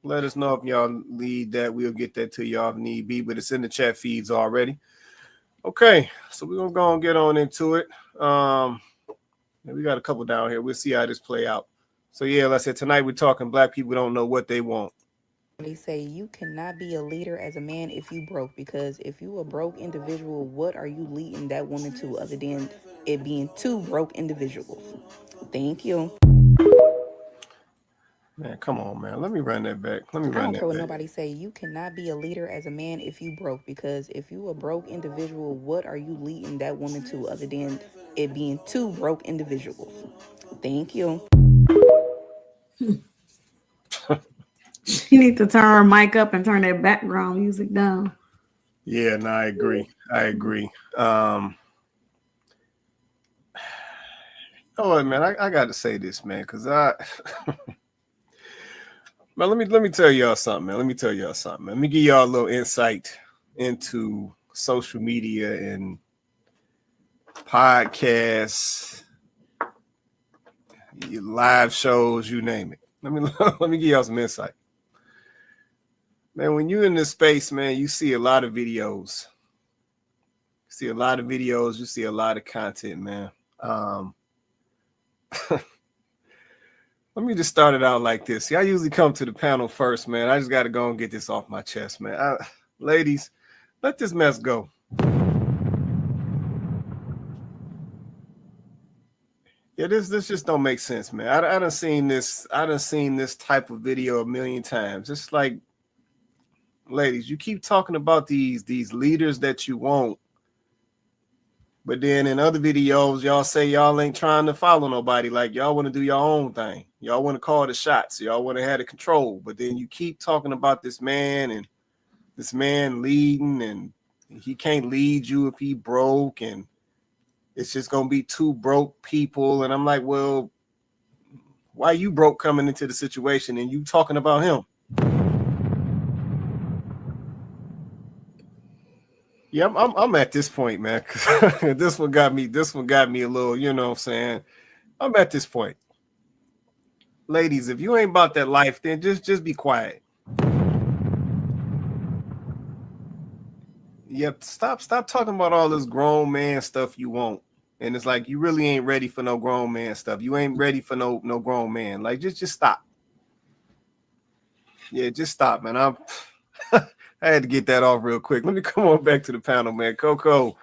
Let us know if y'all need that. We'll get that to y'all if need be, but it's in the chat feeds already. Okay, so we're gonna go and get on into it. We got a couple down here. We'll see how this play out. So yeah, like I said, tonight we're talking black people don't know what they want. They say you cannot be a leader as a man if you broke, because if you a broke individual, what are you leading that woman to other than it being two broke individuals? Thank you. Man, come on, man. Let me run that back. Let me I run don't care that what back. nobody say. You cannot be a leader as a man if you broke, because if you a broke individual, what are you leading that woman to other than it being two broke individuals? Thank you. You need to turn her mic up and turn that background music down. Yeah, no, I agree. I agree. Oh man, I got to say this, man, because man, let me tell y'all something, man. Let me tell y'all something, man. Let me give y'all a little insight into social media and podcasts, live shows, you name it. Let me let me give y'all some insight. Man, when you're in this space, man, you see a lot of videos. You see a lot of videos, you see a lot of content, man. Let me just start it out like this. See, I usually come to the panel first, man. I just got to go and get this off my chest, man. Ladies, let this mess go. Yeah, this just don't make sense, man. I done seen this. I done seen this type of video a million times. It's like, ladies, you keep talking about these leaders that you want, but then in other videos, y'all say y'all ain't trying to follow nobody. Like y'all want to do your own thing. Y'all want to call the shots. Y'all want to have the control. But then you keep talking about this man and this man leading, and he can't lead you if he broke, and it's just gonna be two broke people. And I'm like, well, why you broke coming into the situation and you talking about him? Yeah, I'm at this point, man. This one got me a little, you know what I'm saying? I'm at this point. Ladies, if you ain't about that life, then just be quiet. Yep, stop talking about all this grown man stuff you want. And it's like you really ain't ready for no grown man stuff. You ain't ready for no grown man. Like just stop. Yeah, just stop, man. I had to get that off real quick. Let me come on back to the panel, man. Coco,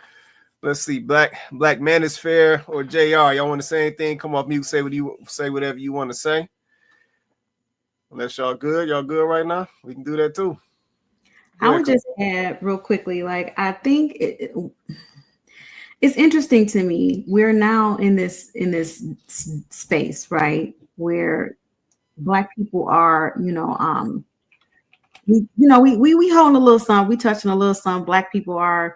let's see, Black Manosphere or JR. Y'all want to say anything? Come off mute, say whatever you want to say. Unless y'all good right now, we can do that too. I would just add real quickly, like I think it's interesting to me. We're now in this space, right, where Black people are, we holding a little some, we touching a little some. Black people are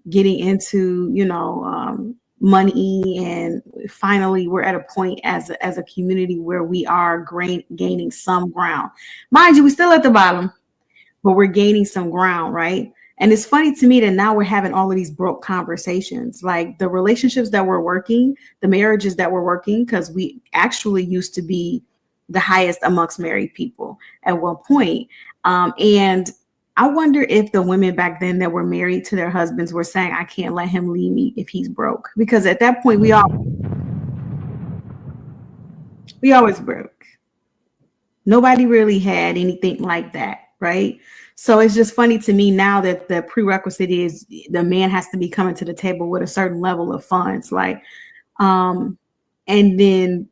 getting into, money, and finally we're at a point as a community where we are gaining some ground. Mind you, we still at the bottom, but we're gaining some ground, right? And it's funny to me that now we're having all of these broke conversations, like the relationships that were working, the marriages that were working, because we actually used to be the highest amongst married people at one point. And I wonder if the women back then that were married to their husbands were saying, I can't let him leave me if he's broke. Because at that point, we always broke. Nobody really had anything like that, right? So it's just funny to me now that the prerequisite is the man has to be coming to the table with a certain level of funds, like, and then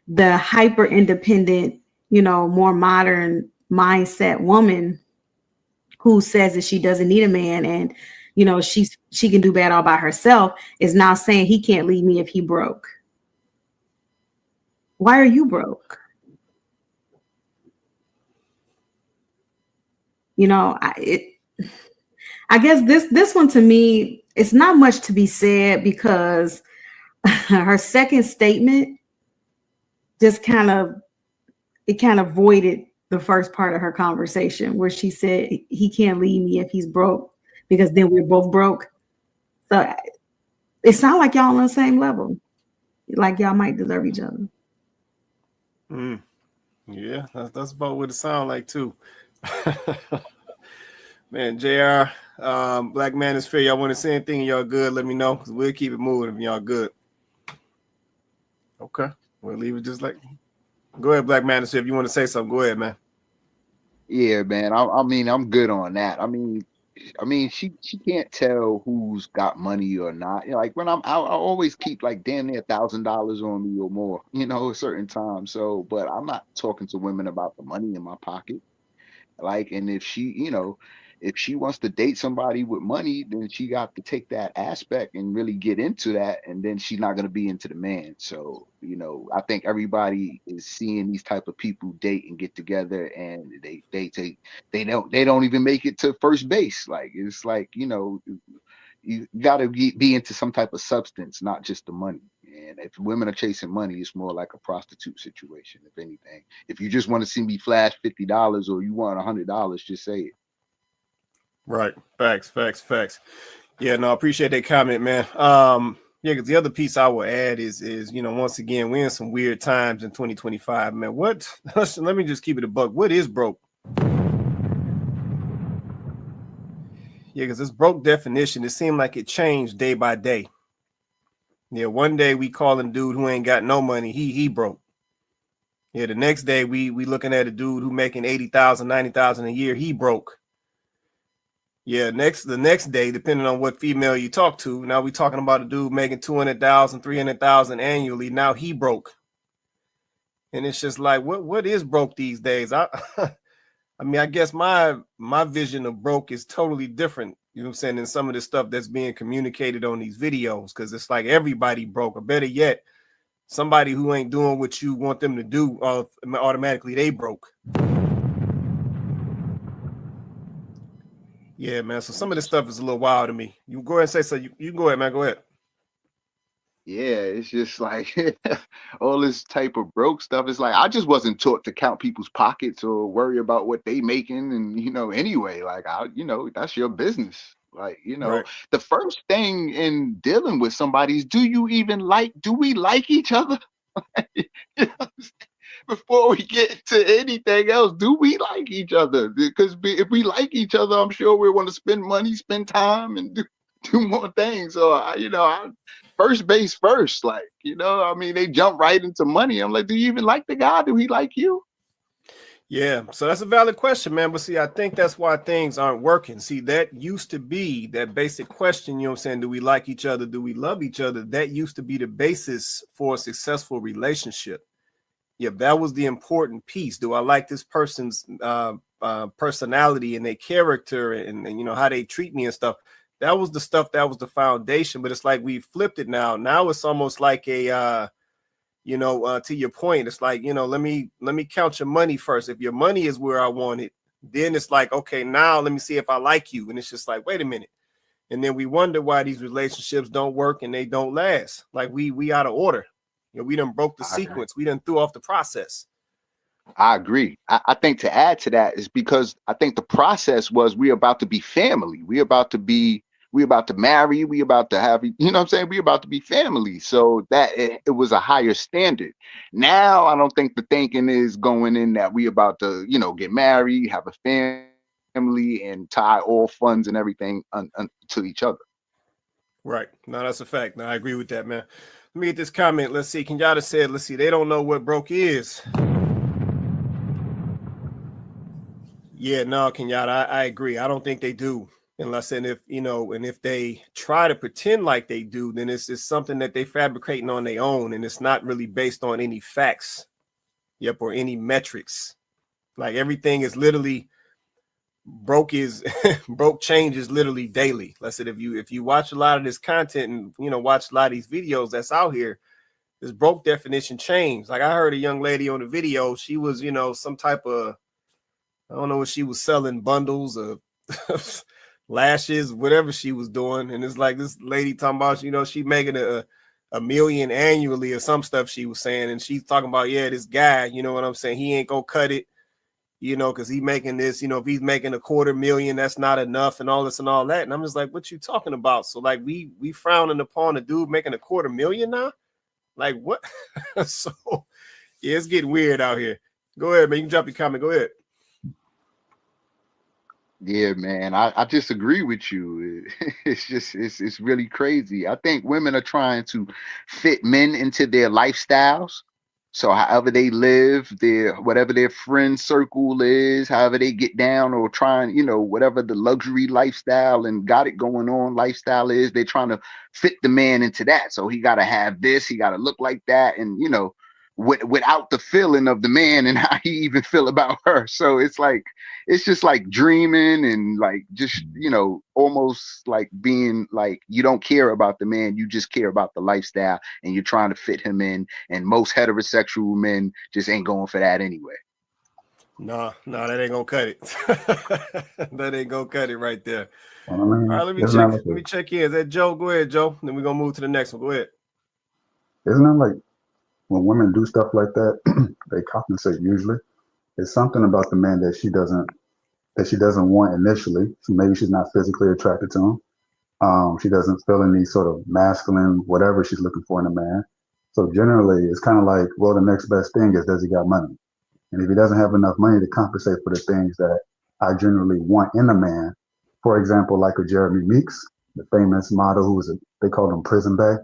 the hyper independent, more modern mindset woman who says that she doesn't need a man and she can do bad all by herself is now saying he can't leave me if he broke. Why are you broke? I guess this one to me, it's not much to be said because her second statement just kind of voided the first part of her conversation where she said he can't leave me if he's broke because then we're both broke. So it sounds like y'all on the same level, like y'all might deserve each other. Yeah, that's about what it sounds like too. Man, JR, Black Man is fair. Y'all want to say anything? Y'all good? Let me know, because we'll keep it moving if y'all good. Okay. We'll leave it just like. Go ahead, Black Man is fair. If you want to say something, go ahead, man. Yeah, man. I mean, I'm good on that. I mean, she can't tell who's got money or not. You know, like when I'm out, I always keep like damn near $1,000 on me or more. You know, a certain time. So, but I'm not talking to women about the money in my pocket. Like, and if she, you know, if she wants to date somebody with money, then she got to take that aspect and really get into that, and then she's not going to be into the man. So, you know, I think everybody is seeing these type of people date and get together, and they don't even make it to first base. Like it's like, you know, you got to be into some type of substance, not just the money. And if women are chasing money, it's more like a prostitute situation, if anything. If you just want to see me flash $50 or you want $100, just say it. Right. Facts, facts, facts. Yeah, no, I appreciate that comment, man. Yeah, because the other piece I will add is once again, we're in some weird times in 2025, man. What let me just keep it a buck. What is broke? Yeah, because this broke definition, it seemed like it changed day by day. Yeah, one day we calling dude who ain't got no money, he broke. Yeah, the next day we looking at a dude who making 80,000, 90,000 a year, he broke. Yeah, the next day, depending on what female you talk to, now we talking about a dude making 200,000, 300,000 annually. Now he broke. And it's just like, what is broke these days? I I mean, I guess my vision of broke is totally different, you know what I'm saying, than some of the stuff that's being communicated on these videos, because it's like everybody broke, or better yet, somebody who ain't doing what you want them to do, automatically they broke. Yeah, man. So some of this stuff is a little wild to me. You go ahead and say so. You can go ahead, man. Go ahead. Yeah, it's just like all this type of broke stuff. It's like I just wasn't taught to count people's pockets or worry about what they making. And anyway, like that's your business. Like, Right. the first thing in dealing with somebody is, do we like each other? You know, before we get to anything else, do we like each other? Because if we like each other, I'm sure we want to spend money, spend time, and do more things. So I first base first. Like, I mean, they jump right into money. I'm like, do you even like the guy? Do he like you? Yeah. So that's a valid question, man. But see, I think that's why things aren't working. See, that used to be that basic question, you know what I'm saying? Do we like each other? Do we love each other? That used to be the basis for a successful relationship. Yeah, that was the important piece. Do I like this person's personality and their character and how they treat me and stuff? That was the stuff that was the foundation. But it's like we flipped it now. Now it's almost like a to your point, it's like, let me count your money first. If your money is where I want it, then it's like, okay, now let me see if I like you. And it's just like, wait a minute. And then we wonder why these relationships don't work and they don't last. Like we out of order. We done broke the I agree. sequence. We done threw off the process. I agree. I think to add to that is because I think the process was we about to be family. We about to marry. We about to have, what I'm saying? We about to be family. So that it was a higher standard. Now, I don't think the thinking is going in that we about to, get married, have a family, and tie all funds and everything to each other. Right. No, that's a fact. No, I agree with that, man. Let me get this comment. Let's see. Kenyatta said, let's see, they don't know what broke is. Yeah, no, Kenyatta, I agree. I don't think they do. Unless and if they try to pretend like they do, then it's something that they fabricating on their own, and it's not really based on any facts, or any metrics. Like everything is literally broke broke changes literally daily. Let's say if you watch a lot of this content and watch a lot of these videos that's out here, this broke definition changed. Like I heard a young lady on the video, she was some type of, I don't know what she was selling, bundles of lashes, whatever she was doing. And it's like this lady talking about, she making a million annually or some stuff she was saying. And she's talking about, yeah, this guy, you know what I'm saying? He ain't gonna cut it, because he making this, if he's making $250,000, that's not enough and all this and all that. And I'm just like, what you talking about? So like we frowning upon a dude making $250,000 now? Like what? So yeah, it's getting weird out here. Go ahead, man. You can drop your comment. Go ahead. Yeah, man, I just agree with you. It's really crazy. I think women are trying to fit men into their lifestyles. So however they live, their whatever their friend circle is, however they get down or trying, whatever the luxury lifestyle and got it going on lifestyle is, they're trying to fit the man into that. So he got to have this, he got to look like that, and without the feeling of the man and how he even feel about her. So it's just like dreaming and like just almost like being like you don't care about the man, you just care about the lifestyle and you're trying to fit him in, and most heterosexual men just ain't going for that anyway. No, that ain't gonna cut it. That ain't gonna cut it right there. Well, I mean, All right, let me check in. Is that Joe? Go ahead, Joe. Then we're gonna move to the next one. Go ahead. Isn't it like when women do stuff like that, they compensate usually? It's something about the man that she doesn't want initially. So maybe she's not physically attracted to him. She doesn't feel any sort of masculine, whatever she's looking for in a man. So generally, it's kind of like, well, the next best thing is, does he got money? And if he doesn't have enough money to compensate for the things that I generally want in a man, for example, like a Jeremy Meeks, the famous model they called him Prison Bae.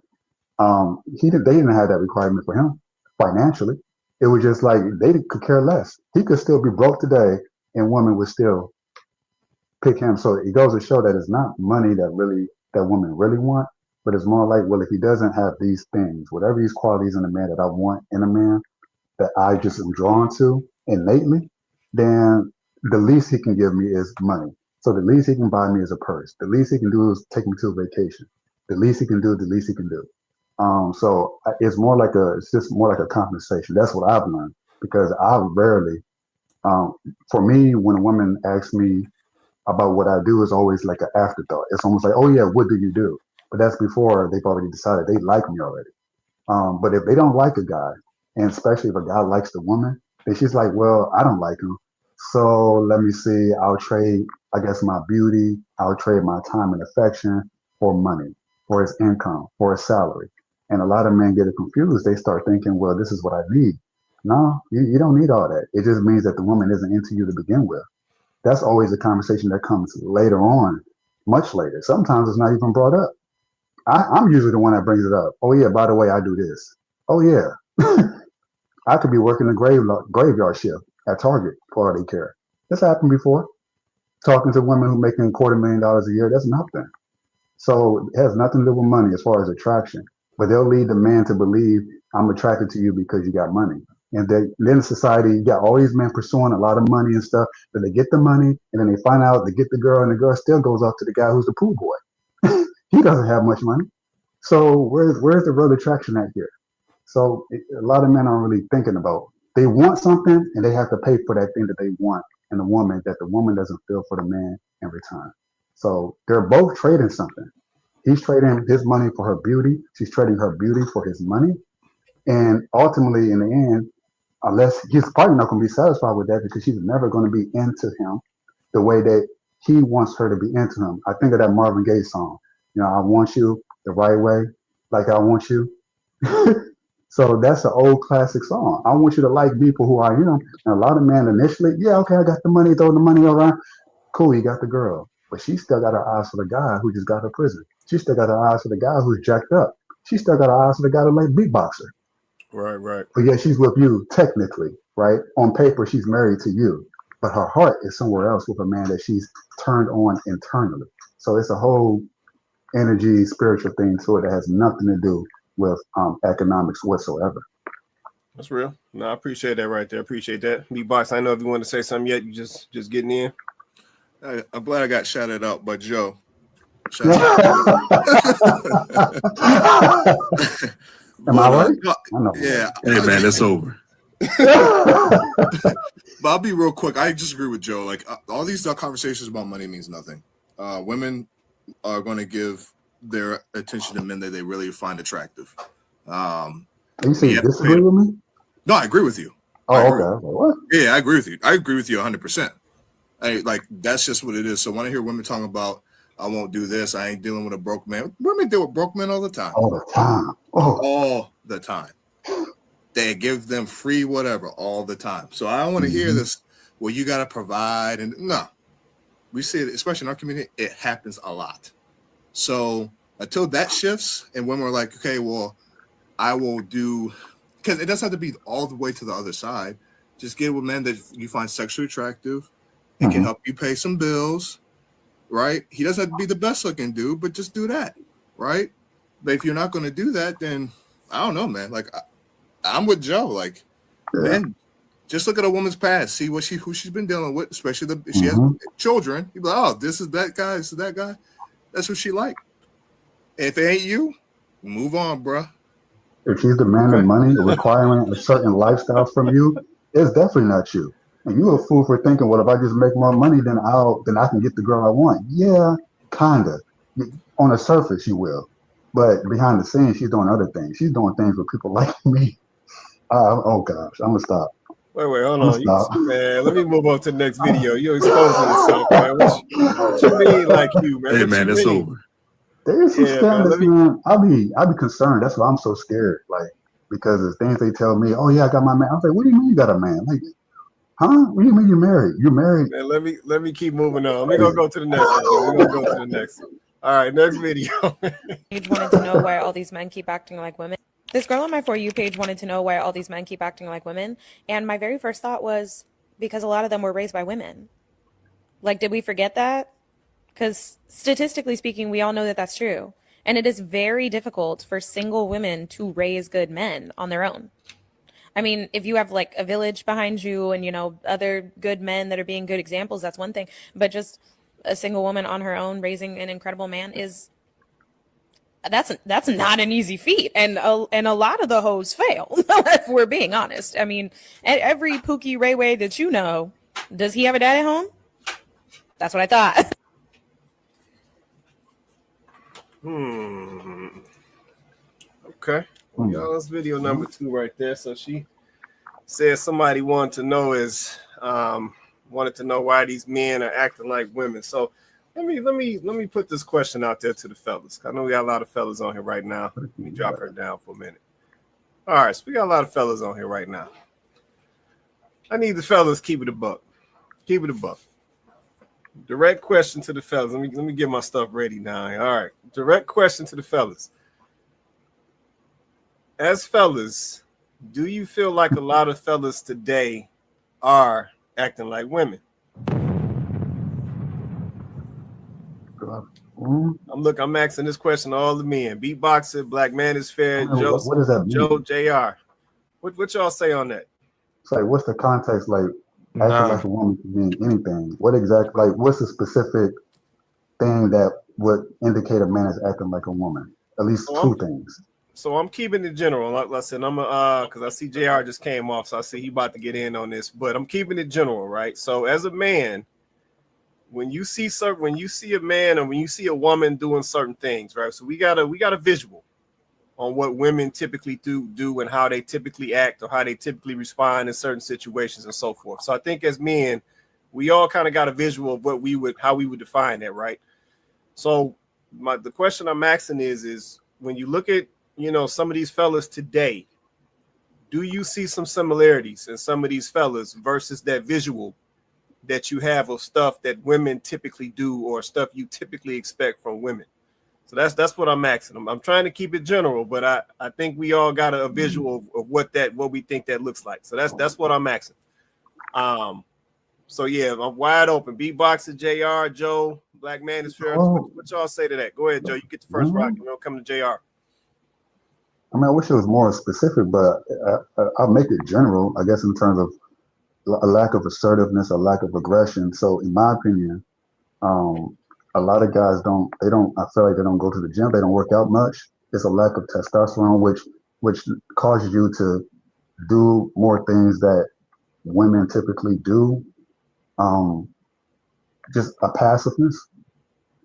They didn't have that requirement for him financially. It was just like they could care less. He could still be broke today, and women would still pick him. So it goes to show that it's not money that women really want, but it's more like, well, if he doesn't have these things, whatever these qualities in a man that I want in a man, that I just am drawn to innately, then the least he can give me is money. So the least he can buy me is a purse. The least he can do is take me to a vacation. The least he can do, the least he can do. So it's just more like a compensation. That's what I've learned, because I rarely, for me, when a woman asks me about what I do, is always like an afterthought. It's almost like, oh yeah, what do you do? But that's before they've already decided they like me already. But if they don't like a guy, and especially if a guy likes the woman, then she's like, well, I don't like him. So let me see, I'll trade, I guess, my beauty, I'll trade my time and affection for money, for his income, for his salary. And a lot of men get it confused. They start thinking, well, this is what I need. No, you don't need all that. It just means that the woman isn't into you to begin with. That's always a conversation that comes later on, much later. Sometimes it's not even brought up. I'm usually the one that brings it up. Oh, yeah, by the way, I do this. Oh, yeah. I could be working a graveyard shift at Target for all they care. This happened before. Talking to women who are making $250,000 a year, that's nothing. So it has nothing to do with money as far as attraction. But they'll lead the man to believe, I'm attracted to you because you got money. And then in society, you got all these men pursuing a lot of money and stuff. But they get the money, and then they find out they get the girl, and the girl still goes off to the guy who's the pool boy. He doesn't have much money. So where's the real attraction at here? So a lot of men aren't really thinking about, they want something and they have to pay for that thing that they want in a woman that the woman doesn't feel for the man in return. So they're both trading something. He's trading his money for her beauty. She's trading her beauty for his money. And ultimately, in the end, unless he's probably not going to be satisfied with that, because she's never going to be into him the way that he wants her to be into him. I think of that Marvin Gaye song, I want you the right way, like I want you. So that's an old classic song. I want you to like me for who I am. And a lot of men initially, yeah, okay, I got the money, throw the money around. Cool, you got the girl. But she still got her eyes for the guy who just got her prison. She still got her eyes for the guy who's jacked up. She still got her eyes for the guy that like beatboxer. Right. But yeah, she's with you technically, right? On paper, she's married to you. But her heart is somewhere else with a man that she's turned on internally. So it's a whole energy, spiritual thing to it that has nothing to do with economics whatsoever. That's real. No, I appreciate that right there. Appreciate that. B-Box, I know if you want to say something yet, you just getting in. I'm glad I got shouted out by Joe. Am I right? Yeah. Hey, man, it's over. But I'll be real quick. I just agree with Joe. Like all these conversations about money means nothing. Women are going to give their attention to men that they really find attractive. You say you disagree with me? No, I agree with you. Oh, okay. What? Yeah, I agree with you. I agree with you 100%. That's just what it is. So when I hear women talking about, I won't do this, I ain't dealing with a broke man. Women deal with broke men all the time. All the time. Oh. All the time. They give them free whatever all the time. So I don't want to hear this. Well, you got to provide, and no, we see it, especially in our community. It happens a lot. So until that shifts, and when we're like, okay, well, I will do, because it doesn't have to be all the way to the other side. Just get with men that you find sexually attractive. It can help you pay some bills, right? He doesn't have to be the best looking dude, but just do that, right? But if you're not going to do that, then I don't know, man. Like I'm with Joe. Like, man, just look at a woman's past, see who she's been dealing with, especially if she has children. You're like, oh, this is that guy, this is that guy. That's what she like. If it ain't you, move on, bruh. If she's demanding money or requiring a certain lifestyle from you, it's definitely not you. And you a fool for thinking, well, if I just make more money, then I can get the girl I want. Yeah, kinda. On the surface, you will, but behind the scenes, she's doing other things. She's doing things with people like me. Oh gosh, I'm gonna stop. Wait, hold on. Man, let me move on to the next video. You're exposing yourself, man. What you mean, like you, man? Hey, man, it's over. There's some scandals, man. I'll be concerned. That's why I'm so scared. Like, because the things they tell me, oh yeah, I got my man. I was like, what do you mean you got a man? Like, huh? What do you mean you're married? You're married. Man, let me keep moving on. We're gonna go to the next one. We're gonna go to the next one. All right, next video. Page wanted to know why all these men keep acting like women. This girl on my For You page wanted to know why all these men keep acting like women. And my very first thought was because a lot of them were raised by women. Like, did we forget that? Because statistically speaking, we all know that that's true. And it is very difficult for single women to raise good men on their own. I mean, if you have like a village behind you and, you know, other good men that are being good examples, that's one thing. But just a single woman on her own raising an incredible man that's not an easy feat. And a lot of the hoes fail, if we're being honest. I mean, every Pookie Rayway that you know, does he have a dad at home? That's what I thought. Okay. Y'all, that's video number 2 right there. So she said somebody wanted to know why these men are acting like women. So let me put this question out there to the fellas. I know we got a lot of fellas on here right now. Let me drop her down for a minute. All right, so we got a lot of fellas on here right now. I need the fellas keep it a buck. Keep it a buck. Direct question to the fellas. Let me get my stuff ready now. All right. Direct question to the fellas. As fellas, do you feel like a lot of fellas today are acting like women? I'm asking this question to all the men. Beatboxer, Black Man is Fair, Joe, what does that mean? Joe, JR. What y'all say on that? It's like, what's the context? Like, acting like a woman can mean anything. What exactly? Like, what's the specific thing that would indicate a man is acting like a woman? At least two things. So I'm keeping it general. Like I said, I'm because I see JR just came off, so I see he about to get in on this. But I'm keeping it general, right? So as a man, when you see a man or when you see a woman doing certain things, right? So we got a visual on what women typically do and how they typically act or how they typically respond in certain situations and so forth. So I think as men, we all kind of got a visual of how we would define that, right? So the question I'm asking is when you look at, you know, some of these fellas today, do you see some similarities in some of these fellas versus that visual that you have of stuff that women typically do or stuff you typically expect from women? So that's what I'm asking. I'm trying to keep it general, but I think we all got a visual of what we think that looks like. So that's what I'm asking. So yeah, I'm wide open. Beatboxer, JR, Joe, Black Man is Fair. What y'all say to that? Go ahead, Joe. You get the first rock, and we'll come to JR. I mean, I wish it was more specific, but I'll make it general, I guess, in terms of a lack of assertiveness, a lack of aggression. So in my opinion, a lot of guys I feel like they don't go to the gym. They don't work out much. It's a lack of testosterone, which causes you to do more things that women typically do. Just a passiveness,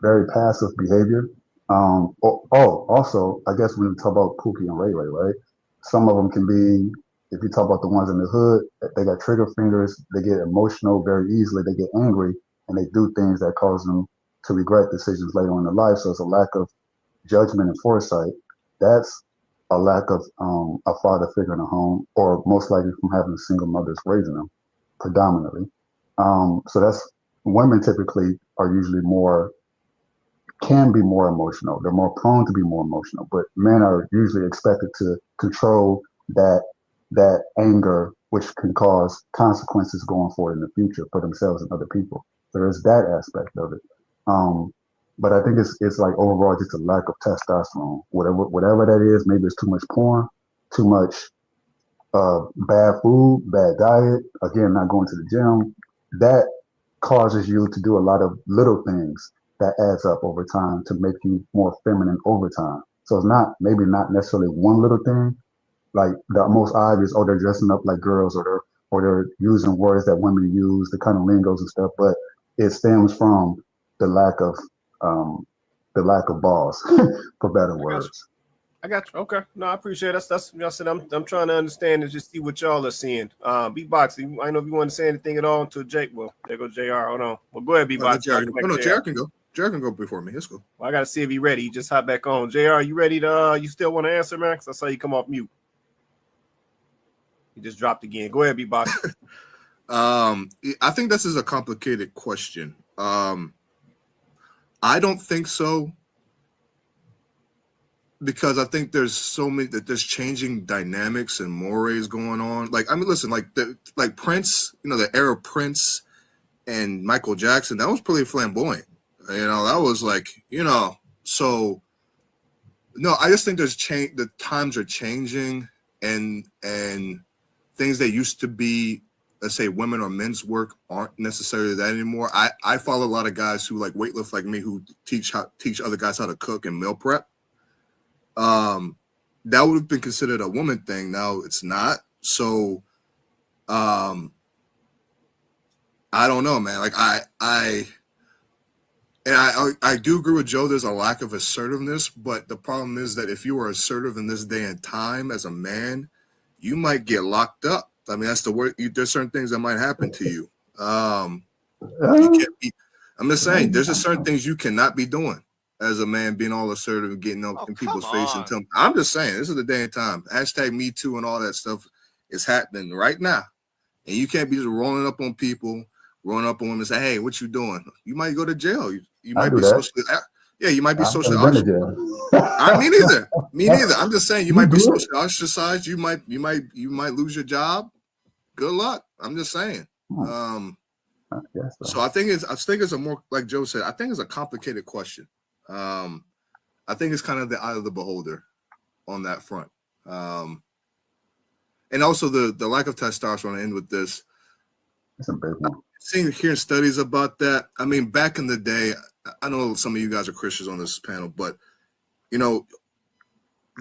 very passive behavior. Also, I guess when we talk about Pookie and Ray Ray, right? Some of them can be, if you talk about the ones in the hood, they got trigger fingers, they get emotional very easily, they get angry, and they do things that cause them to regret decisions later on in their life. So it's a lack of judgment and foresight. That's a lack of a father figure in the home, or most likely from having single mothers raising them, predominantly. So that's women typically are usually more can be more emotional. They're more prone to be more emotional, but men are usually expected to control that anger, which can cause consequences going forward in the future for themselves and other people. So there's that aspect of it. Um, but I think it's like overall just a lack of testosterone. Whatever that is, maybe it's too much porn, too much bad food, bad diet. Again, not going to the gym. That causes you to do a lot of little things that adds up over time to make you more feminine over time. So it's not maybe not necessarily one little thing, like the most obvious, oh, they're dressing up like girls, or they're using words that women use, the kind of lingos and stuff. But it stems from the lack of um, the lack of balls, for better I got you. words. I got you. Okay. No, I appreciate it. That's I said I'm trying to understand and just see what y'all are seeing. B-Box, I don't know if you want to say anything at all until Jake. Well, there goes JR. Hold on. Well, go ahead, B-Box. JR can go. JR can go before me. Let's go. Well, I got to see if he's ready. He just hop back on. JR, you ready to, you still want to answer, man? Because I saw you come off mute. He just dropped again. Go ahead, B-Box. I think this is a complicated question. I don't think so, because I think there's so many that there's changing dynamics and mores going on. Like, I mean, listen, like Prince, the era of Prince and Michael Jackson, that was pretty flamboyant. That was like, so no, I just think there's change. The times are changing, and things that used to be, let's say, women or men's work aren't necessarily that anymore. I follow a lot of guys who like weightlift like me, who teach other guys how to cook and meal prep. That would have been considered a woman thing. Now it's not. So, I don't know, man. Like I do agree with Joe. There's a lack of assertiveness, but the problem is that if you are assertive in this day and time as a man, you might get locked up. I mean, that's the word. There's certain things that might happen to you. You can't be. I'm just saying, there's just certain things you cannot be doing as a man, being all assertive and getting up in people's face and telling. I'm just saying, this is the day and time. Hashtag Me Too and all that stuff is happening right now, and you can't be just rolling up on people, rolling up on them and say, "Hey, what you doing?" You might go to jail. You might be socially. Yeah, you might be socially ostracized. Me neither. Me neither. I'm just saying, you might be socially ostracized. You might lose your job. Good luck. I'm just saying. So I think it's a more, like Joe said, I think it's a complicated question. I think it's kind of the eye of the beholder on that front. And also the lack of testosterone. I end with this. That's a big one. Hearing studies about that. I mean, back in the day, I know some of you guys are Christians on this panel, but there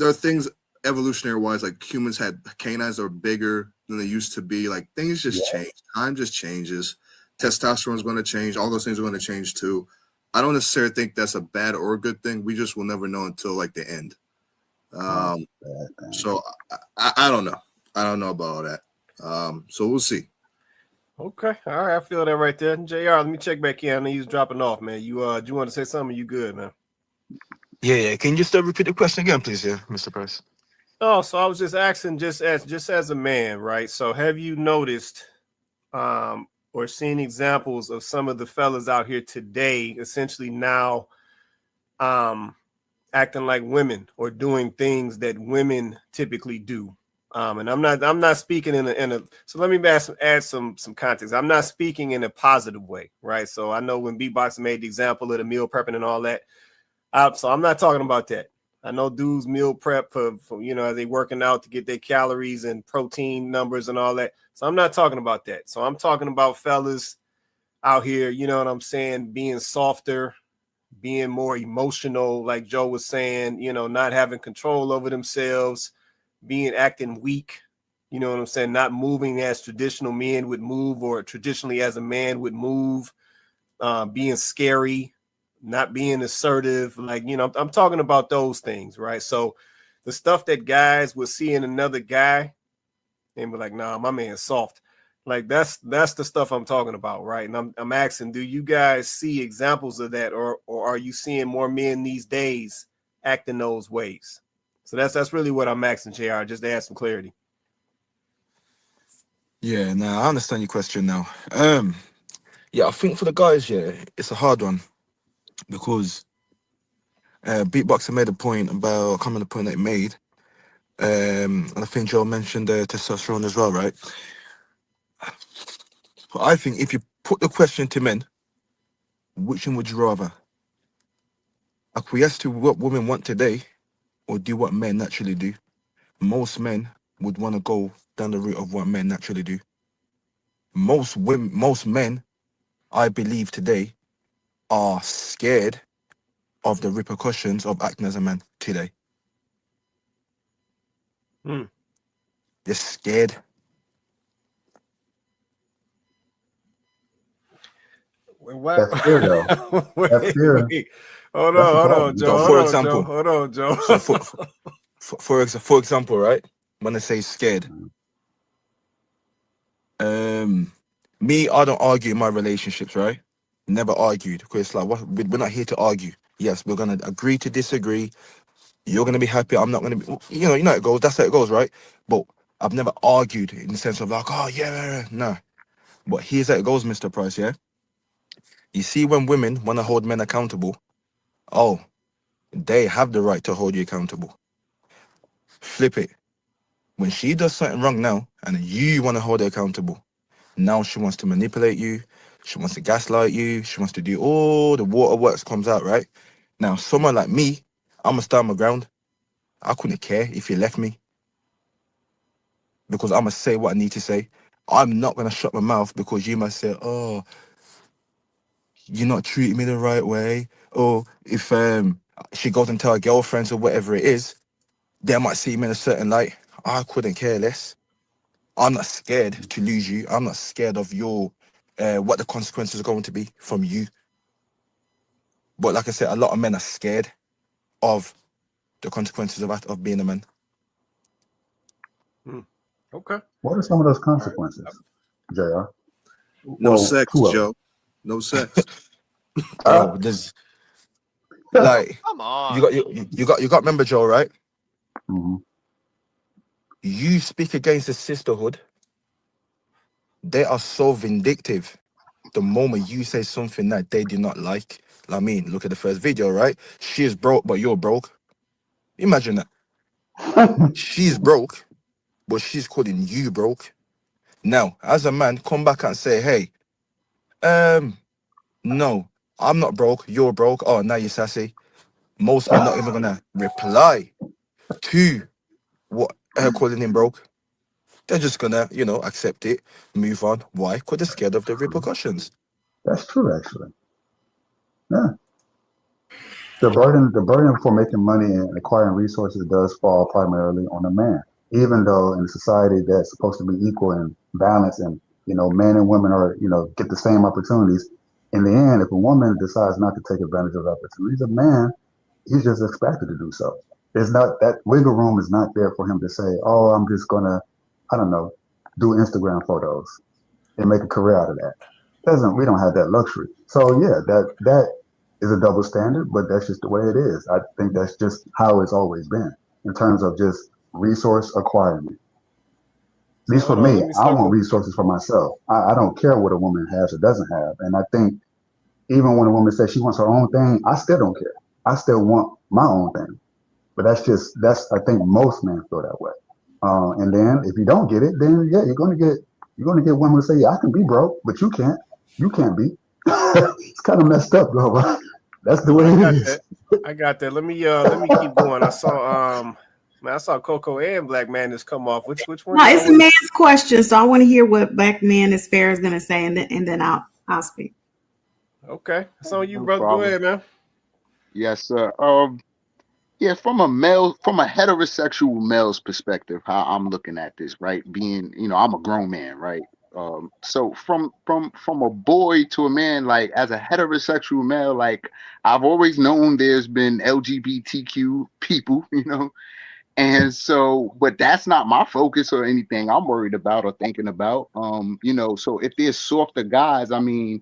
are things evolutionary wise, like humans had canines that are bigger than they used to be. Like, things just change. Time just changes. Testosterone is going to change. All those things are going to change too. I don't necessarily think that's a bad or a good thing. We just will never know until like the end. So I don't know. I don't know about all that. So we'll see. Okay. All right. I feel that right there. JR, let me check back in. I know he's dropping off, man. Do you want to say something? You good, man? Yeah. Can you just repeat the question again, please, Mr. Price? Oh, so I was just asking, just as a man, right? So have you noticed or seen examples of some of the fellas out here today essentially now acting like women or doing things that women typically do? And I'm not speaking in a so let me add some context. I'm not speaking in a positive way, right? So I know when B-Box made the example of the meal prepping and all that, so I'm not talking about that. I know dudes meal prep for as they working out to get their calories and protein numbers and all that. So I'm not talking about that. So I'm talking about fellas out here, you know what I'm saying, being softer, being more emotional, like Joe was saying, not having control over themselves, acting weak, you know what I'm saying, not moving as traditional men would move or traditionally as a man would move, being scary, not being assertive, like, I'm talking about those things, right? So the stuff that guys will see in another guy and be like, nah, my man's soft. Like, that's the stuff I'm talking about, right? And I'm asking, do you guys see examples of that, or are you seeing more men these days acting those ways? So that's really what I'm asking, JR, just to add some clarity. Yeah, now I understand your question now. Yeah, I think for the guys, yeah, it's a hard one because Beatboxer made a point about, I can't remember the point that he made. And I think Joe mentioned testosterone as well, right? But I think if you put the question to men, which one would you rather? Acquiesce to what women want today or do what men naturally do? Most men would want to go down the route of what men naturally do. Most women, most men, I believe today, are scared of the repercussions of acting as a man today. Hmm. They're scared. What? That's fear, though. That's fear. Wait. Hold That's the on, problem. Joe. So, Hold for on, Joe. example, Hold on, Joe. so for example, right? When I say scared, um, me, I don't argue in my relationships, right? Never argued because it's like we're not here to argue. Yes, we're gonna agree to disagree. You're gonna be happy. I'm not gonna be. You know, it goes. That's how it goes, right? But I've never argued in the sense of like, oh yeah, no. But here's how it goes, Mr. Price. Yeah, you see, when women want to hold men accountable, oh, they have the right to hold you accountable. Flip it. When she does something wrong now, and you want to hold her accountable, now she wants to manipulate you. She wants to gaslight you. She wants to do all the waterworks comes out, right? Now, someone like me, I'm gonna stand my ground. I couldn't care if you left me because I'm gonna say what I need to say. I'm not gonna shut my mouth because you might say, "Oh, you're not treating me the right way," or if she goes and tell her girlfriends or whatever it is, they might see me in a certain light. I couldn't care less. I'm not scared to lose you. I'm not scared of your what the consequences are going to be from you. But like I said, a lot of men are scared of the consequences of being a man. Hmm. Okay. What are some of those All right. consequences, JR? No Well, sex, two of them. Joe. No sex. Bro, there's like Come you on. got you got remember Joe, right? Mhm. You speak against the sisterhood, they are so vindictive. The moment you say something that they do not like, I mean, look at the first video, right? She is broke, but you're broke. Imagine that. She's broke, but she's calling you broke. Now, as a man, come back and say, hey, no, I'm not broke, you're broke. Oh, now you're sassy. Most men not even gonna reply to what her calling him broke. They're just gonna, accept it, move on. Why? Because they're scared of the repercussions. That's true, actually. Yeah. The burden for making money and acquiring resources does fall primarily on the man. Even though in a society that's supposed to be equal and balanced and men and women are, get the same opportunities, in the end, if a woman decides not to take advantage of opportunities, a man, he's just expected to do so. There's not that wiggle room is not there for him to say, oh, I'm just gonna, I don't know, do Instagram photos and make a career out of that. Doesn't We don't have that luxury. So yeah, that is a double standard, but that's just the way it is. I think that's just how it's always been in terms of just resource acquirement. At So least for hold on. me, Let me I want circle. resources for myself. I don't care what a woman has or doesn't have. And I think even when a woman says she wants her own thing, I still don't care. I still want my own thing. But I think most men feel that way. And then if you don't get it, then yeah, you're gonna get women who say, yeah, I can be broke, but you can't. You can't be. It's kind of messed up, bro. But that's the No, way I it got is. that. I got that. Let me keep going. I saw man, I saw Coco and Black Man just come off. Which one No, y'all it's a want? man's question, so I want to hear what Black Man is fair is going to say, and then I'll speak. Okay, it's on you, No brother. Go problem. ahead, man. Yes, sir. Yeah, from a heterosexual male's perspective, how I'm looking at this, right? Being, I'm a grown man, right? So from a boy to a man, like as a heterosexual male, like I've always known there's been LGBTQ people, and so, but that's not my focus or anything I'm worried about or thinking about. So if there's softer guys, I mean,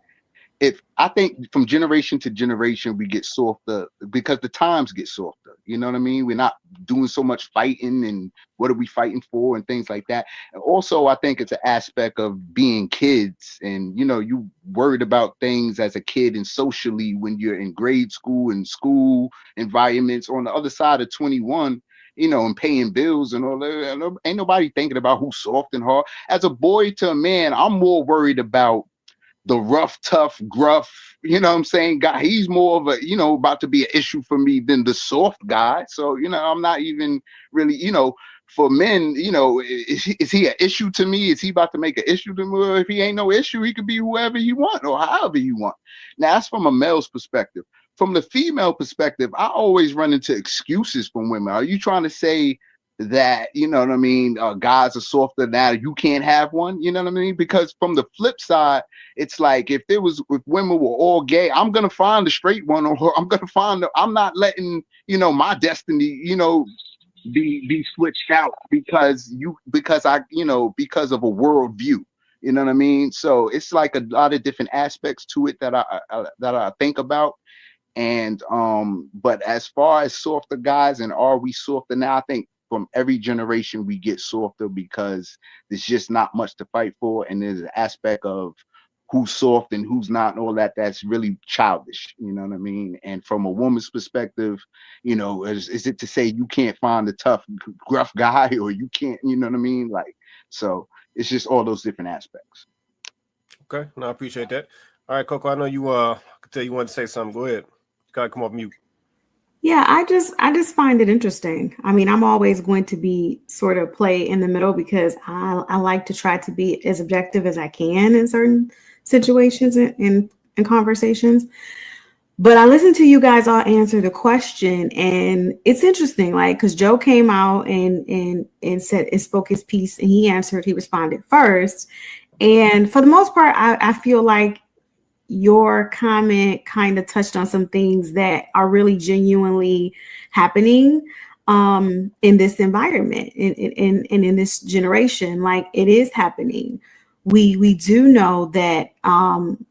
if I think from generation to generation we get softer because the times get softer. You know what I mean? We're not doing so much fighting, and what are we fighting for and things like that. And also, I think it's an aspect of being kids, and you worried about things as a kid and socially when you're in grade school and school environments. On the other side of 21, and paying bills and all that, ain't nobody thinking about who's soft and hard. As a boy to a man, I'm more worried about the rough, tough, gruff, what I'm saying, guy. He's more of a, about to be an issue for me than the soft guy. So, I'm not even really, for men, is he an issue to me? Is he about to make an issue to me? Or if he ain't no issue, he could be whoever you want or however you want. Now, that's from a male's perspective. From the female perspective, I always run into excuses from women. Are you trying to say that, what I mean, guys are softer now, you can't have one? You know what I mean? Because from the flip side, it's like if women were all gay, I'm gonna find a straight one, or I'm gonna find I'm not letting my destiny be switched out because of a worldview. You know what I mean? So it's like a lot of different aspects to it that I think about. And but as far as softer guys and are we softer now, I think from every generation we get softer because there's just not much to fight for, and there's an aspect of who's soft and who's not and all that that's really childish. You know what I mean? And from a woman's perspective, is it to say you can't find a tough, gruff guy, or you can't, you know what I mean? Like, so it's just all those different aspects. Okay, no, I appreciate that. All right, Coco, I know you could tell you wanted to say something. Go ahead. You gotta come off mute. Yeah, I just find it interesting. I mean, I'm always going to be sort of play in the middle because I like to try to be as objective as I can in certain situations and conversations. But I listened to you guys all answer the question, and it's interesting, like, because Joe came out and said and spoke his piece, and he responded first. And for the most part, I feel like your comment kind of touched on some things that are really genuinely happening in this environment and in this generation. Like, it is happening. We do know that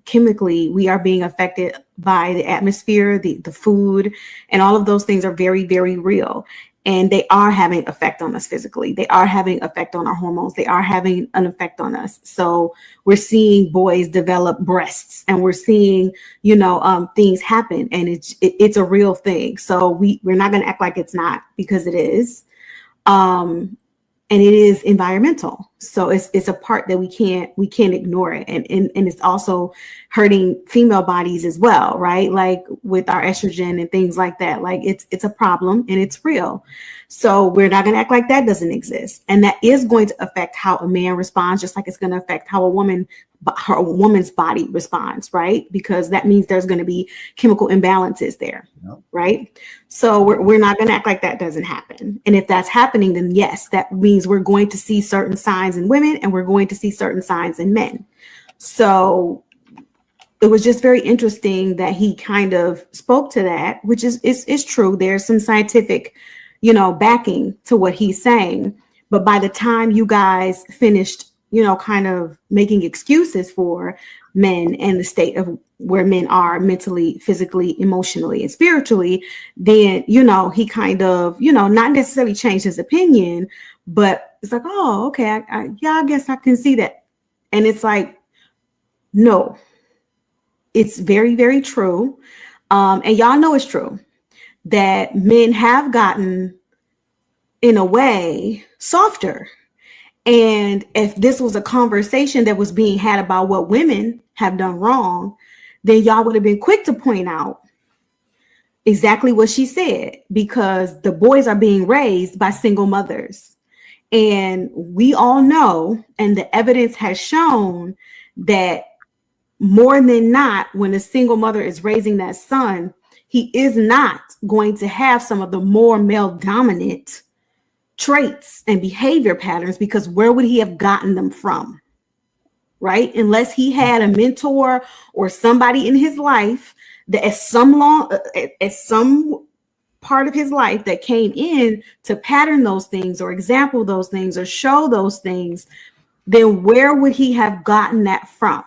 chemically we are being affected by the atmosphere, the food, and all of those things are very, very real. And they are having effect on us physically. They are having effect on our hormones. They are having an effect on us. So we're seeing boys develop breasts, and we're seeing, things happen, and it's a real thing. So we're not going to act like it's not, because it is. And it is environmental. So it's a part that we can't ignore it. And it's also hurting female bodies as well, right? Like with our estrogen and things like that. Like it's a problem and it's real. So we're not going to act like that doesn't exist. And that is going to affect how a man responds, just like it's going to affect how a woman's body responds, right? Because that means there's going to be chemical imbalances there, right? So we're not going to act like that doesn't happen. And if that's happening, then yes, that means we're going to see certain signs in women and we're going to see certain signs in men. So it was just very interesting that he kind of spoke to that, which is true. There's some scientific, backing to what he's saying. But by the time you guys finished, kind of making excuses for men and the state of where men are mentally, physically, emotionally, and spiritually, then, he kind of, not necessarily changed his opinion, but it's like, oh, okay, I guess I can see that. And it's like, no, it's very, very true. And y'all know it's true that men have gotten, in a way, softer. And if this was a conversation that was being had about what women have done wrong, then y'all would have been quick to point out exactly what she said, because the boys are being raised by single mothers. And we all know, and the evidence has shown that more than not, when a single mother is raising that son, he is not going to have some of the more male dominant traits and behavior patterns, because where would he have gotten them from? Right? Unless he had a mentor or somebody in his life that at some part of his life that came in to pattern those things or example those things or show those things, then where would he have gotten that from?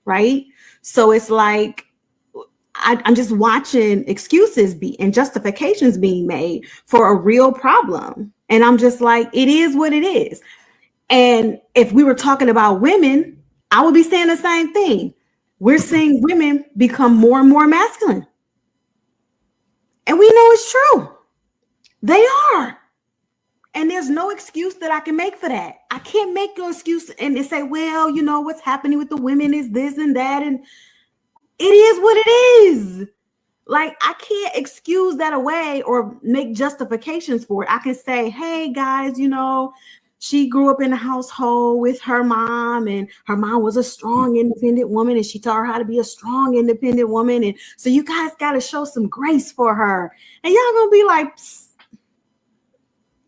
Right? So it's like, I'm just watching excuses and justifications being made for a real problem. And I'm just like, it is what it is. And if we were talking about women, I would be saying the same thing. We're seeing women become more and more masculine. And we know it's true. They are. And there's no excuse that I can make for that. I can't make no excuse and say, well, you know, what's happening with the women is this and that. And it is what it is. Like, I can't excuse that away or make justifications for it. I can say, hey, guys, you know, she grew up in a household with her mom, and her mom was a strong, independent woman, and she taught her how to be a strong, independent woman. And so you guys got to show some grace for her. And y'all going to be like, am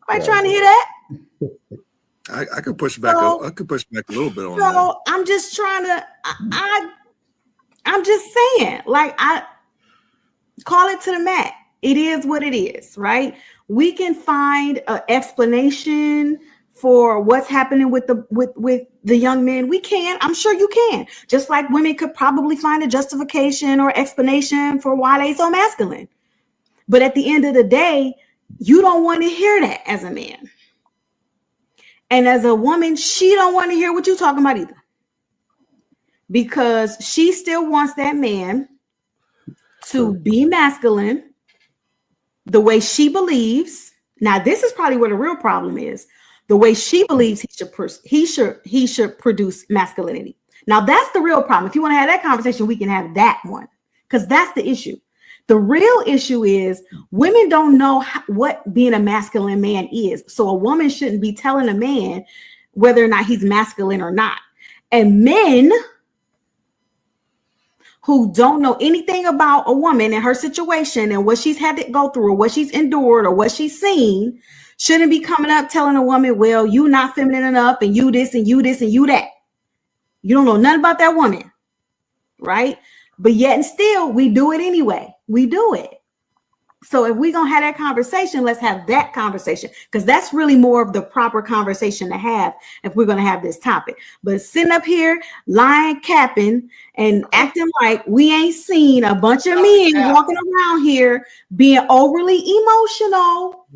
I trying to hear that? I could push back. I could push back a little bit on that. So I'm just trying to, I'm just saying, like, I call it to the mat. It is what it is, right? We can find an explanation for what's happening with the young men. We can. I'm sure you can. Just like women could probably find a justification or explanation for why they so masculine. But at the end of the day, you don't want to hear that as a man. And as a woman, she don't want to hear what you're talking about either. Because she still wants that man to be masculine the way she believes. Now, this is probably where the real problem is. The way she believes he should produce masculinity. Now, that's the real problem. If you want to have that conversation, we can have that one, because that's the issue. The real issue is women don't know what being a masculine man is. So a woman shouldn't be telling a man whether or not he's masculine or not. And men who don't know anything about a woman and her situation and what she's had to go through or what she's endured or what she's seen shouldn't be coming up telling a woman, well, you not feminine enough and you this and you this and you that. You don't know nothing about that woman, right? But yet and still, we do it anyway. We do it. So if we're going to have that conversation, let's have that conversation, because that's really more of the proper conversation to have if we're going to have this topic. But sitting up here, lying, capping, and acting like we ain't seen a bunch of men walking around here being overly emotional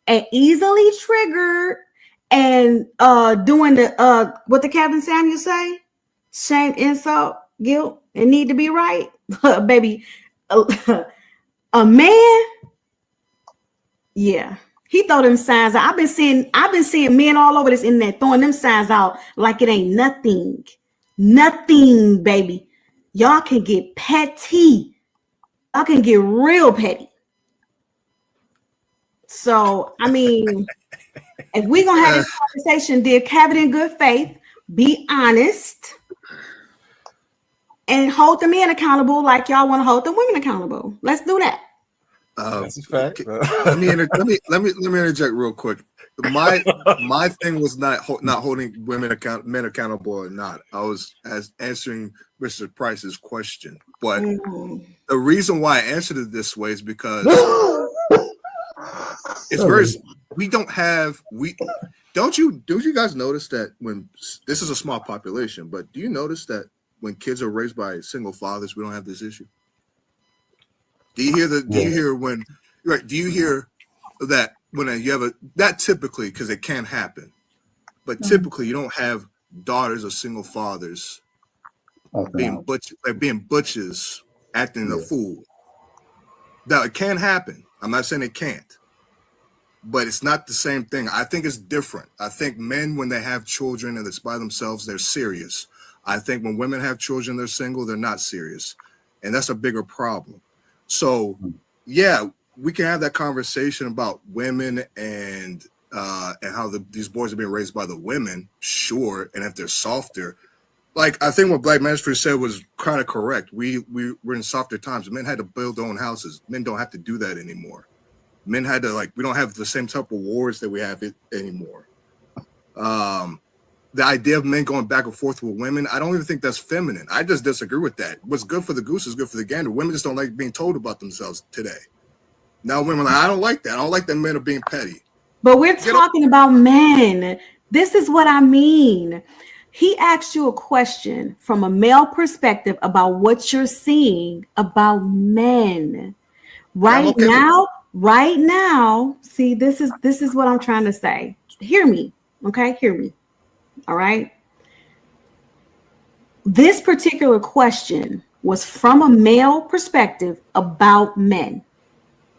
and easily triggered and doing the what the Captain Samuel say? Shame, insult, guilt, and need to be right. Baby, a man, yeah, he throw them signs out. I've been seeing men all over this internet throwing them signs out like it ain't nothing, baby. Y'all can get petty. Y'all can get real petty. So, I mean, if we're gonna have this conversation, dear, have it in good faith, be honest, and hold the men accountable like y'all want to hold the women accountable. Let's do that. That's a fact. Let me interject real quick. My thing was not holding men accountable or not. I was answering Mr. Price's question, but the reason why I answered it this way is because it's very. Don't you guys notice that when this is a small population, but do you notice that when kids are raised by single fathers, we don't have this issue? Do you hear that when you have not typically, because it can happen, but typically you don't have daughters of single fathers being butches, acting a fool. Now it can happen. I'm not saying it can't, but it's not the same thing. I think it's different. I think men, when they have children and it's by themselves, they're serious. I think when women have children, they're single, they're not serious. And that's a bigger problem. So, yeah, we can have that conversation about women and how these boys are being raised by the women, sure. And if they're softer, like I think what Black Master said was kind of correct. We're in softer times. Men had to build their own houses. Men don't have to do that anymore. Men had to, we don't have the same type of wars that we have anymore. The idea of men going back and forth with women, I don't even think that's feminine. I just disagree with that. What's good for the goose is good for the gander. Women just don't like being told about themselves today. Now women are like, I don't like that. I don't like that men are being petty. But we're talking about men. This is what I mean. He asked you a question from a male perspective about what you're seeing about men. Right now, see, this is what I'm trying to say. Hear me, okay? Hear me. All right. This particular question was from a male perspective about men,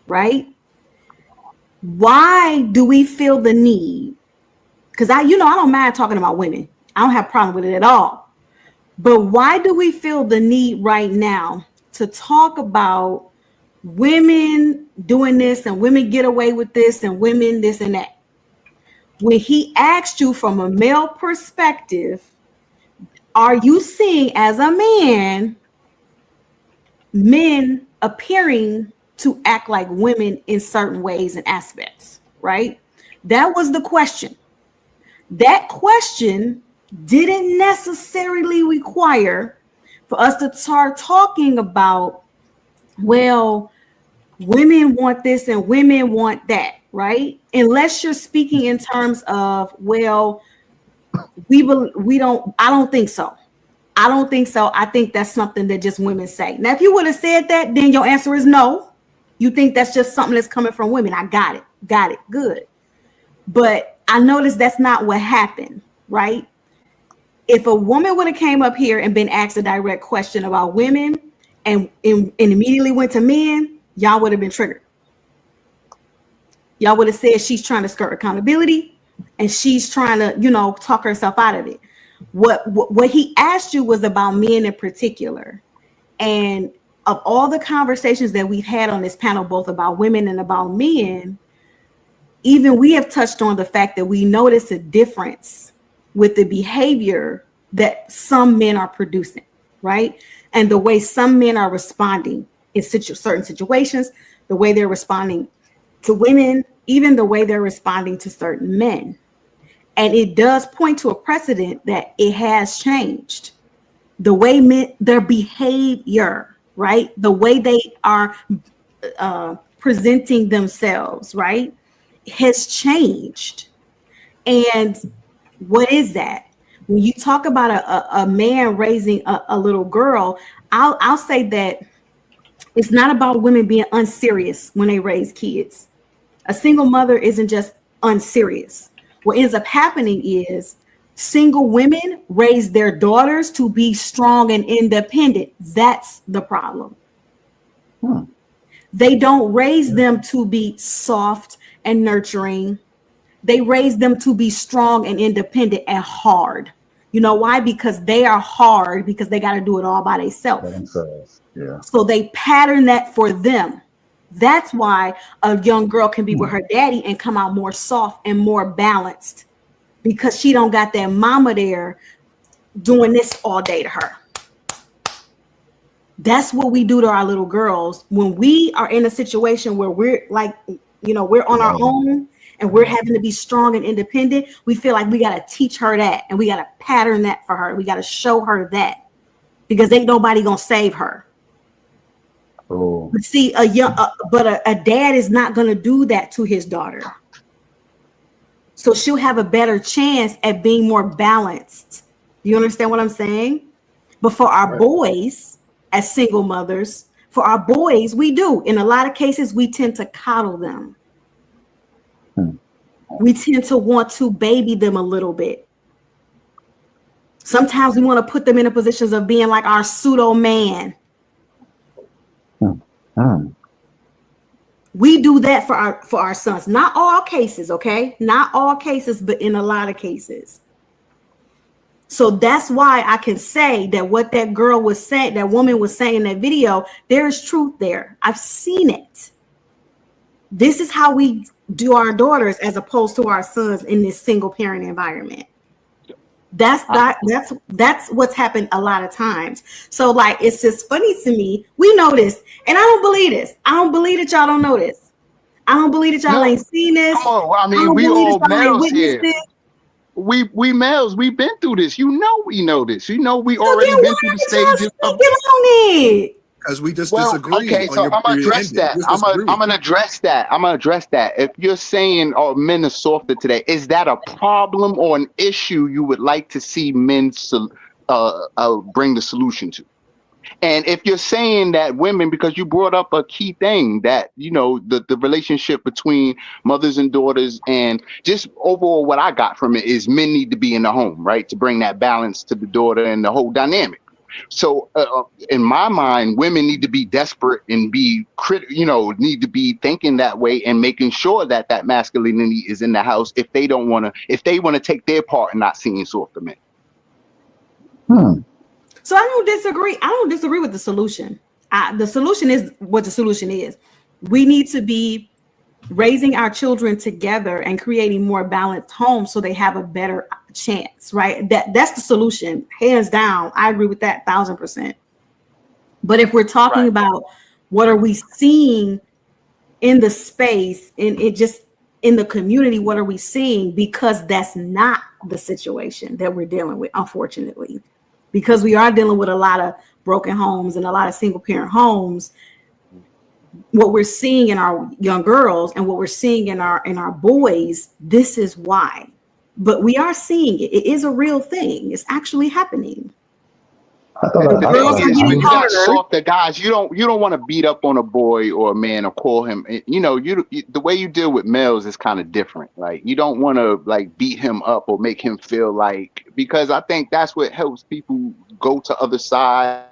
right? Why do we feel the need? Because I don't mind talking about women. I don't have a problem with it at all. But why do we feel the need right now to talk about women doing this and women get away with this and women this and that? When he asked you from a male perspective, are you seeing as a man men appearing to act like women in certain ways and aspects, right? That was the question. That question didn't necessarily require for us to start talking about, well, women want this and women want that, right? Unless you're speaking in terms of, well, I don't think so. I don't think so. I think that's something that just women say. Now, if you would have said that, then your answer is no. You think that's just something that's coming from women. I got it. Got it. Good. But I noticed that's not what happened, right? If a woman would have came up here and been asked a direct question about women and immediately went to men, y'all would have been triggered. Y'all would have said she's trying to skirt accountability and she's trying to, talk herself out of it. What he asked you was about men in particular. And of all the conversations that we've had on this panel, both about women and about men, even we have touched on the fact that we notice a difference with the behavior that some men are producing, right? And the way some men are responding in certain situations, the way they're responding to women, even the way they're responding to certain men. And it does point to a precedent that it has changed. The way men, their behavior, right? The way they are presenting themselves, right? Has changed. And what is that? When you talk about a man raising a little girl, I'll say that it's not about women being unserious when they raise kids. A single mother isn't just unserious. What ends up happening is single women raise their daughters to be strong and independent. That's the problem. They don't raise them to be soft and nurturing. They raise them to be strong and independent and hard. You know why? Because they are hard because they got to do it all by themselves. Yeah. So they pattern that for them. That's why a young girl can be with her daddy and come out more soft and more balanced because she don't got that mama there doing this all day to her. That's what we do to our little girls when we are in a situation where we're like, we're on our own and we're having to be strong and independent. We feel like we got to teach her that and we got to pattern that for her. We got to show her that because ain't nobody gonna save her. Oh. But see, a dad is not going to do that to his daughter. So she'll have a better chance at being more balanced. You understand what I'm saying? But for our boys, as single mothers, for our boys, we do. In a lot of cases, we tend to coddle them. We tend to want to baby them a little bit. Sometimes we want to put them in a positions of being like our pseudo man. We do that for our sons. Not all cases, okay? Not all cases, but in a lot of cases. So that's why I can say that what that girl was saying, that woman was saying in that video, there is truth there. I've seen it. This is how we do our daughters as opposed to our sons in this single parent environment. That's what's happened a lot of times. So like, it's just funny to me. We know this, and I don't believe this. I don't believe that y'all don't know this. I don't believe that y'all ain't seen this. Come on, I mean, we all males here. This. We males, we've been through this. We know this. We already been through the stages of it. Because we just Well, disagree okay, on so your I'm gonna your address ending. that. We just I'm disagree with gonna you. address that. I'm gonna address that. If you're saying, "Oh, men are softer today," is that a problem or an issue you would like to see men bring the solution to? And if you're saying that women, because you brought up a key thing that, you know, the relationship between mothers and daughters, and just overall what I got from it is men need to be in the home, right? To bring that balance to the daughter and the whole dynamic. So in my mind, women need to be desperate and be need to be thinking that way and making sure that that masculinity is in the house if they want to take their part in not seeing softer men. So I don't disagree. I don't disagree with the solution. The solution is what the solution is. We need to be raising our children together and creating more balanced homes so they have a better chance, right? That's the solution, hands down. I agree with that 1,000%. But if we're talking about what are we seeing in the space, in it just in the community, what are we seeing? Because that's not the situation that we're dealing with, unfortunately. Because we are dealing with a lot of broken homes and a lot of single parent homes. What we're seeing in our young girls and what we're seeing in our boys, this is why. But we are seeing it. It is a real thing. It's actually happening. I thought The The I, girls thing are is, when getting you got harder. softer guys, you don't want to beat up on a boy or a man or call him. The way you deal with males is kind of different. Like you don't want to like beat him up or make him feel like, because I think that's what helps people go to other sides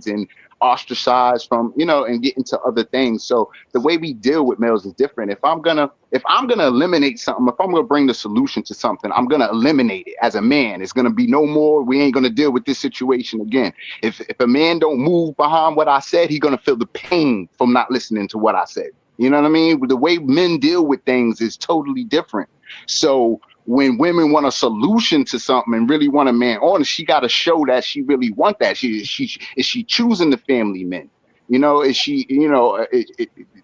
and ostracize from, and get into other things. So the way we deal with males is different. If I'm gonna eliminate something, if I'm gonna bring the solution to something, I'm gonna eliminate it as a man. It's gonna be no more. We ain't gonna deal with this situation again. If a man don't move behind what I said, he's gonna feel the pain from not listening to what I said. You know what I mean? The way men deal with things is totally different. So when women want a solution to something and really want a man on, she got to show that she really want that. Is she choosing the family men? Is she,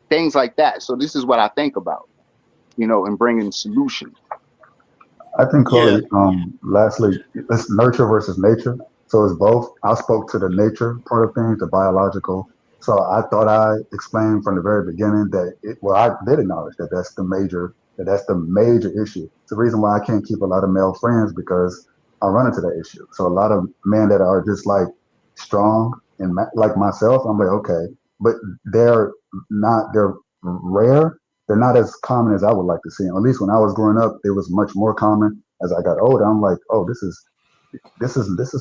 things like that. So this is what I think about, and bringing solutions. I think, Yeah, Chloe, lastly, it's nurture versus nature. So it's both. I spoke to the nature part of things, the biological. So I thought I explained from the very beginning that I did acknowledge that that's the major issue. It's the reason why I can't keep a lot of male friends, because I run into that issue. So a lot of men that are just like strong and like myself, I'm like, okay, but they're they're rare. They're not as common as I would like to see them. At least when I was growing up, it was much more common. As I got older, I'm like, oh, this is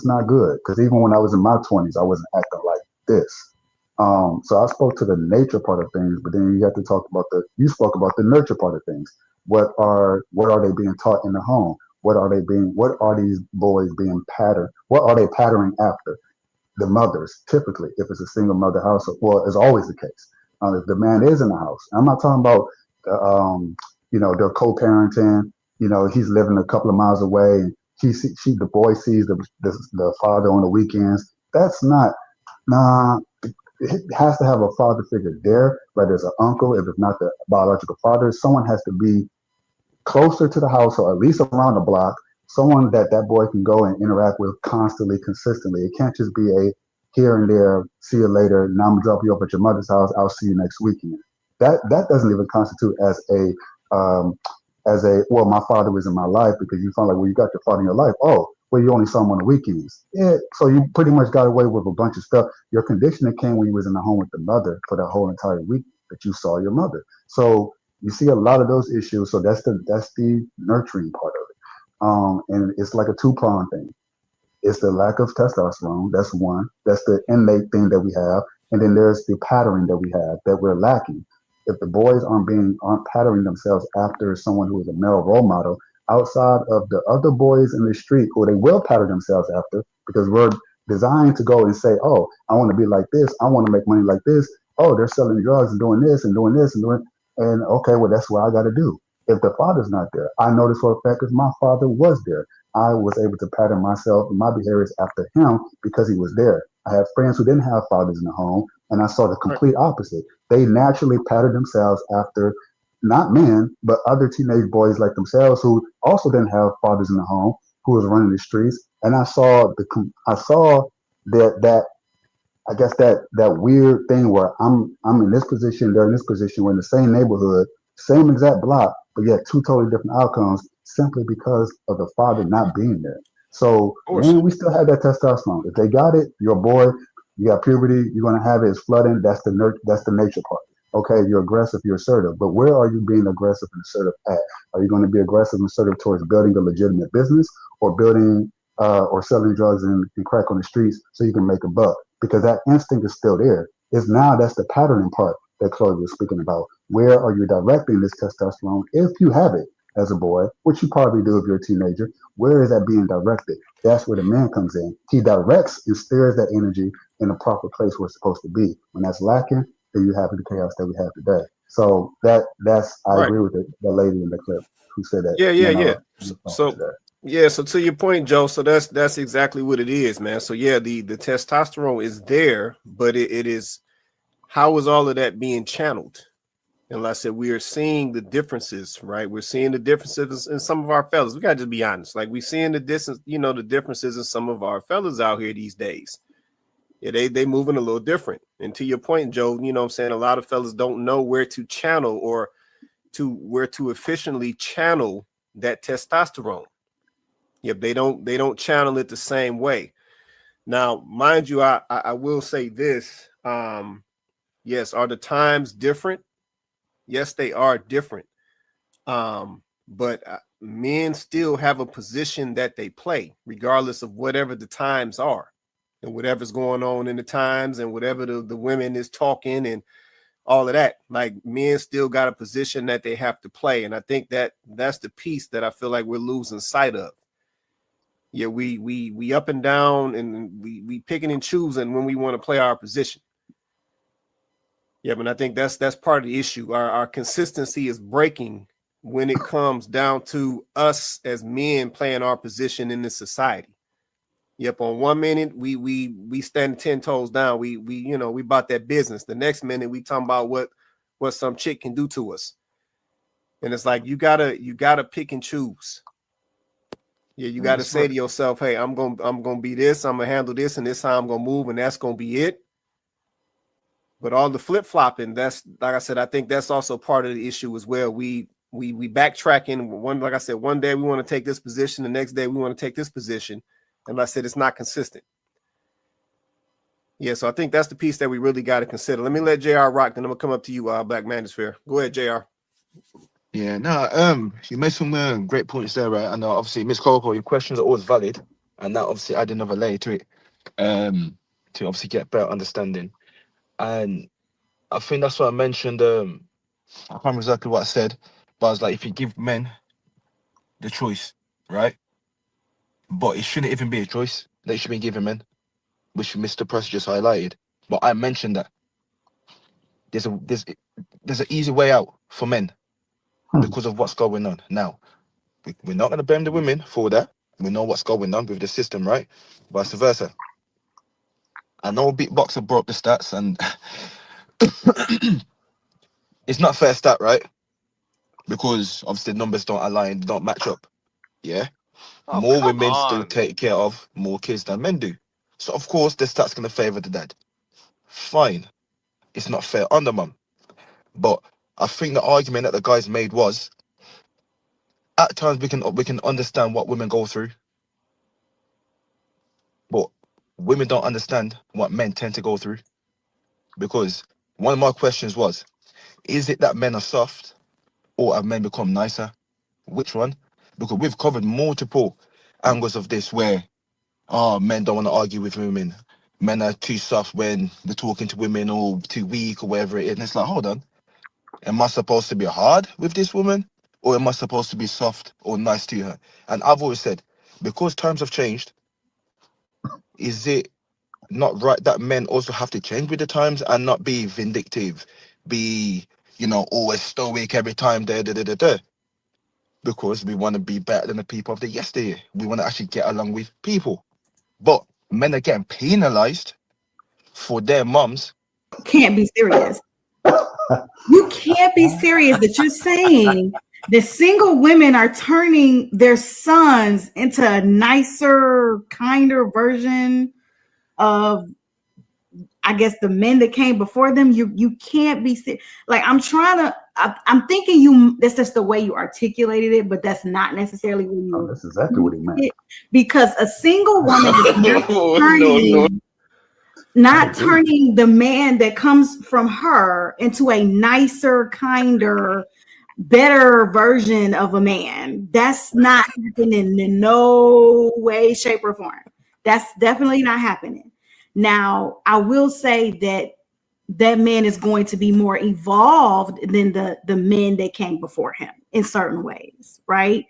not good. Because even when I was in my 20s, I wasn't acting like this. So I spoke to the nature part of things, but then you have to talk about you spoke about the nurture part of things. What are they being taught in the home? What are these boys being patterned? What are they patterning after? The mothers, typically, if it's a single mother household, well, it's always the case. If the man is in the house, I'm not talking about, they're co-parenting. He's living a couple of miles away, and the boy sees the father on the weekends. That's not, nah. It has to have a father figure there, whether it's an uncle, if it's not the biological father. Someone has to be closer to the house, or at least around the block, someone that boy can go and interact with constantly, consistently. It can't just be a here and there, see you later, now I'm gonna drop you off at your mother's house, I'll see you next weekend. That doesn't even constitute well, my father was in my life, because you find like, well, you got your father in your life. Oh, well, you only saw him on the weekends. Yeah, so you pretty much got away with a bunch of stuff. Your conditioning came when you was in the home with the mother for that whole entire week that you saw your mother. So you see a lot of those issues. So that's the nurturing part of it. And it's like a two-pronged thing. It's the lack of testosterone. That's one. That's the innate thing that we have. And then there's the patterning that we have that we're lacking. If the boys aren't patterning themselves after someone who is a male role model, outside of the other boys in the street who they will pattern themselves after, because we're designed to go and say, oh, I want to be like this. I want to make money like this. Oh, they're selling drugs and doing this and doing this and doing, and okay, well, that's what I got to do. If the father's not there, I know this for a fact because my father was there. I was able to pattern myself and my behaviors after him because he was there. I have friends who didn't have fathers in the home, and I saw the complete opposite. They naturally patterned themselves after not men, but other teenage boys like themselves who also didn't have fathers in the home, who was running the streets. And I saw that I guess that weird thing where I'm in this position, they're in this position, we're in the same neighborhood, same exact block, but yet two totally different outcomes simply because of the father not being there. So Of course. men, we still have that testosterone. If they got it, you're a boy, you got puberty, you're gonna have it, it's flooding, that's the nature part. Okay, you're aggressive, you're assertive, but where are you being aggressive and assertive at? Are you going to be aggressive and assertive towards building a legitimate business, or building or selling drugs and crack on the streets so you can make a buck? Because that instinct is still there. It's now that's the patterning part that Chloe was speaking about. Where are you directing this testosterone if you have it as a boy, which you probably do if you're a teenager? Where is that being directed? That's where the man comes in. He directs and steers that energy in the proper place where it's supposed to be. When that's lacking, then you have the chaos that we have today. So that's I Right. agree with the lady in the clip who said that Yeah, men yeah. are So today. yeah, so to your point, Joe, so that's exactly what it is, man. So yeah, the testosterone is there, but it is, how is all of that being channeled? And like I said, we are seeing the differences, right? We're seeing the differences in some of our fellas. We gotta just be honest. Like we're seeing the distance, the differences in some of our fellas out here these days. Yeah, they moving a little different. And to your point, Joe, what I'm saying, a lot of fellas don't know where to channel or where to efficiently channel that testosterone. Yep, they don't channel it the same way. Now, mind you, I will say this. Yes, are the times different? Yes, they are different. But men still have a position that they play, regardless of whatever the times are and whatever's going on in the times and whatever the women is talking and all of that. Like men still got a position that they have to play. And I think that's the piece that I feel like we're losing sight of. Yeah, we up and down and we picking and choosing when we want to play our position. Yeah, but I think that's part of the issue. Our consistency is breaking when it comes down to us as men playing our position in this society. Yep, on 1 minute we stand 10 toes down. We bought that business. The next minute we talking about what some chick can do to us. And it's like you gotta pick and choose. Yeah, you got to say to yourself, "Hey, I'm gonna be this. I'm gonna handle this, and this how I'm gonna move, and that's gonna be it." But all the flip flopping, that's like I said, I think that's also part of the issue as well. We backtracking. Like I said, one day we want to take this position, the next day we want to take this position, and like I said, it's not consistent. Yeah, so I think that's the piece that we really got to consider. Let me let JR rock, then I'm gonna come up to you, Black Manosphere. Go ahead, JR. Yeah, no, you made some great points there, right? And obviously, Miss Coco, your questions are always valid, and that obviously add another layer to it, to obviously get better understanding. And I think that's what I mentioned. I can't remember exactly what I said, but I was like, if you give men the choice, right? But it shouldn't even be a choice that should be given men, which Mr. Press just highlighted. But I mentioned that there's an easy way out for men because of what's going on now. We're not going to blame the women for that. We know what's going on with the system, right? Vice versa. I know Beatboxer brought up the stats, and it's not a fair stat, right? Because obviously the numbers don't align, don't match up. Yeah, Oh, more come women still on. take care of more kids than men do. So of course the stats going to favor the dad. Fine, it's not fair on the mum. But I think the argument that the guys made was, at times we can understand what women go through, but women don't understand what men tend to go through. Because one of my questions was, is it that men are soft or have men become nicer? Which one? Because we've covered multiple angles of this where, men don't want to argue with women. Men are too soft when they're talking to women, or too weak, or whatever it is. And it's like, hold on. Am I supposed to be hard with this woman? Or am I supposed to be soft or nice to her? And I've always said, because times have changed, is it not right that men also have to change with the times and not be vindictive, be, always stoic every time, because we want to be better than the people of the yesteryear. We want to actually get along with people. But men are getting penalized for their mums. Can't be serious. You can't be serious that you're saying that single women are turning their sons into a nicer, kinder version of I guess the men that came before them, you can't be like, I'm thinking that's just the way you articulated it, but that's not necessarily what you. That's exactly what he meant. Because a single woman is not turning the man that comes from her into a nicer, kinder, better version of a man. That's not happening in no way, shape, or form. That's definitely not happening. Now, I will say that man is going to be more evolved than the men that came before him in certain ways, right?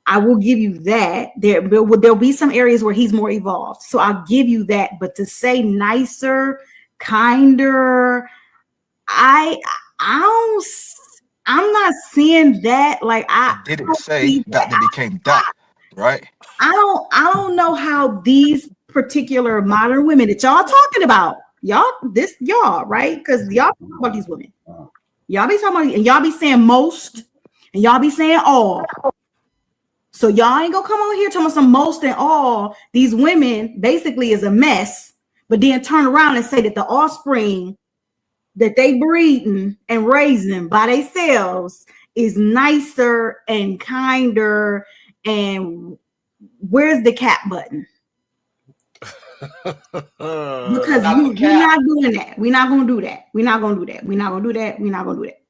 I will give you that. There'll be some areas where he's more evolved. So I'll give you that. But to say nicer, kinder, I'm not seeing that. Like I didn't say that they became that, right? I don't know how these particular modern women that y'all talking about, y'all, right? Because y'all talking about these women. Y'all be talking about, and y'all be saying most, and y'all be saying all. So y'all ain't gonna come on here talking about some most and all. These women basically is a mess, but then turn around and say that the offspring that they breeding and raising by themselves is nicer and kinder. And where's the cap button? Because we're not doing that. We're not gonna do that. We're not gonna do that. We're not gonna do that. We're not gonna do that.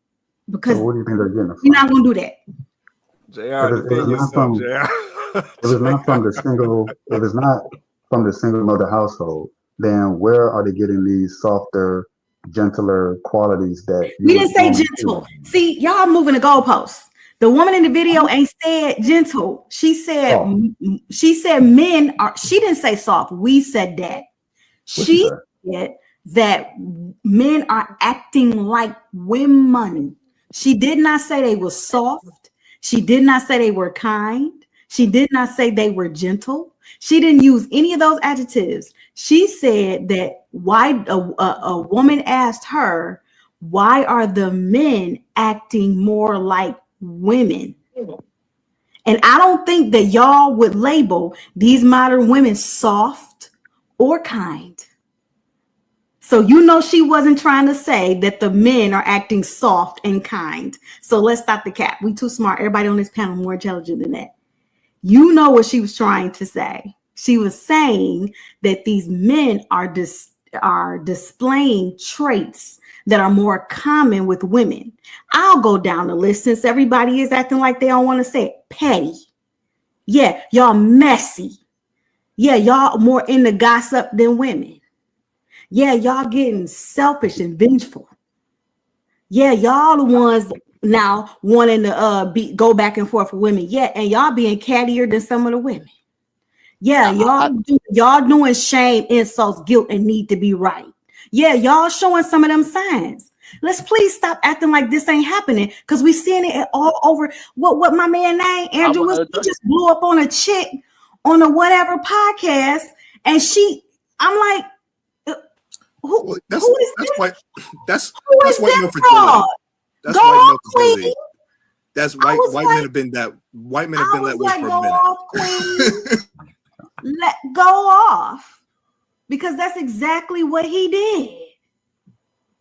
Because so what do you think they're getting? We're not gonna do that. If it's not from the single mother household, then where are they getting these softer, gentler qualities that we didn't say gentle? See, y'all moving the goalposts. The woman in the video ain't said gentle. She said men are. She didn't say soft. We said that. She said that men are acting like women. She did not say they were soft. She did not say they were kind. She did not say they were gentle. She didn't use any of those adjectives. She said that why a woman asked her, why are the men acting more like women? And I don't think that y'all would label these modern women soft or kind. So she wasn't trying to say that the men are acting soft and kind. So let's stop the cap. We too smart. Everybody on this panel more intelligent than that. You know what she was trying to say. She was saying that these men are displaying traits that are more common with women. I'll go down the list since everybody is acting like they don't want to say it. Petty. Yeah, y'all messy. Yeah, y'all more into gossip than women. Yeah, y'all getting selfish and vengeful. Yeah, y'all the ones now wanting to go back and forth with women. Yeah, and y'all being cattier than some of the women. Yeah, y'all doing shame, insults, guilt, and need to be right. Yeah, y'all showing some of them signs. Let's please stop acting like this ain't happening, because we seeing it all over. What my man name Andrew was, he just blew up on a chick on a whatever podcast, and I'm like, who is this? That's white male fragility. That's white male fragility. That's white men have been that way for a minute. Let go off, because that's exactly what he did.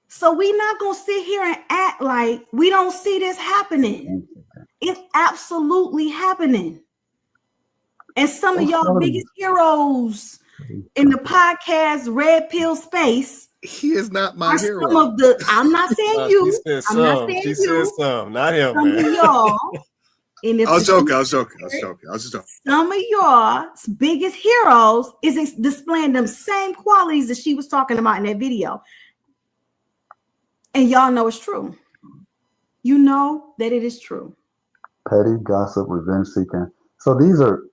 So we're not gonna sit here and act like we don't see this happening. It's absolutely happening. And some of y'all biggest heroes in the podcast red pill space, he is not my hero. I'm not saying you. She said some, not him. Some man. of y'all. I was joking. Some of y'all's biggest heroes is displaying them same qualities that she was talking about in that video. And y'all know it's true. You know that it is true. Petty, gossip, revenge seeking. So these are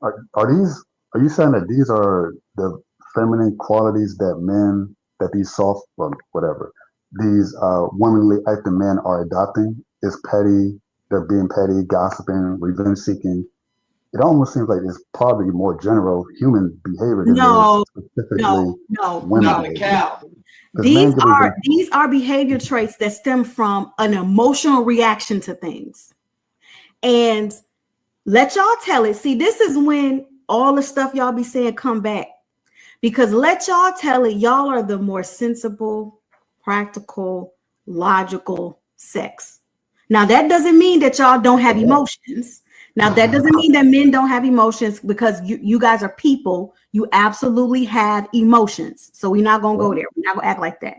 you saying that these are the feminine qualities that these soft, well, whatever, these womanly acting men are adopting? Is petty, they're being petty, gossiping, revenge seeking. It almost seems like it's probably more general human behavior than specifically women behavior. These are behavior traits that stem from an emotional reaction to things. And let y'all tell it. See, this is when all the stuff y'all be saying come back. Because let y'all tell it, y'all are the more sensible, practical, logical sex. Now, that doesn't mean that y'all don't have emotions. Now, that doesn't mean that men don't have emotions, because you guys are people. You absolutely have emotions. So we're not going to go there. We're not going to act like that.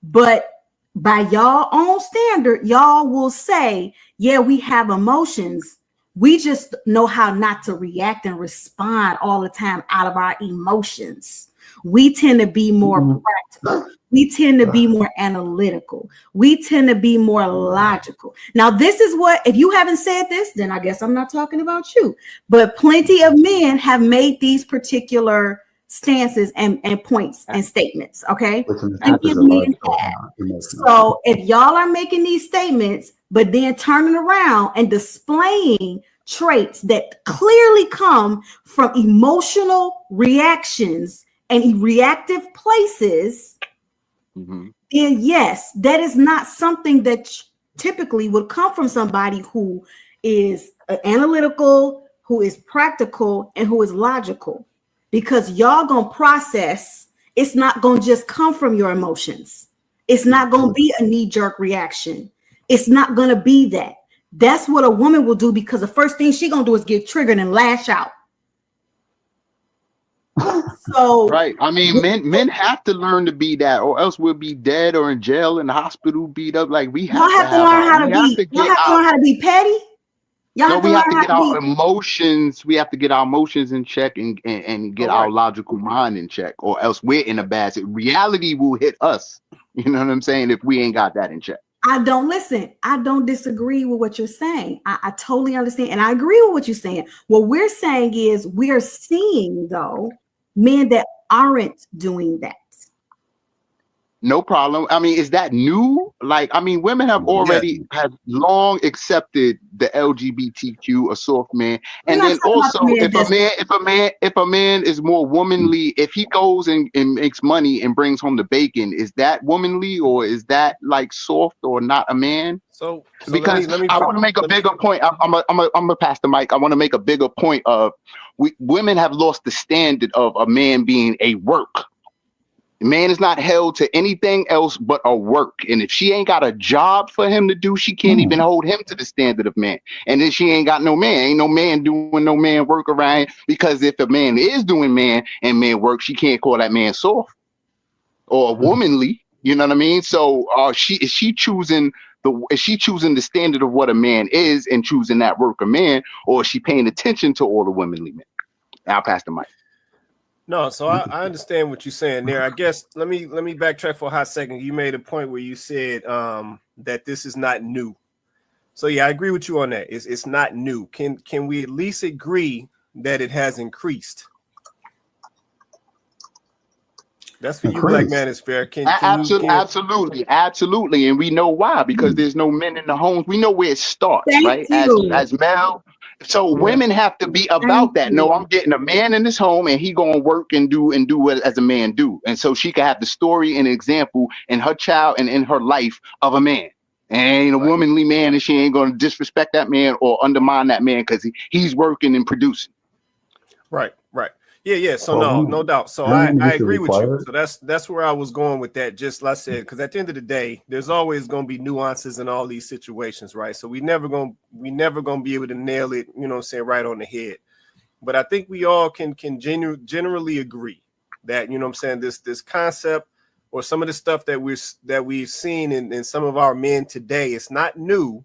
But by y'all own standard, y'all will say, yeah, we have emotions. We just know how not to react and respond all the time out of our emotions. We tend to be more practical. We tend to be more analytical. We tend to be more logical. Now, this is what, if you haven't said this, then I guess I'm not talking about you. But plenty of men have made these particular stances and points and statements. Okay. Plenty of men have. So if y'all are making these statements, but then turning around and displaying traits that clearly come from emotional reactions and reactive places, then yes, that is not something that typically would come from somebody who is analytical, who is practical, and who is logical. Because y'all gonna process, it's not gonna just come from your emotions. It's not gonna be a knee-jerk reaction. It's not gonna be that. That's what a woman will do, because the first thing she gonna do is get triggered and lash out. So right. I mean, men have to learn to be that, or else we'll be dead or in jail, in the hospital, beat up. Like, we have to learn how to be. Y'all have to learn how to be petty. No, we have to get our emotions. We have to get our emotions in check and get our logical mind in check, or else we're in a bad situation. Reality will hit us. You know what I'm saying? If we ain't got that in check. I don't disagree with what you're saying. I totally understand. And I agree with what you're saying. What we're saying is we're seeing, though, men that aren't doing that. No problem. I mean, is that new? Like, I mean, women have already have long accepted the LGBTQ, a soft man. And then also, if a man is more womanly, if he goes and makes money and brings home the bacon, is that womanly, or is that like soft or not a man? So because let me I want to make a bigger point. I'm gonna pass the mic. I want to make a bigger point of women have lost the standard of a man being a work. Man is not held to anything else but a work. And if she ain't got a job for him to do, she can't even hold him to the standard of man. And then she ain't got no man. Ain't no man doing no man work around. Because if a man is doing man and work, she can't call that man soft or womanly. You know what I mean? So is she choosing the standard of what a man is and choosing that work a man, or is she paying attention to all the womanly men? I'll pass the mic. No, so I understand what you're saying there. I guess let me backtrack for a hot second. You made a point where you said that this is not new. So yeah, I agree with you on that. It's not new. Can we at least agree that it has increased? That's for you, Black Man is Fair. Absolutely, and we know why, because there's no men in the homes. We know where it starts, right? As male. So women have to be about that. No, I'm getting a man in this home, and he gonna work and do what as a man do, and so she can have the story and example in her child and in her life of a man. And ain't a womanly man, and she ain't gonna disrespect that man or undermine that man because he's working and producing. Right. Yeah. So no doubt. So I agree with you. So that's where I was going with that. Just like I said, because at the end of the day, there's always going to be nuances in all these situations, right? So we never gonna be able to nail it, you know what I'm saying, right on the head. But I think we all can generally agree that, you know what I'm saying, this concept or some of the stuff that we've seen in some of our men today, it's not new,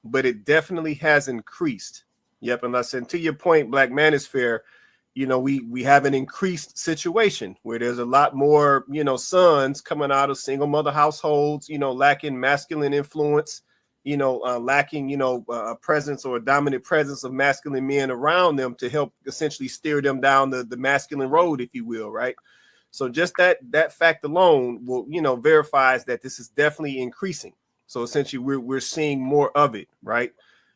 but it definitely has increased. Yep. And I said, to your point, Black Man is Fair. You know, we have an increased situation where there's a lot more, you know, sons coming out of single mother households, you know, lacking masculine influence, you know, lacking, you know, a presence or a dominant presence of masculine men around them to help essentially steer them down the masculine road, if you will. Right. So just that fact alone will, you know, verifies that this is definitely increasing. So essentially we're seeing more of it. Right.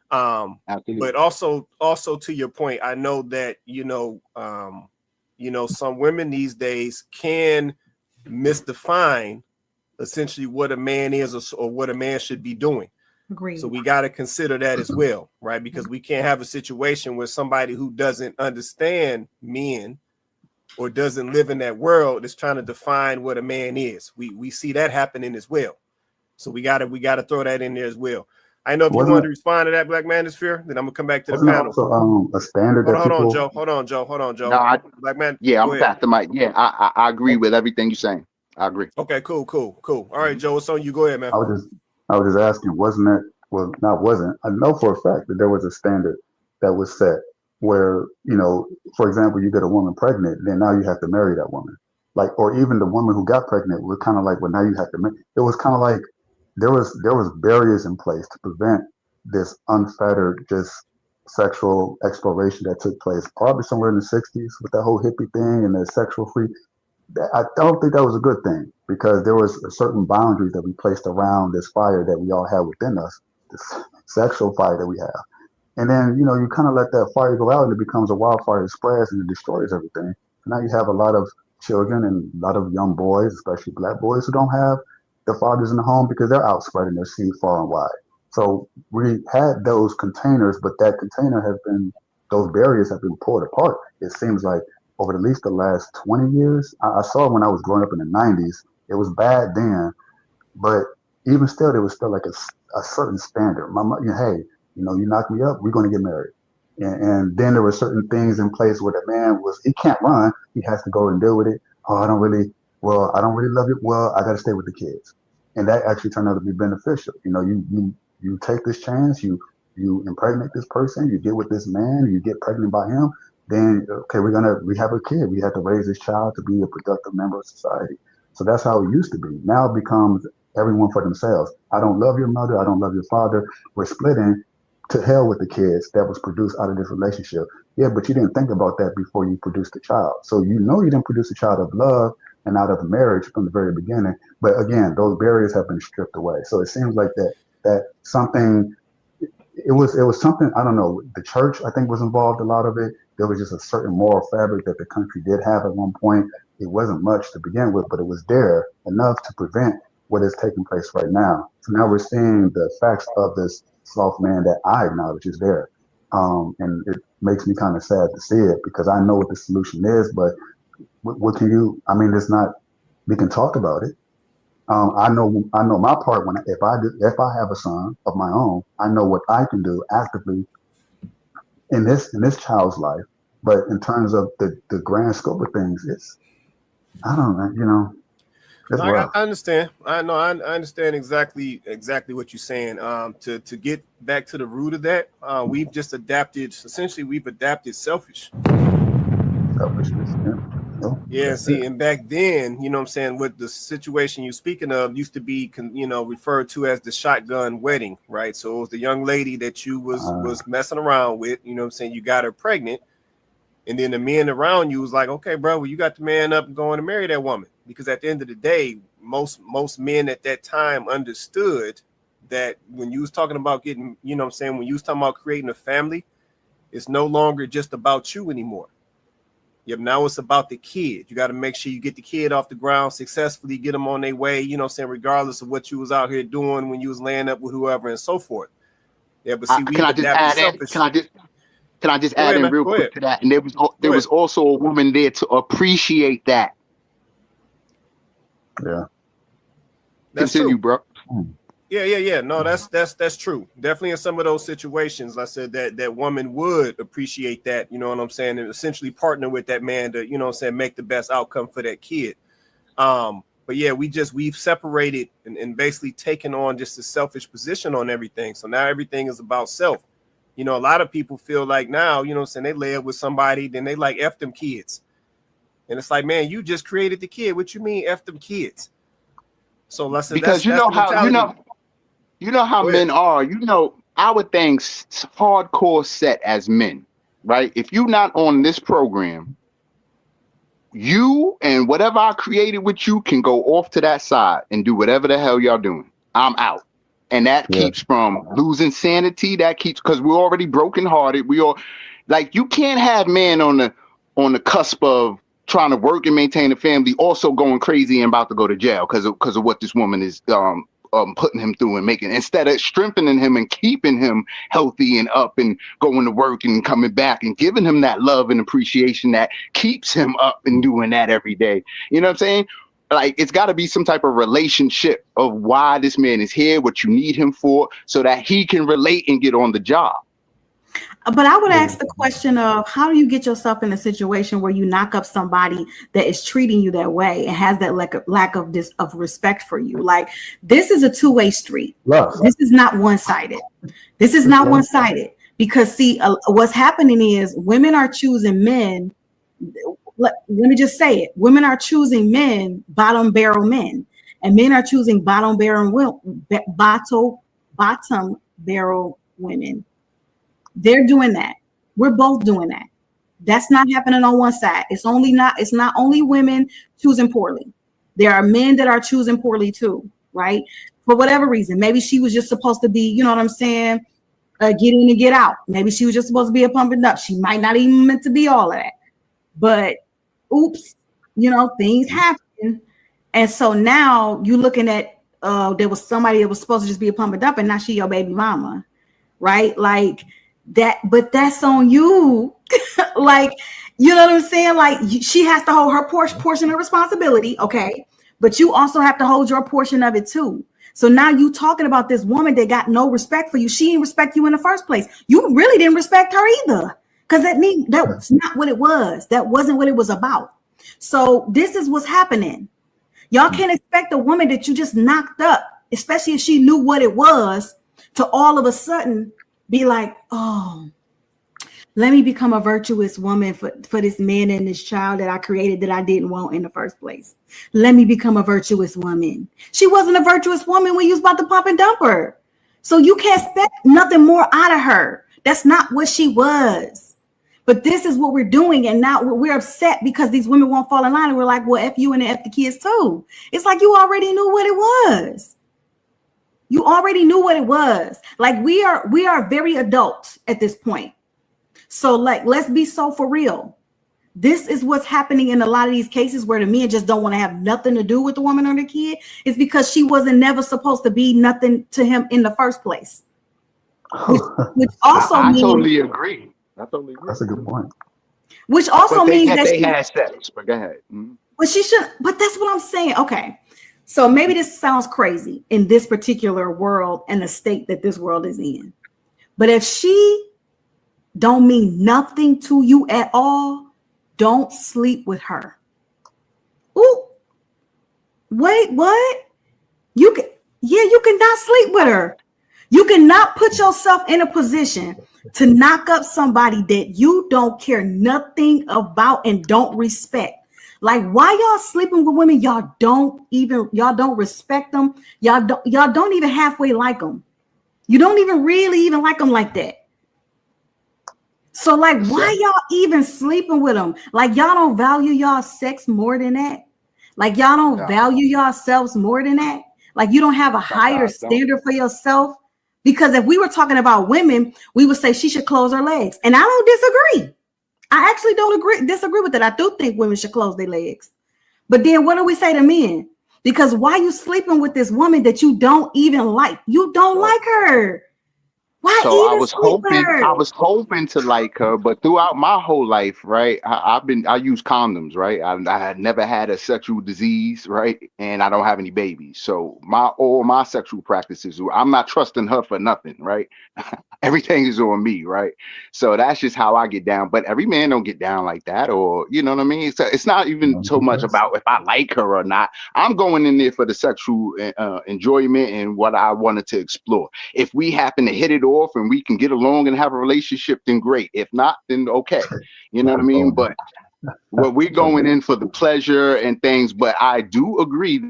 But also to your point, I know that, you know, some women these days can misdefine essentially what a man is or what a man should be doing. Agreed. So we got to consider that as well, right? Because we can't have a situation where somebody who doesn't understand men or doesn't live in that world is trying to define what a man is. We see that happening as well. So we gotta throw that in there as well. I know if you want to respond to that, Black Manosphere, then I'm gonna come back to the panel. Also, a standard hold on, Joe. Hold on, Joe. No, Black Man. Yeah, I'm past the mic. Yeah, I agree with everything you're saying. I agree. Okay, cool. All right, Joe, what's on you? Go ahead, man. I was just asking, wasn't it? Well, not wasn't. I know for a fact that there was a standard that was set where, you know, for example, you get a woman pregnant, then now you have to marry that woman. Like, or even the woman who got pregnant was kind of like, well, now you have to marry. It was kind of like there was barriers in place to prevent this unfettered just sexual exploration that took place probably somewhere in the 60s with that whole hippie thing and the sexual free. I don't think that was a good thing because there was certain boundaries that we placed around this fire that we all have within us, this sexual fire that we have. And then, you know, you kind of let that fire go out and it becomes a wildfire that spreads and it destroys everything. So now you have a lot of children and a lot of young boys, especially black boys, who don't have their fathers in the home because they're out spreading their seed far and wide. So we had those containers, but those barriers have been pulled apart. It seems like over at least the last 20 years. I saw when I was growing up in the 90s, it was bad then, but even still, there was still like a certain standard. My mom, hey, you know, you knock me up, we're going to get married. And then there were certain things in place where the man he can't run. He has to go and deal with it. Oh, I don't really love you. Well, I got to stay with the kids. And that actually turned out to be beneficial. You know, you take this chance, you impregnate this person, you get with this man, you get pregnant by him. Then, okay, we have a kid. We have to raise this child to be a productive member of society. So that's how it used to be. Now it becomes everyone for themselves. I don't love your mother. I don't love your father. We're splitting. To hell with the kids that was produced out of this relationship. Yeah, but you didn't think about that before you produced the child. So you know you didn't produce a child of love and out of marriage from the very beginning. But again, those barriers have been stripped away. So it seems like that something, it was something, I don't know, the church, I think, was involved a lot of it. There was just a certain moral fabric that the country did have at one point. It wasn't much to begin with, but it was there enough to prevent what is taking place right now. So now we're seeing the effects of this soft man that I acknowledge is there. And it makes me kind of sad to see it because I know what the solution is, but what can you, I mean, it's not, we can talk about it. I know my part if I have a son of my own, I know what I can do actively in this child's life. But in terms of the grand scope of things, I don't know, you know. I understand. I understand exactly what you're saying. To get back to the root of that, we've just adapted. Essentially, we've adapted selfishness. Yeah. See, and back then, you know what I'm saying, with the situation you're speaking of, used to be, you know, referred to as the shotgun wedding, right? So it was the young lady that you was messing around with. You know what I'm saying? You got her pregnant. And then the men around you was like, okay, bro, well, you got the man up and going to marry that woman. Because at the end of the day, most men at that time understood that when you was talking about getting, you know what I'm saying, when you was talking about creating a family, it's no longer just about you anymore. Yep, now it's about the kid. You got to make sure you get the kid off the ground successfully, get them on their way, you know what I'm saying, regardless of what you was out here doing when you was laying up with whoever and so forth. Yeah, but see, Can I just add in real quick to that? And there was also a woman there to appreciate that. Yeah. That's Continue, true, bro. Yeah. No, that's true. Definitely in some of those situations, I said that woman would appreciate that, you know what I'm saying, and essentially partner with that man to, you know what I'm saying, make the best outcome for that kid. But yeah, we've separated and basically taken on just a selfish position on everything. So now everything is about self. You know, a lot of people feel like now, you know what I'm saying, they lay up with somebody, then they like F them kids. And it's like, man, you just created the kid. What you mean F them kids? So let's say because you know how men are. You know, our thing's hardcore set as men, right? If you're not on this program, you and whatever I created with you can go off to that side and do whatever the hell y'all doing. I'm out. And that keeps from losing sanity. That keeps, because we're already brokenhearted. We all, like, you can't have men on the cusp of trying to work and maintain a family also going crazy and about to go to jail because of what this woman is putting him through and making, instead of strengthening him and keeping him healthy and up and going to work and coming back and giving him that love and appreciation that keeps him up and doing that every day. You know what I'm saying? Like, it's got to be some type of relationship of why this man is here, what you need him for, so that he can relate and get on the job. But I would ask the question of, how do you get yourself in a situation where you knock up somebody that is treating you that way and has that lack of respect for you? Like, this is a two-way street. Love. This is not one-sided. This is not one-sided, because see, what's happening is women are choosing men. Let me just say it. Women are choosing men, bottom barrel men, and men are choosing bottom barrel women. They're doing that. We're both doing that. That's not happening on one side. It's not only women choosing poorly. There are men that are choosing poorly too, right? For whatever reason. Maybe she was just supposed to be, you know what I'm saying, get in and get out. Maybe she was just supposed to be a pumping up. She might not even meant to be all of that. But oops, you know, things happen. And so now you looking at there was somebody that was supposed to just be a pumping up, and now she your baby mama, right? Like that, but that's on you. Like, you know what I'm saying? Like, she has to hold her portion of responsibility, okay? But you also have to hold your portion of it too. So now you talking about this woman that got no respect for you. She didn't respect you in the first place. You really didn't respect her either, because that was not what it was. That wasn't what it was about. So this is what's happening. Y'all can't expect a woman that you just knocked up, especially if she knew what it was, to all of a sudden be like, oh, let me become a virtuous woman for this man and this child that I created that I didn't want in the first place. Let me become a virtuous woman. She wasn't a virtuous woman when you was about to pump and dump her. So you can't expect nothing more out of her. That's not what she was. But this is what we're doing. And now we're upset because these women won't fall in line. And we're like, well, F you and F the kids too. It's like you already knew what it was. You already knew what it was. Like, we are very adult at this point. So, like, let's be so for real. This is what's happening in a lot of these cases where the men just don't want to have nothing to do with the woman or the kid. It's because she wasn't never supposed to be nothing to him in the first place. Which also I means, totally agree. That's a good point. Which also means that they had sex. But go ahead. Mm-hmm. But she should. But that's what I'm saying. Okay. So maybe this sounds crazy in this particular world and the state that this world is in. But if she don't mean nothing to you at all, don't sleep with her. Ooh, wait, what? You cannot sleep with her. You cannot put yourself in a position to knock up somebody that you don't care nothing about and don't respect. Like, why y'all sleeping with women y'all don't respect them? Y'all don't even halfway like them. You don't even really even like them like that. So, like, why y'all even sleeping with them? Like, y'all don't value y'all sex more than that? Like, y'all don't value yourselves more than that? Like, you don't have a higher standard for yourself? Because if we were talking about women, we would say she should close her legs. And I don't disagree. I actually don't disagree with that. I do think women should close their legs. But then what do we say to men? Because why you sleeping with this woman that you don't even like? You don't like her. Why? So I was hoping to like her, but throughout my whole life, right, I use condoms, right? I had never had a sexual disease, right, and I don't have any babies. So all my sexual practices, I'm not trusting her for nothing, right? Everything is on me, right? So that's just how I get down. But every man don't get down like that, or you know what I mean? So it's not even so much about if I like her or not. I'm going in there for the sexual enjoyment and what I wanted to explore. If we happen to hit it off and we can get along and have a relationship, then great. If not, then okay. You know what I mean? But what we're going in for the pleasure and things. But I do agree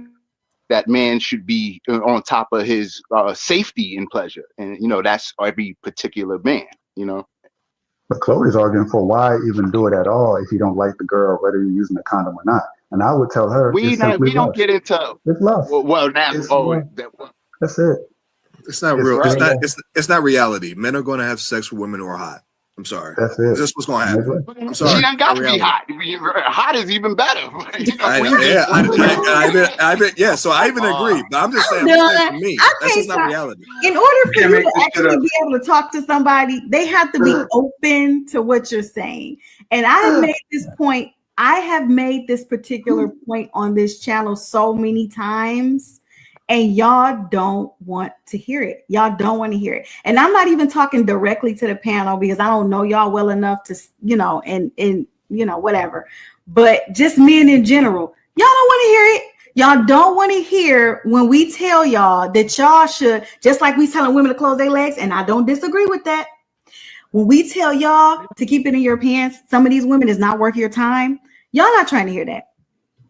that man should be on top of his safety and pleasure. And, you know, that's every particular man, you know. But Chloe's arguing for why even do it at all if you don't like the girl, whether you're using a condom or not. And I would tell her, we don't get into it's love. Well, now, that's it. It's not real. It's not reality. Men are going to have sex with women who are hot. I'm sorry. That's it. Is this what's gonna happen? I'm She sorry. ain't got to be Reality. hot. Hot is even better. You know, I we know. need Yeah, something. yeah. So I even agree, but I'm just saying Done. for me, I that's just can't not stop. reality. In order for Can't you make to this shit actually up. be able to talk to somebody, they have to be open to what you're saying. And I have made this point. I have made this particular point on this channel so many times, and y'all don't want to hear it. Y'all don't want to hear it. And I'm not even talking directly to the panel because I don't know y'all well enough to, and whatever. But just men in general, y'all don't want to hear it. Y'all don't want to hear when we tell y'all that y'all should, just like we telling women to close their legs, and I don't disagree with that. When we tell y'all to keep it in your pants, some of these women is not worth your time. Y'all not trying to hear that.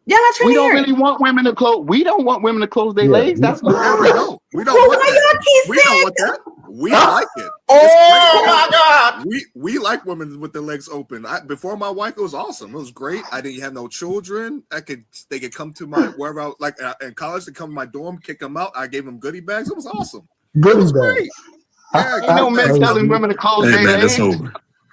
Y'all not trying We to don't hear really want women to close. We don't want women to close their legs. That's what Yeah, we don't. We don't Well, want why that. y'all keep We don't saying want that. We like it. Oh my God. We like women with their legs open. Before my wife, it was awesome. It was great. I didn't have no children. They could come to my wherever I was, like in college. They come to my dorm, kick them out. I gave them goodie bags. It was awesome. It was great. Yeah, ain't no men Crazy. telling women to close their legs.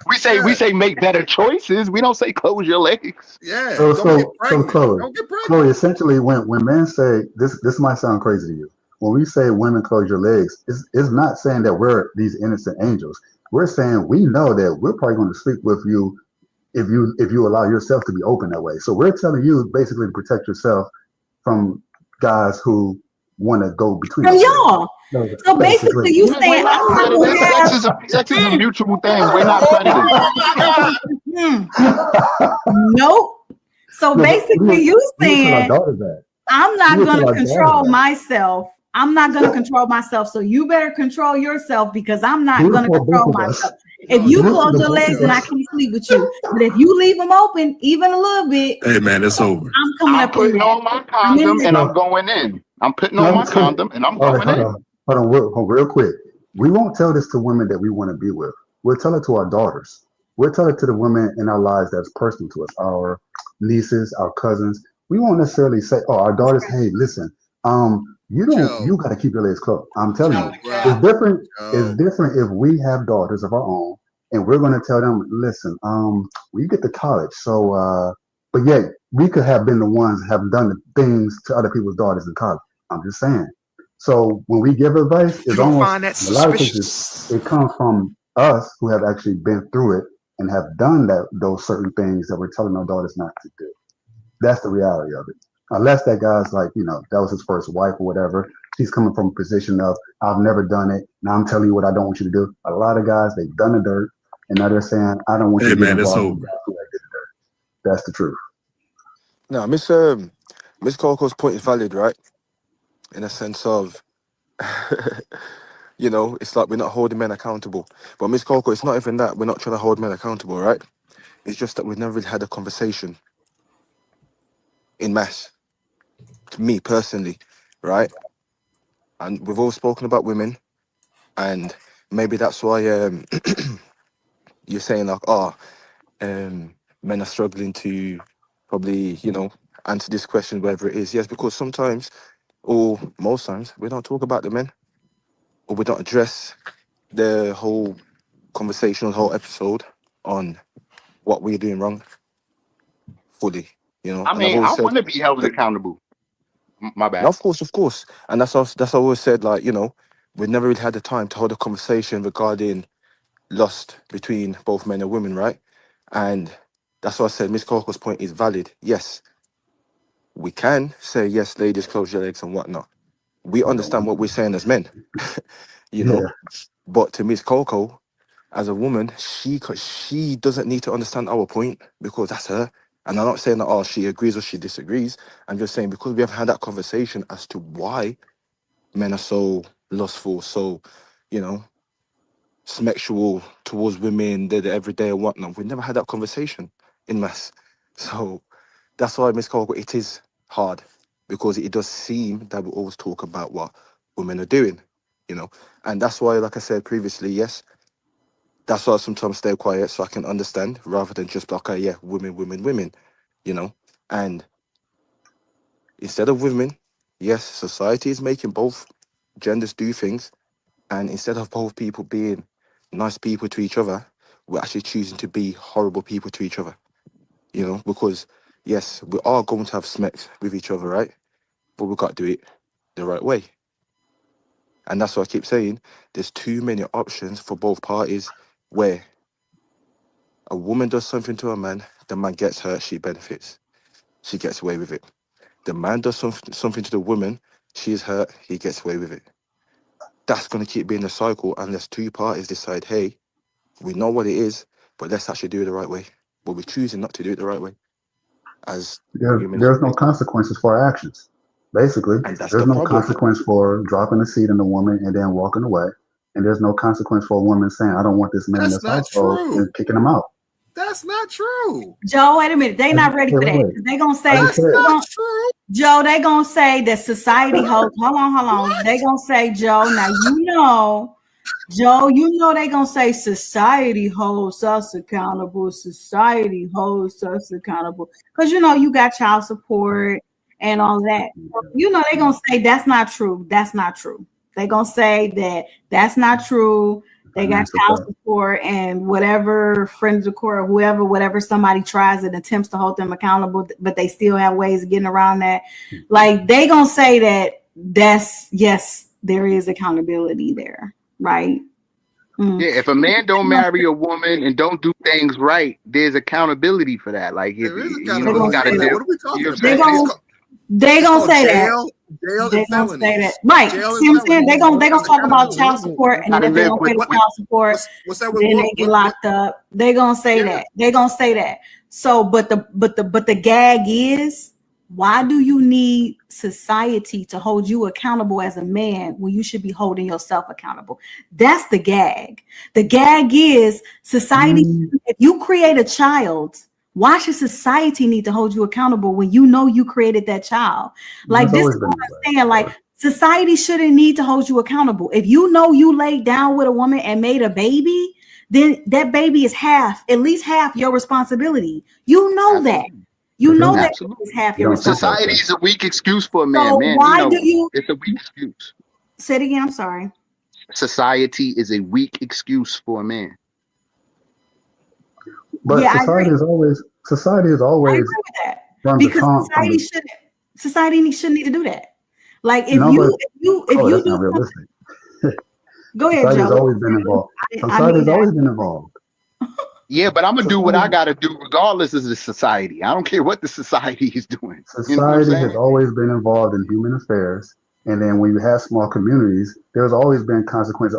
We say make better choices. We don't say close your legs. Yeah, So, don't get so, so, pregnant. Chloe, Don't get Chloe, pregnant. essentially, when men say this might sound crazy to you. When we say women close your legs, it's not saying that we're these innocent angels. We're saying we know that we're probably going to sleep with you if you allow yourself to be open that way. So we're telling you basically to protect yourself from guys who want to go between from those legs. y'all. So So basically, you We're saying not I'm not predators. gonna have. Sex is a mutual thing. We're not predators. Nope. So No, but basically, you we would tell our saying daughters that. I'm We not would tell gonna our daughters control that. myself. I'm not gonna control myself. So you better control yourself because I'm not Do it gonna for both control of us. myself. If No, you Do it for close the your both legs, of then I us. can't sleep with you. But if you leave them open, even a little bit, Hey man, it's over. I'm coming I'm up in putting there. on my I'm in condom and there. I'm going in. I'm putting on No, my condom and I'm all right, going in. hold on, real quick. We won't tell this to women that we want to be with. We'll tell it to our daughters. We'll tell it to the women in our lives that's personal to us, our nieces, our cousins. We won't necessarily say, "Oh, our daughters, hey, listen, Joe, you got to keep your legs closed." I'm telling Joe, you, bro. it's different. It's Joe. different if we have daughters of our own, and we're going to tell them, "Listen, we get to college, so, but yet we could have been the ones that have done the things to other people's daughters in college." I'm just saying. So when we give advice, it's almost in a lot of cases it comes from us who have actually been through it and have done those certain things that we're telling our daughters not to do. That's the reality of it. Unless that guy's like, that was his first wife or whatever. He's coming from a position of I've never done it. Now I'm telling you what I don't want you to do. A lot of guys, they've done the dirt and now they're saying, I don't want you Hey to get man, it's involved in over. guys who did the dirt. That's the truth. Now, Miss Coco's point is valid, right? In a sense of, it's like we're not holding men accountable. But Miss Coco, it's not even that we're not trying to hold men accountable, right? It's just that we've never really had a conversation in mass. To me personally, right? And we've all spoken about women, and maybe that's why you're saying like, men are struggling to probably, answer this question, whatever it is. Yes, because sometimes, or most times, we don't talk about the men, or we don't address the whole conversation, the whole episode on what we're doing wrong fully, I And I've mean, always I said, want to be held accountable. My and bad. of course, and that's what I always said, like, we've never really had the time to hold a conversation regarding lust between both men and women, right? And that's why I said Miss Coco's point is valid. Yes, we can say, yes, ladies, close your legs and whatnot. We I don't understand want what we're saying as men, you to. know. Yeah. But to Miss Coco, as a woman, she doesn't need to understand our point because that's her. And I'm not saying that she agrees or she disagrees. I'm just saying because we have had that conversation as to why men are so lustful, so you know, sexual towards women, they're every day and whatnot. We never had that conversation in mass. So that's why, Miss Coco, it is hard because it does seem that we always talk about what women are doing, and that's why, like I said previously, yes, that's why I sometimes stay quiet so I can understand rather than just like, okay, yeah, women, and instead of women, yes, society is making both genders do things, and instead of both people being nice people to each other, we're actually choosing to be horrible people to each other. You know, because yes, we are going to have smacks with each other, right? But we got to do it the right way. And that's what I keep saying. There's too many options for both parties where a woman does something to a man, the man gets hurt, she benefits. She gets away with it. The man does something to the woman, she is hurt, he gets away with it. That's going to keep being a cycle unless two parties decide, hey, we know what it is, but let's actually do it the right way. But we're choosing not to do it the right way as humans. There's no consequences for our actions. Basically, And that's there's the no problem. consequence for dropping a seed in a woman and then walking away. And there's no consequence for a woman saying, I don't want this man in That's this not household true. and kicking him out. That's not true. Joe, wait a minute. They not ready for that. They gonna say, That's not true. Joe, they gonna say that society holds. Hold on. They gonna say, Joe, now Joe, they gonna say society holds us accountable. Society holds us accountable. Because you got child support and all that. They gonna say that's not true. That's not true. They gonna say that's not true. They got child support and whatever friends of court, whatever somebody tries and attempts to hold them accountable, but they still have ways of getting around that. Like they gonna say yes, there is accountability there, right? Yeah, if a man don't marry a woman and don't do things right, there's accountability for that. Like if There is you accountability. got to do. What are we talking about? They gonna say that. Jail they and gonna felonies. say that. Right. See what I'm saying? They gonna talk about child support, and then if they don't pay the child support, what's that? Then they get locked up. They gonna say that. They gonna say that. So, but the gag is, why do you need society to hold you accountable as a man when you should be holding yourself accountable? That's the gag. The gag is society. If you create a child, why should society need to hold you accountable when you know you created that child? Like this is what I'm saying. Like society shouldn't need to hold you accountable. If you know you laid down with a woman and made a baby, then that baby is at least half your responsibility. You know that. You know that is half your responsibility. Society is a weak excuse for a man. So Man, why do you? It's a weak excuse. Say it again. I'm sorry. Society is a weak excuse for a man. But society is always I agree with that because society shouldn't need to do that. Like if you that's do not realistic. Go ahead, Society Joe. has always been involved. Society has always been involved. Yeah, but I'm gonna do what I gotta do regardless of the society. I don't care what the society is doing. Society has always been involved in human affairs. And then when you have small communities, there's always been consequences.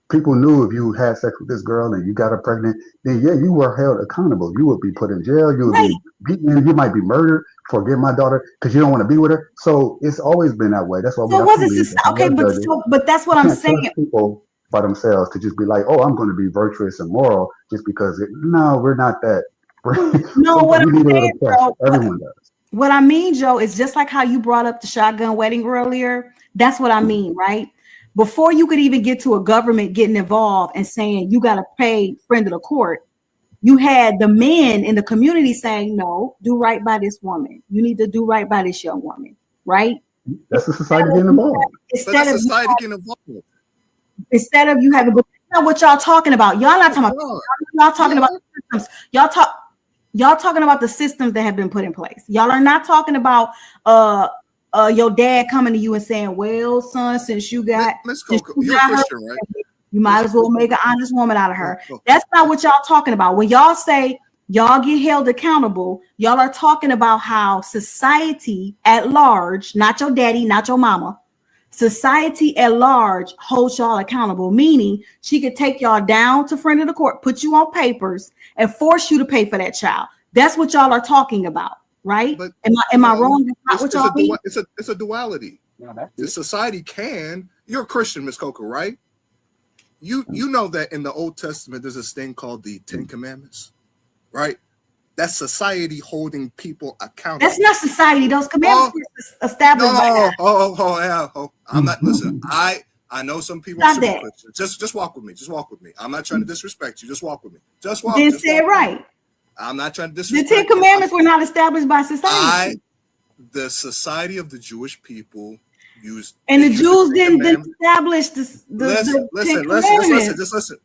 People knew if you had sex with this girl and you got her pregnant, then you were held accountable. You would be put in jail. You would be beaten. You might be murdered for getting my daughter because you don't want to be with her. So it's always been that way. That's why we have police. Okay, but that's what I'm saying. People by themselves to just be like, oh, I'm going to be virtuous and moral just because no, we're not that. No, what I'm saying, bro, everyone does. What I mean, Joe, is just like how you brought up the shotgun wedding earlier. That's what I mean, right? Before you could even get to a government getting involved and saying you got to pay friend of the court, you had the men in the community saying, no, do right by this woman. You need to do right by this young woman, right? That's the society getting involved. Instead of you having, but that's not what y'all talking about. Y'all not talking about. Y'all talking about systems. Y'all talking about the systems that have been put in place. Y'all are not talking about your dad coming to you and saying, well, son, since you got, you're a Christian, right? You might as well make an honest woman out of her. That's not what y'all talking about. When y'all say y'all get held accountable, y'all are talking about how society at large, not your daddy, not your mama, society at large holds y'all accountable, meaning she could take y'all down to front of the court, put you on papers, and force you to pay for that child. That's what y'all are talking about, right? But am I wrong? It's a duality. The society can. You're a Christian, Miss Coco, right? You know that in the Old Testament there's this thing called the Ten Commandments, right? That's society holding people accountable. That's not society. Those commandments were established. I'm not. Listen, I know some people should be Christian. Just walk with me. Just walk with me. I'm not trying to disrespect you. Just walk with me. Just walk. Then say it right. I'm not trying to disrespect. The Ten Commandments were not established by society. The society of the Jewish people used, and the Jews didn't establish the listen.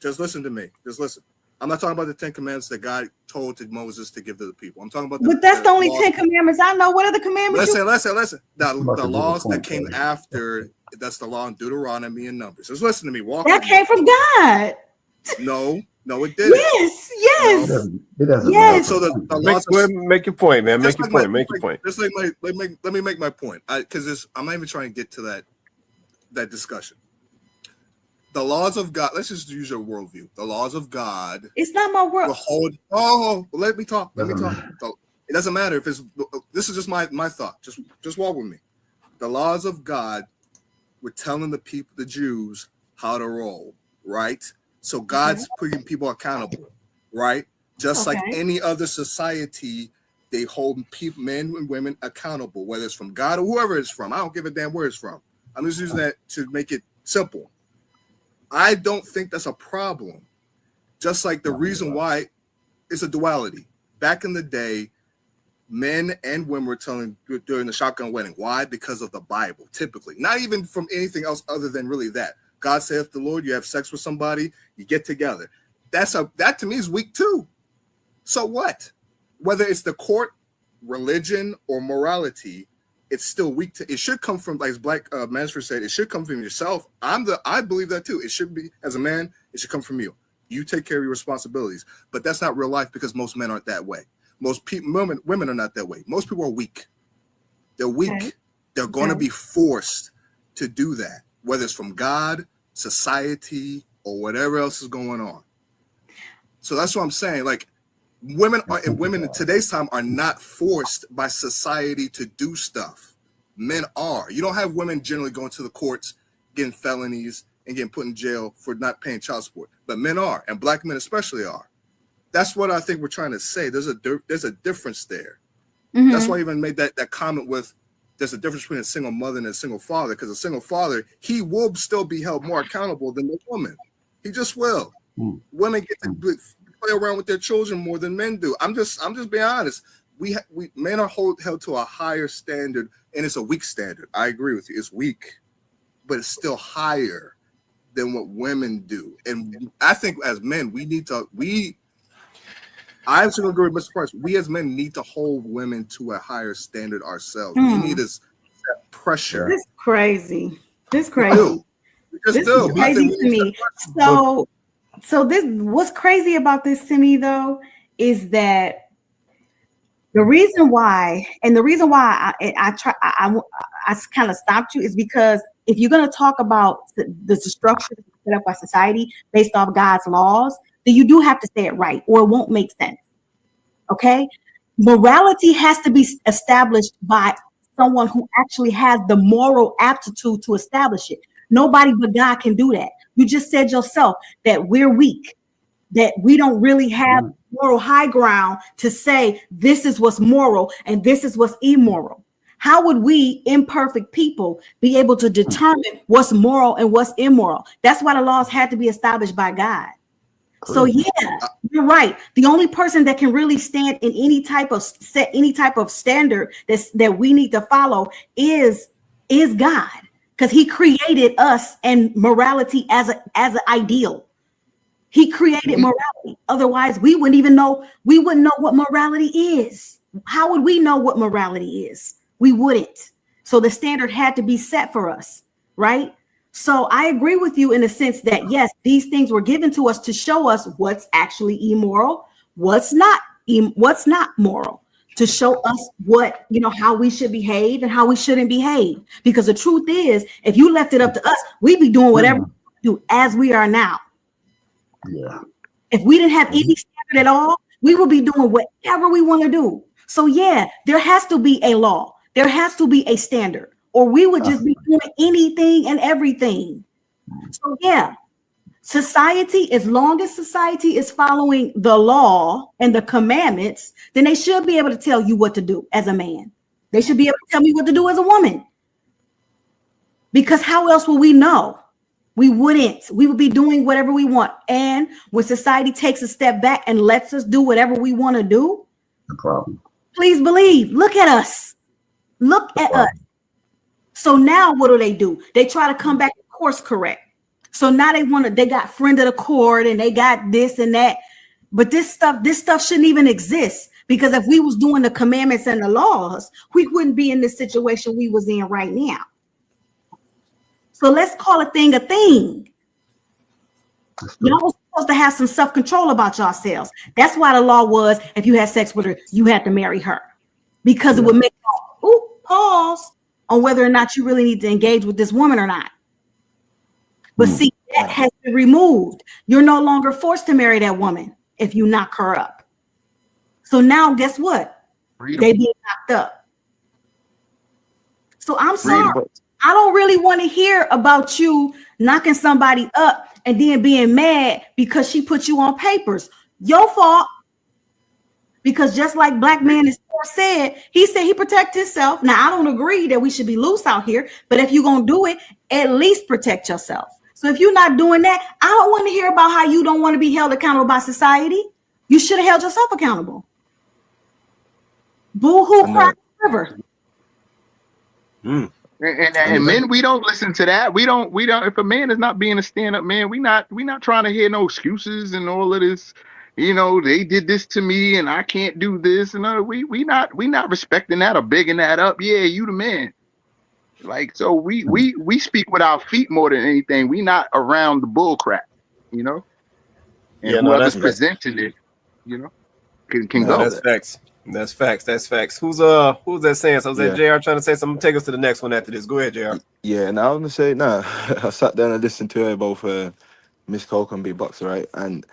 Just listen to me. Just listen. I'm not talking about the 10 commandments that God told to Moses to give to the people. I'm talking about But that's the only laws. 10 commandments I know. What are the commandments? Listen. The laws that came after, that's the law in Deuteronomy and Numbers. Just listen to me. That came from God. No, it didn't. Yes. No. It doesn't Yes. So the laws make your point, man. Make your point. Make your point. Just like let me make my point. Because I'm not even trying to get to that discussion. The laws of God. Let's just use your worldview. The laws of God. It's not my world. Let me talk. It doesn't matter if it's. This is just my thought. Just walk with me. The laws of God were telling the people, the Jews, how to roll, right? So God's putting people accountable, right? Just like any other society, they hold people, men and women, accountable, whether it's from God or whoever it's from. I don't give a damn where it's from. I'm just using that to make it simple. I don't think that's a problem. Just like the reason why it's a duality. Back in the day, men and women were telling during the shotgun wedding. Why? Because of the Bible, typically. Not even from anything else other than really that. God saith the Lord, you have sex with somebody, you get together. That to me is weak too. So what? Whether it's the court, religion, or morality, it's still weak. It should come from, like Black Mansford said, it should come from yourself. I believe that too. It should be, as a man, it should come from you. You take care of your responsibilities. But that's not real life because most men aren't that way. Most women are not that way. Most people are weak. They're weak. Okay. They're going to be forced to do that, whether it's from God, society, or whatever else is going on. So that's what I'm saying. Like, women in today's time are not forced by society to do stuff. Men are. You don't have women generally going to the courts, getting felonies, and getting put in jail for not paying child support. But men are, and Black men especially are. That's what I think we're trying to say. There's a difference there. Mm-hmm. That's why I even made that comment with there's a difference between a single mother and a single father, because a single father, he will still be held more accountable than the woman. He just will. Mm. Women get to play around with their children more than men do. I'm just being honest. We men are held to a higher standard, and it's a weak standard. I agree with you. It's weak, but it's still higher than what women do. And I think as men, I absolutely agree with Mr. Price. We as men need to hold women to a higher standard ourselves. We need to set pressure. This is crazy. This is crazy to me. So this, what's crazy about this to me though, is that the reason why I kind of stopped you is because if you're going to talk about the structure set up by society based off God's laws, then you do have to say it right, or it won't make sense. Okay? Morality has to be established by someone who actually has the moral aptitude to establish it. Nobody but God can do that. You just said yourself that we're weak, that we don't really have moral high ground to say this is what's moral and this is what's immoral. How would we imperfect people be able to determine what's moral and what's immoral? That's why the laws had to be established by God. So yeah, you're right. The only person that can really stand in any type of standard that we need to follow is God, because He created us and morality as an ideal. He created morality. Otherwise, we wouldn't know what morality is. How would we know what morality is? We wouldn't. So the standard had to be set for us, right? So I agree with you in the sense that, yes, these things were given to us to show us what's actually immoral, what's not moral, to show us what, how we should behave and how we shouldn't behave. Because the truth is, if you left it up to us, we'd be doing whatever we do as we are now. Yeah. If we didn't have any standard at all, we would be doing whatever we want to do. So yeah, there has to be a law. There has to be a standard. Or we would just be doing anything and everything. So yeah, society, as long as society is following the law and the commandments, then they should be able to tell you what to do as a man. They should be able to tell me what to do as a woman. Because how else will we know? We wouldn't. We would be doing whatever we want. And when society takes a step back and lets us do whatever we want to do, no problem. Please believe. Look at us. Look at us. So now what do? They try to come back course correct. So now they got friend of the court and they got this and that. But this stuff shouldn't even exist, because if we was doing the commandments and the laws, we wouldn't be in this situation we was in right now. So let's call a thing a thing. Y'all was supposed to have some self-control about yourselves. That's why the law was, if you had sex with her, you had to marry her, because it would make pause on whether or not you really need to engage with this woman or not. But see, that has been removed. You're no longer forced to marry that woman if you knock her up. So now guess what? They being knocked up. So I'm sorry. I don't really want to hear about you knocking somebody up and then being mad because she put you on papers. Your fault. Because just like Black Man said, he said he protect himself. Now, I don't agree that we should be loose out here, but if you're going to do it, at least protect yourself. So if you're not doing that, I don't want to hear about how you don't want to be held accountable by society. You should have held yourself accountable. Boo-hoo, cry river. And men, we don't listen to that. We don't. If a man is not being a stand-up man, we not trying to hear no excuses and all of this. You know, they did this to me and I can't do this. And we not respecting that or bigging that up. Yeah, you the man. Like, so we speak with our feet more than anything. We not around the bull crap, you know. And whoever's presenting it, you know, can go. That's facts. That's facts. That's facts. Who's that saying? So was that JR trying to say something? Take us to the next one after this. Go ahead, JR. Yeah, and I was gonna say, I sat down and listened to both Miss Coco and Beatboxer, right? And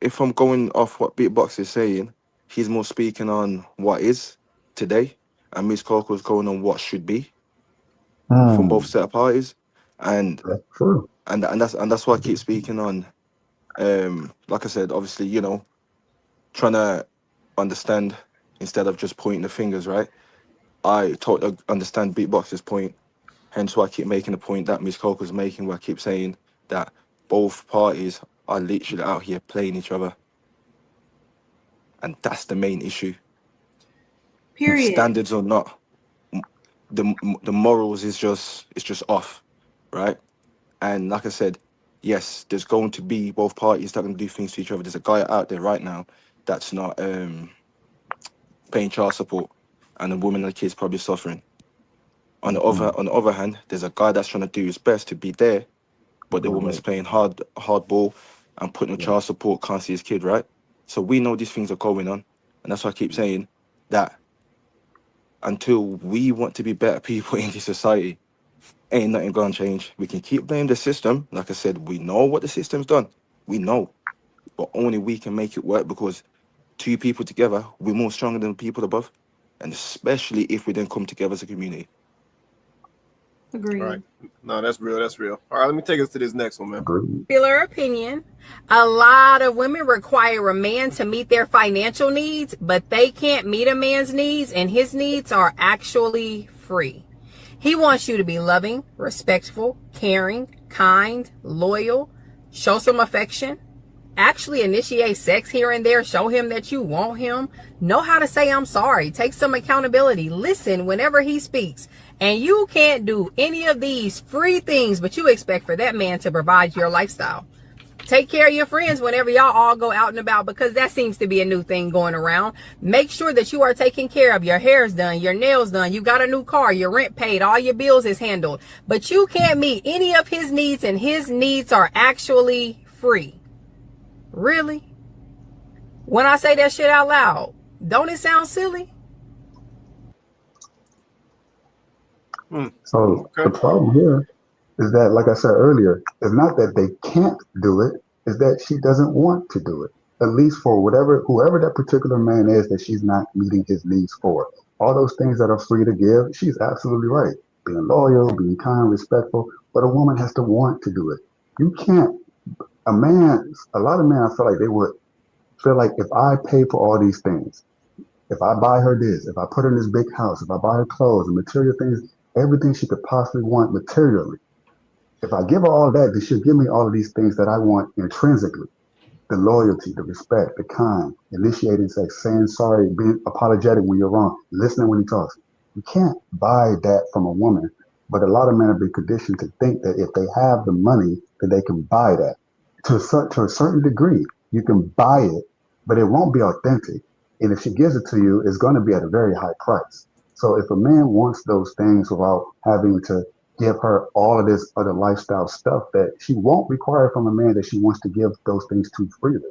if I'm going off what Beatboxer is saying, he's more speaking on what is today, and Miss Coco is going on what should be from both set of parties. And that's why I keep speaking on. Like I said, obviously, you know, trying to understand instead of just pointing the fingers, right? I totally understand Beatboxer's point, hence why I keep making the point that Miss Coco's making, where I keep saying that both parties are literally out here playing each other, and that's the main issue. Period. Standards or not, the morals is just off, right? And like I said, yes, there's going to be both parties that are going to do things to each other. There's a guy out there right now that's not paying child support, and the woman and the kids probably suffering. On the other hand, there's a guy that's trying to do his best to be there, but the woman's playing hard ball and putting on child support, can't see his kid, right? So we know these things are going on, and that's why I keep saying that until we want to be better people in this society, ain't nothing gonna change. We can keep blaming the system. Like I said, we know what the system's done. We know, but only we can make it work, because two people together, we're more stronger than people above, and especially if we then come together as a community. Agreed. All right. No, that's real. That's real. All right, let me take us to this next one, man. Popular opinion. A lot of women require a man to meet their financial needs, but they can't meet a man's needs, and his needs are actually free. He wants you to be loving, respectful, caring, kind, loyal, show some affection, actually initiate sex here and there, show him that you want him, know how to say I'm sorry, take some accountability, listen whenever he speaks. And you can't do any of these free things, but you expect for that man to provide your lifestyle. Take care of your friends whenever y'all all go out and about, because that seems to be a new thing going around. Make sure that you are taken care of. Your hair's done, your nails done, you got a new car, your rent paid, all your bills is handled. But you can't meet any of his needs, and his needs are actually free. Really? When I say that shit out loud, don't it sound silly? So the problem here is that, like I said earlier, it's not that they can't do it, it's that she doesn't want to do it. At least for whoever that particular man is that she's not meeting his needs for. All those things that are free to give, she's absolutely right. Being loyal, being kind, respectful, but a woman has to want to do it. You can't, a lot of men, I feel like they would feel like, if I pay for all these things, if I buy her this, if I put her in this big house, if I buy her clothes and material things, everything she could possibly want materially, if I give her all that, then she'll give me all of these things that I want intrinsically. The loyalty, the respect, the kind, initiating sex, saying sorry, being apologetic when you're wrong, listening when he talks. You can't buy that from a woman, but a lot of men have been conditioned to think that if they have the money, that they can buy that. To a certain degree, You can buy it, but it won't be authentic. And if she gives it to you, it's going to be at a very high price. So if a man wants those things without having to give her all of this other lifestyle stuff that she won't require from a man that she wants to give those things to freely,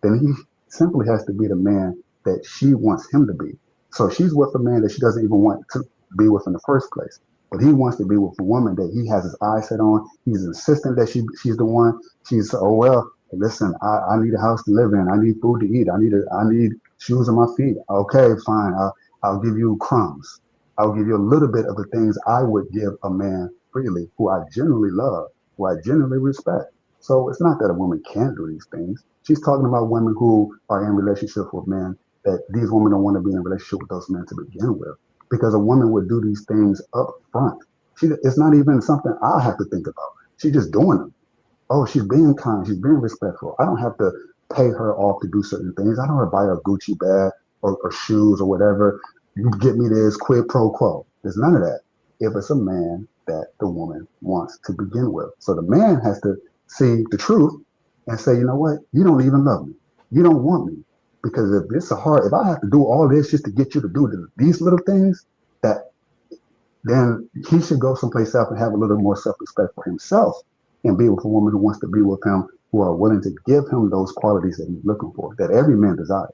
then he simply has to be the man that she wants him to be. So she's with a man that she doesn't even want to be with in the first place. But he wants to be with a woman that he has his eyes set on. He's insistent that she's the one. She's, oh well, listen, I need a house to live in. I need food to eat. I need shoes on my feet. Okay, fine. I'll give you crumbs. I'll give you a little bit of the things I would give a man freely, who I genuinely love, who I genuinely respect. So it's not that a woman can't do these things. She's talking about women who are in relationships with men that these women don't want to be in a relationship with those men to begin with. Because a woman would do these things up front. It's not even something I have to think about. She's just doing them. Oh, she's being kind. She's being respectful. I don't have to pay her off to do certain things. I don't have to buy her a Gucci bag or shoes or whatever. You get me this quid pro quo. There's none of that if it's a man that the woman wants to begin with. So the man has to see the truth and say, you know what? You don't even love me. You don't want me. Because if I have to do all this just to get you to do these little things, then he should go someplace else and have a little more self-respect for himself and be with a woman who wants to be with him, who are willing to give him those qualities that he's looking for, that every man desires.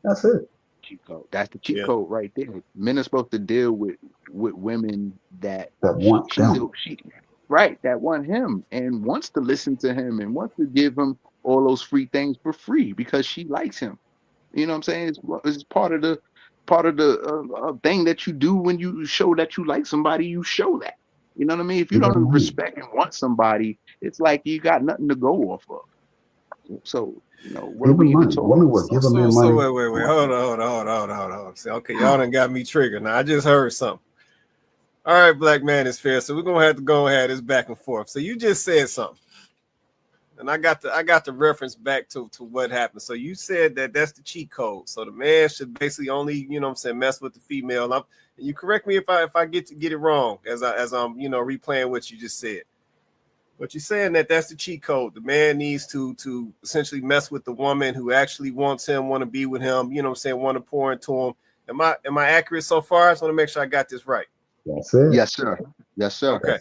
That's it. Cheat code. That's the cheat code right there. Men are supposed to deal with women that want them. That want him and wants to listen to him and wants to give him all those free things for free because she likes him. You know what I'm saying? It's part of the thing that you do when you show that you like somebody. You show that. You know what I mean? If you don't respect and want somebody, it's like you got nothing to go off of. So, you know, what are we even talking about? So wait. Hold on. See, okay, y'all done got me triggered. Now I just heard something. All right, Black Man is fair. So we're gonna have to go ahead this back and forth. So you just said something. And I got the reference back to what happened. So you said that's the cheat code. So the man should basically only, mess with the female. And you correct me if I get it wrong as I'm replaying what you just said. But you're saying that's the cheat code. The man needs to essentially mess with the woman who actually wants him, want to be with him, want to pour into him. Am I accurate so far? I just want to make sure I got this right. That's it. Yes, sir. Yes, sir. Okay.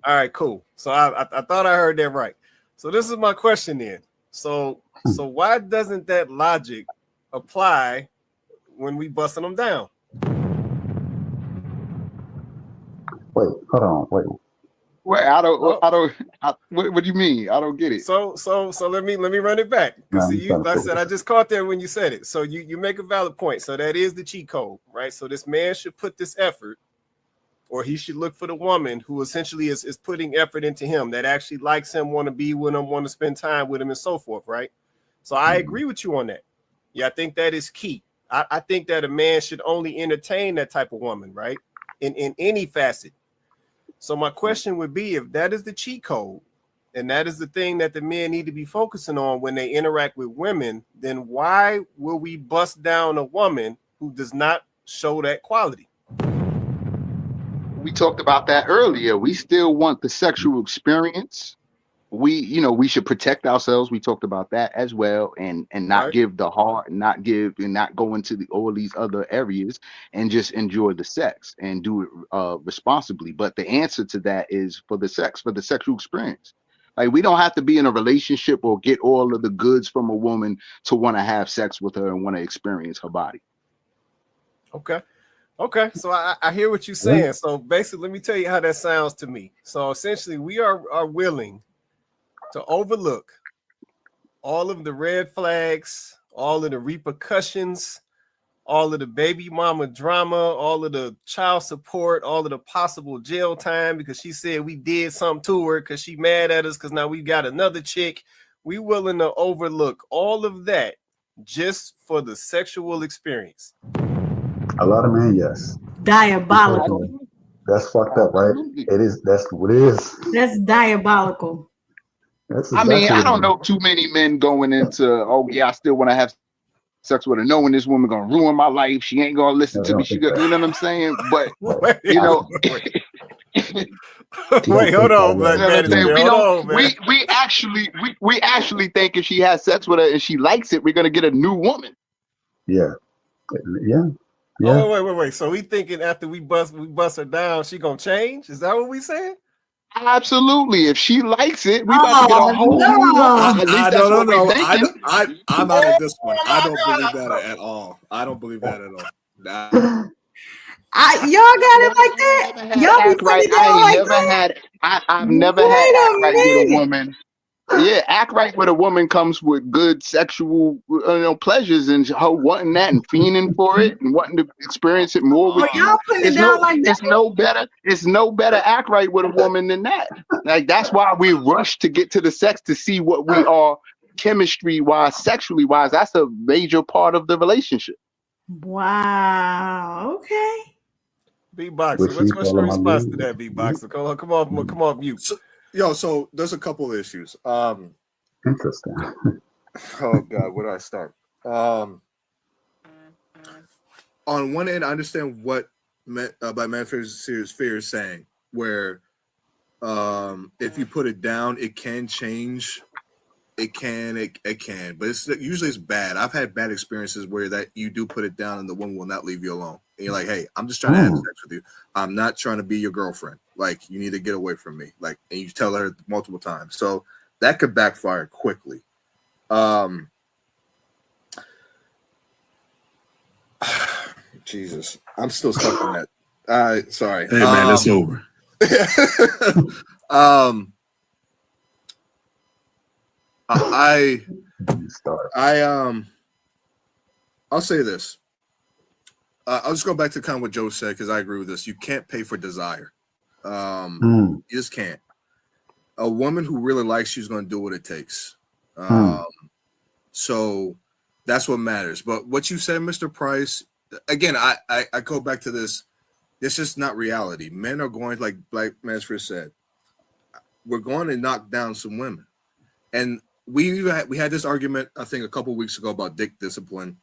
All right, cool. So I thought I heard that right. So this is my question then. So why doesn't that logic apply when we busting them down? Wait, hold on. Wait. What do you mean? I don't get it. So let me run it back. Because like I said, I just caught there when you said it. So you make a valid point. So that is the cheat code, right? So this man should put this effort, or he should look for the woman who essentially is putting effort into him, that actually likes him, want to be with him, want to spend time with him, and so forth, right? So I agree with you on that. Yeah, I think that is key. I think that a man should only entertain that type of woman, right? In any facet. So my question would be, if that is the cheat code, and that is the thing that the men need to be focusing on when they interact with women, then why will we bust down a woman who does not show that quality? We talked about that earlier. We still want the sexual experience. We should protect ourselves. We talked about that as well, and not give the heart, not go into all these other areas, and just enjoy the sex and do it responsibly. But the answer to that is for the sexual experience. Like, we don't have to be in a relationship or get all of the goods from a woman to want to have sex with her and want to experience her body. Okay, so I hear what you're saying. So basically, let me tell you how that sounds to me. So essentially, we are willing to overlook all of the red flags, all of the repercussions, all of the baby mama drama, all of the child support, all of the possible jail time because she said we did something to her because she mad at us because now we got another chick. We willing to overlook all of that just for the sexual experience. A lot of men, yes. Diabolical. That's fucked up, right? It is. That's what it is. That's diabolical. I don't know too many men going into, I still want to have sex with her, knowing this woman gonna ruin my life. She ain't gonna listen to me. You know what I'm saying? But Wait, hold on, Black You know what I'm saying? Manager. We Hold don't. on, man. We actually think if she has sex with her and she likes it, we're gonna get a new woman. Yeah. Yeah. Oh, wait. So we thinking after we bust her down, she gonna change? Is that what we saying? Absolutely. If she likes it, we about to get a whole new woman. At least that's what we're thinking. I'm out at this point. I don't believe that at all. I don't believe that at all. Y'all got it like that? Y'all be putting it down like that? I've never had act right with a woman. Yeah, act right with a woman comes with good sexual pleasures and her wanting that and fiending for it and wanting to experience it more with you. Y'all putting it down like that? It's no better act right with a woman than that. Like that's why we rush to get to the sex to see what we are chemistry wise, sexually wise. That's a major part of the relationship. Wow. Okay. Beatboxer, what's your response to that, Beatboxer? Come on, mute. So there's a couple of issues. Interesting. Oh God, where do I start? On one end, I understand what by Manfred's Fear is saying, where if you put it down, it can change. It can, but it's bad. I've had bad experiences where that you do put it down and the woman will not leave you alone. And you're like, hey, I'm just trying to have sex with you. I'm not trying to be your girlfriend. Like, you need to get away from me. Like, and you tell her multiple times. So that could backfire quickly. Jesus, I'm still stuck on that. Sorry. Hey man, it's over. I'll say this. I'll just go back to kind of what Joe said because I agree with this. You can't pay for desire. You just can't. A woman who really likes you is going to do what it takes. So that's what matters. But what you said, Mr. Price, again, I go back to this. This is not reality. Men are going, like Black Mansfield said, we're going to knock down some women. And we had this argument, I think, a couple of weeks ago about dick discipline.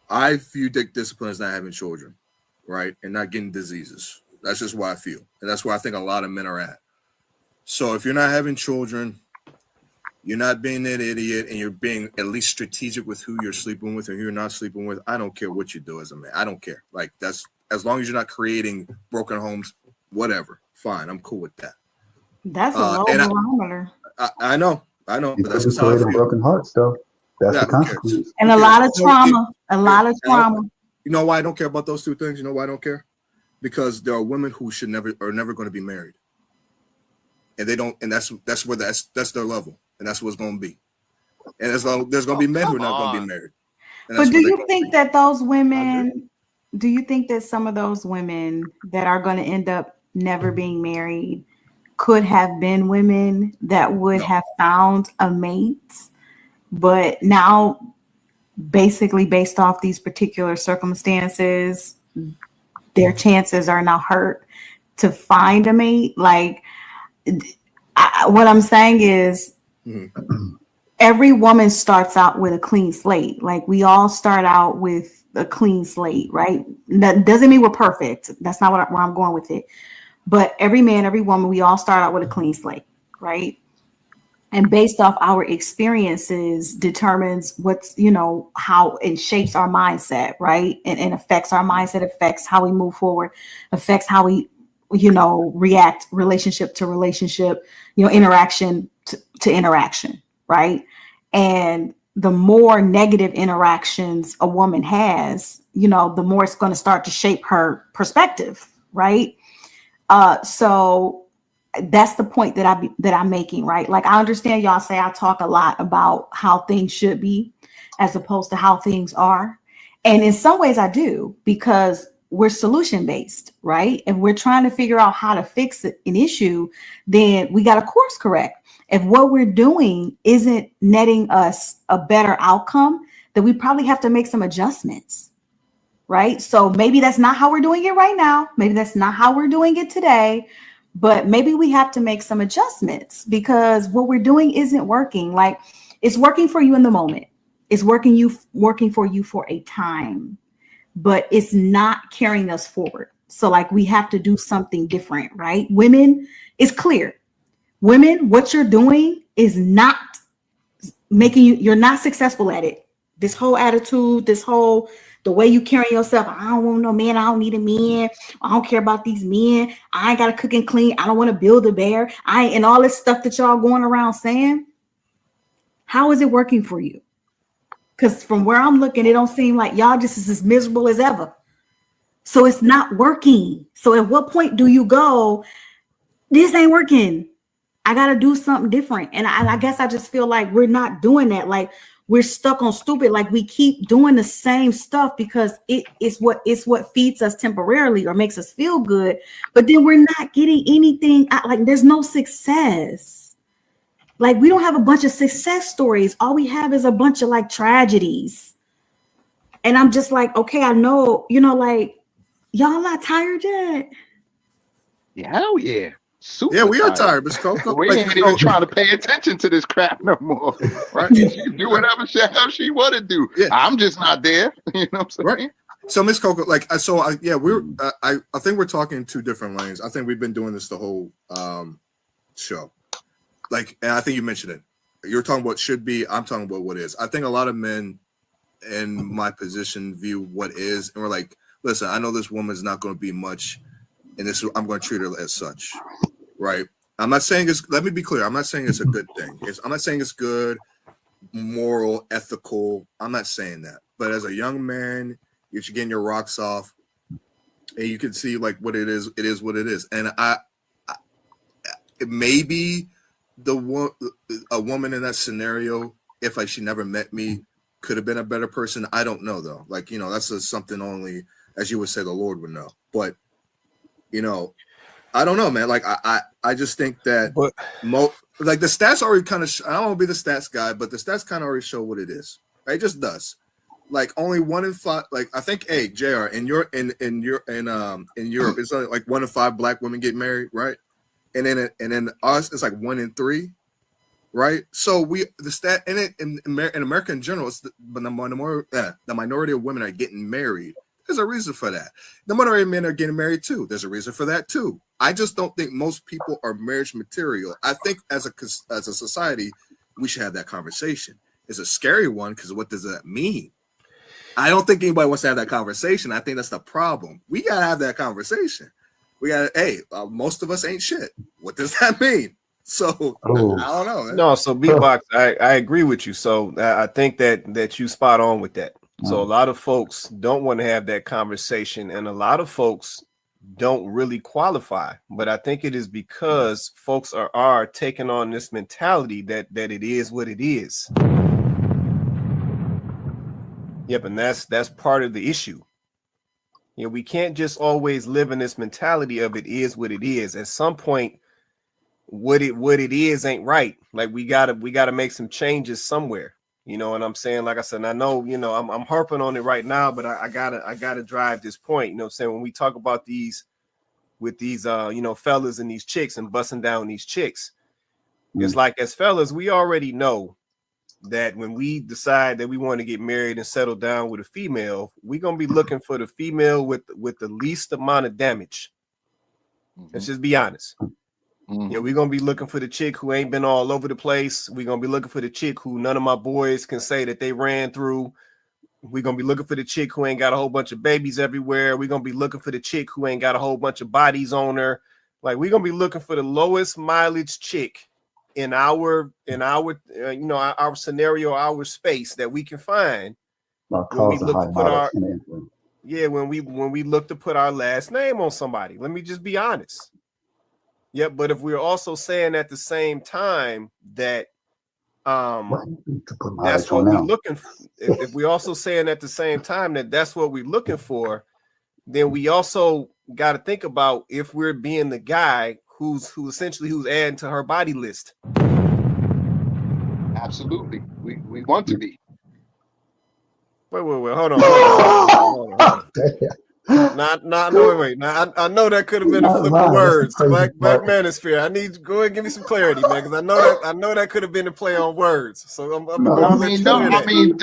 I view dick discipline as not having children, right? And not getting diseases. That's just what I feel. And that's where I think a lot of men are at. So if you're not having children, you're not being an idiot, and you're being at least strategic with who you're sleeping with or who you're not sleeping with, I don't care what you do as a man. I don't care. Like, that's as long as you're not creating broken homes, whatever. Fine. I'm cool with that. That's a low barometer. I know. But that's just how I feel. Broken hearts, though. That's the consequence. And a lot of trauma. You know why I don't care about those two things? You know why I don't care? Because there are women who are never going to be married. And they don't, and that's their level. And that's what it's going to be. And there's going to be men who are not going to be married. But do you think that those women, do you think that some of those women that are going to end up never being married could have been women that would have found a mate, but now basically based off these particular circumstances, their chances are now hurt to find a mate? Like, what I'm saying is every woman starts out with a clean slate. Like, we all start out with a clean slate, right? That doesn't mean we're perfect. That's not where I'm going with it. But every man, every woman, we all start out with a clean slate, right? And based off our experiences determines what's, how it shapes our mindset, right? And affects our mindset, affects how we move forward, affects how we, react relationship to relationship, interaction to interaction, right? And the more negative interactions a woman has, the more it's going to start to shape her perspective, right? So that's the point that I'm making, right? Like, I understand y'all say I talk a lot about how things should be as opposed to how things are. And in some ways I do, because we're solution based, right? If we're trying to figure out how to fix an issue, then we got to course correct. If what we're doing isn't netting us a better outcome, then we probably have to make some adjustments. Right. So maybe that's not how we're doing it right now. Maybe that's not how we're doing it today. But maybe we have to make some adjustments because what we're doing isn't working. Like, it's working for you in the moment. It's working for you for a time, but it's not carrying us forward. So like we have to do something different, right? Women, it's clear. Women, what you're doing is not making you're not successful at it. This whole attitude, the way you carry yourself. I don't want no man. I don't need a man. I don't care about these men. I ain't got to cook and clean. I don't want to build a bear. And all this stuff that y'all going around saying. How is it working for you? Because from where I'm looking, it don't seem like y'all just is as miserable as ever. So it's not working. So at what point do you go, this ain't working? I got to do something different. And I guess I just feel like we're not doing that. Like we're stuck on stupid. Like we keep doing the same stuff because it's what feeds us temporarily or makes us feel good. But then we're not getting anything. Like there's no success. Like we don't have a bunch of success stories. All we have is a bunch of like tragedies. And I'm just like, okay, I know, like y'all not tired yet. Yeah, hell yeah. Super yeah, we are tired, Miss Coco. We ain't even trying to pay attention to this crap no more. Right? She can do whatever she want to do. Yeah. I'm just not there. You know what I'm saying? Right. So Miss Coco, I think we're talking two different lanes. I think we've been doing this the whole show. Like, and I think you mentioned it. You're talking about what should be. I'm talking about what is. I think a lot of men in my position view what is, and we're like, listen, I know this woman's not going to be much, and I'm going to treat her as such, right? I'm not saying it's. Let me be clear. I'm not saying it's a good thing. I'm not saying it's good, moral, ethical. I'm not saying that. But as a young man, you're getting your rocks off, and you can see like what it is. It is what it is, and maybe a woman in that scenario, if she never met me, could have been a better person. I don't know though. Like, that's something only, as you would say, the Lord would know. But I don't know, man. Like I just think that like the stats already kind of. I don't want to be the stats guy, but the stats kind of already show what it is. Right? It just does. Like only 1 in 5. Like I think, JR, in Europe, it's only like 1 in 5 black women get married, right? And then us, it's like 1 in 3, right? So the stat in America in general, the minority of women are getting married. There's a reason for that. The minority of men are getting married too. There's a reason for that too. I just don't think most people are marriage material. I think as a society, we should have that conversation. It's a scary one because what does that mean? I don't think anybody wants to have that conversation. I think that's the problem. We gotta have that conversation. We got, most of us ain't shit. What does that mean? So I don't know. Man. No, so B-Box, I agree with you. So I think that you spot on with that. So a lot of folks don't want to have that conversation, and a lot of folks don't really qualify. But I think it is because folks are taking on this mentality that it is what it is. Yep, and that's part of the issue. We can't just always live in this mentality of it is what it is. At some point, what it is ain't right. Like we gotta make some changes somewhere. You know what I'm saying? Like I said, I know, I'm harping on it right now, but I gotta drive this point. You know what I'm saying? When we talk about these fellas and these chicks and busting down these chicks, it's like as fellas, we already know that when we decide that we want to get married and settle down with a female, we're gonna be looking for the female with the least amount of damage. Let's just be honest. We're gonna be looking for the chick who ain't been all over the place. We're gonna be looking for the chick who none of my boys can say that they ran through. We're gonna be looking for the chick who ain't got a whole bunch of babies everywhere. We're gonna be looking for the chick who ain't got a whole bunch of bodies on her. Like we're gonna be looking for the lowest mileage chick in our our scenario, our space that we can find when we look to put when we look to put our last name on somebody. Let me just be honest. Yeah, but if we're also saying at the same time that that's what we're looking for, if we're also saying at the same time that that's what we're looking for, then we also got to think about if we're being the guy who's adding to her body list. Absolutely. We want to be. Wait, hold on. No, wait. Now, I know that could have been a Not flip of lying. That's the words. crazy Black part. Manosphere. I need you go ahead and give me some clarity, man, because I know that could have been a play on words. So I'm No, gonna I let mean, you no, clear I that. mean,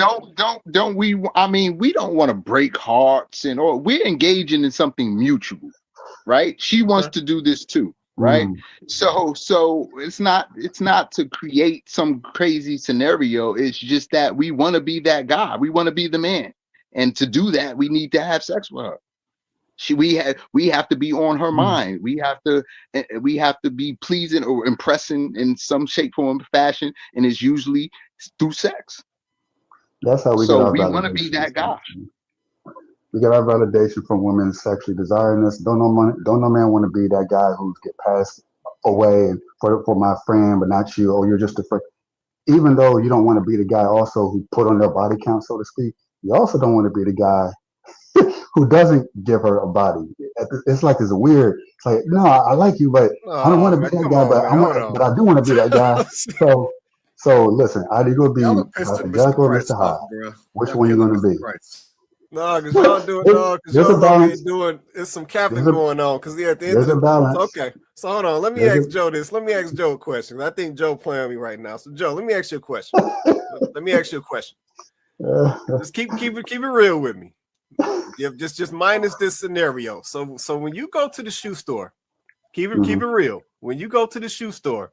don't we? I mean, we don't want to break hearts and or we're engaging in something mutual, right? She wants Okay. to do this too, right? mm, So it's not to create some crazy scenario. It's just that we want to be that guy. We want to be the man, and to do that, we need to have sex with her. We have to be on her mm. mind. We have to be pleasing or impressing in some shape, form, or fashion, and it's usually through sex. That's how we get So our we want to be validation. that guy. We get our validation from women sexually desiring us. Don't no man want to be that guy who's get passed away for my friend, but not you. Oh, you're just a friend. Even though you don't want to be the guy also who put on their body count, so to speak, you also don't want to be the guy who doesn't give her a body. It's like it's weird. It's like, no, I like you, but I don't Oh want to man, be that come guy. on, But man. Hold but I do want to be that guy. on. So listen, either you gonna Y'all be are pissing Dr. Mr. Jekyll or Price Mr. off, Hyde. bro. Which Y'all one you killing gonna Mr. be? Price. No, because y'all do it, no, because There's a y'all over here balance. doing it's some capping There's a going on. Because at the end there's of a the so, balance. okay. So hold on. Let me There's ask Joe this. Let me ask Joe a question. I think Joe playing me right now. So Joe, let me ask you a question. Let me ask you a question. Just keep it real with me. Yeah, just minus this scenario. So when you go to the shoe store, keep it real. When you go to the shoe store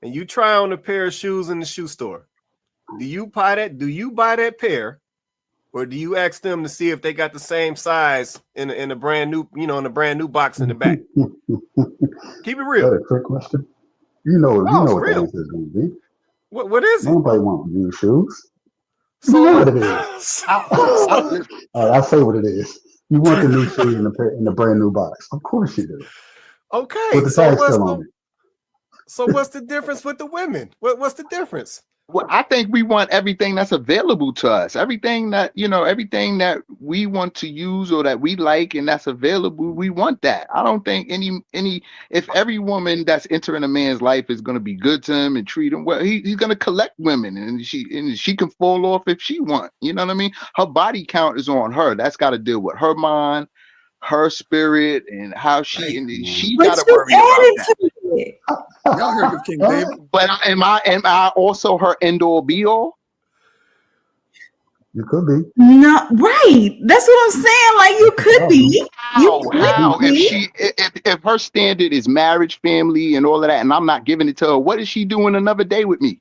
and you try on a pair of shoes in the shoe store, do you buy that pair, or do you ask them to see if they got the same size in a brand new, in a brand new box in the back? Keep it real. That a trick question. You No, know it's what the real. answer is going to be. What is it? Nobody want new shoes. You So know what what? it is. So, I say what it is. You want the new shoes in the brand new box. Of course you do. okay. With the tag still on it. So what's the difference with the women? What's the difference? Well, I think we want everything that's available to us. Everything that everything that we want to use or that we like and that's available, we want that. I don't think any if every woman that's entering a man's life is going to be good to him and treat him well, he's going to collect women and she can fall off if she want. You know what I mean? Her body count is on her. That's got to deal with her mind, her spirit, and how she But got to you worry about added that. to it. Y'all heard of King David? But am I also her end all be all? You could be. No, right. That's what I'm saying. Like you That's the could problem. be. You How? could How? be. If her standard is marriage, family, and all of that, and I'm not giving it to her, what is she doing another day with me?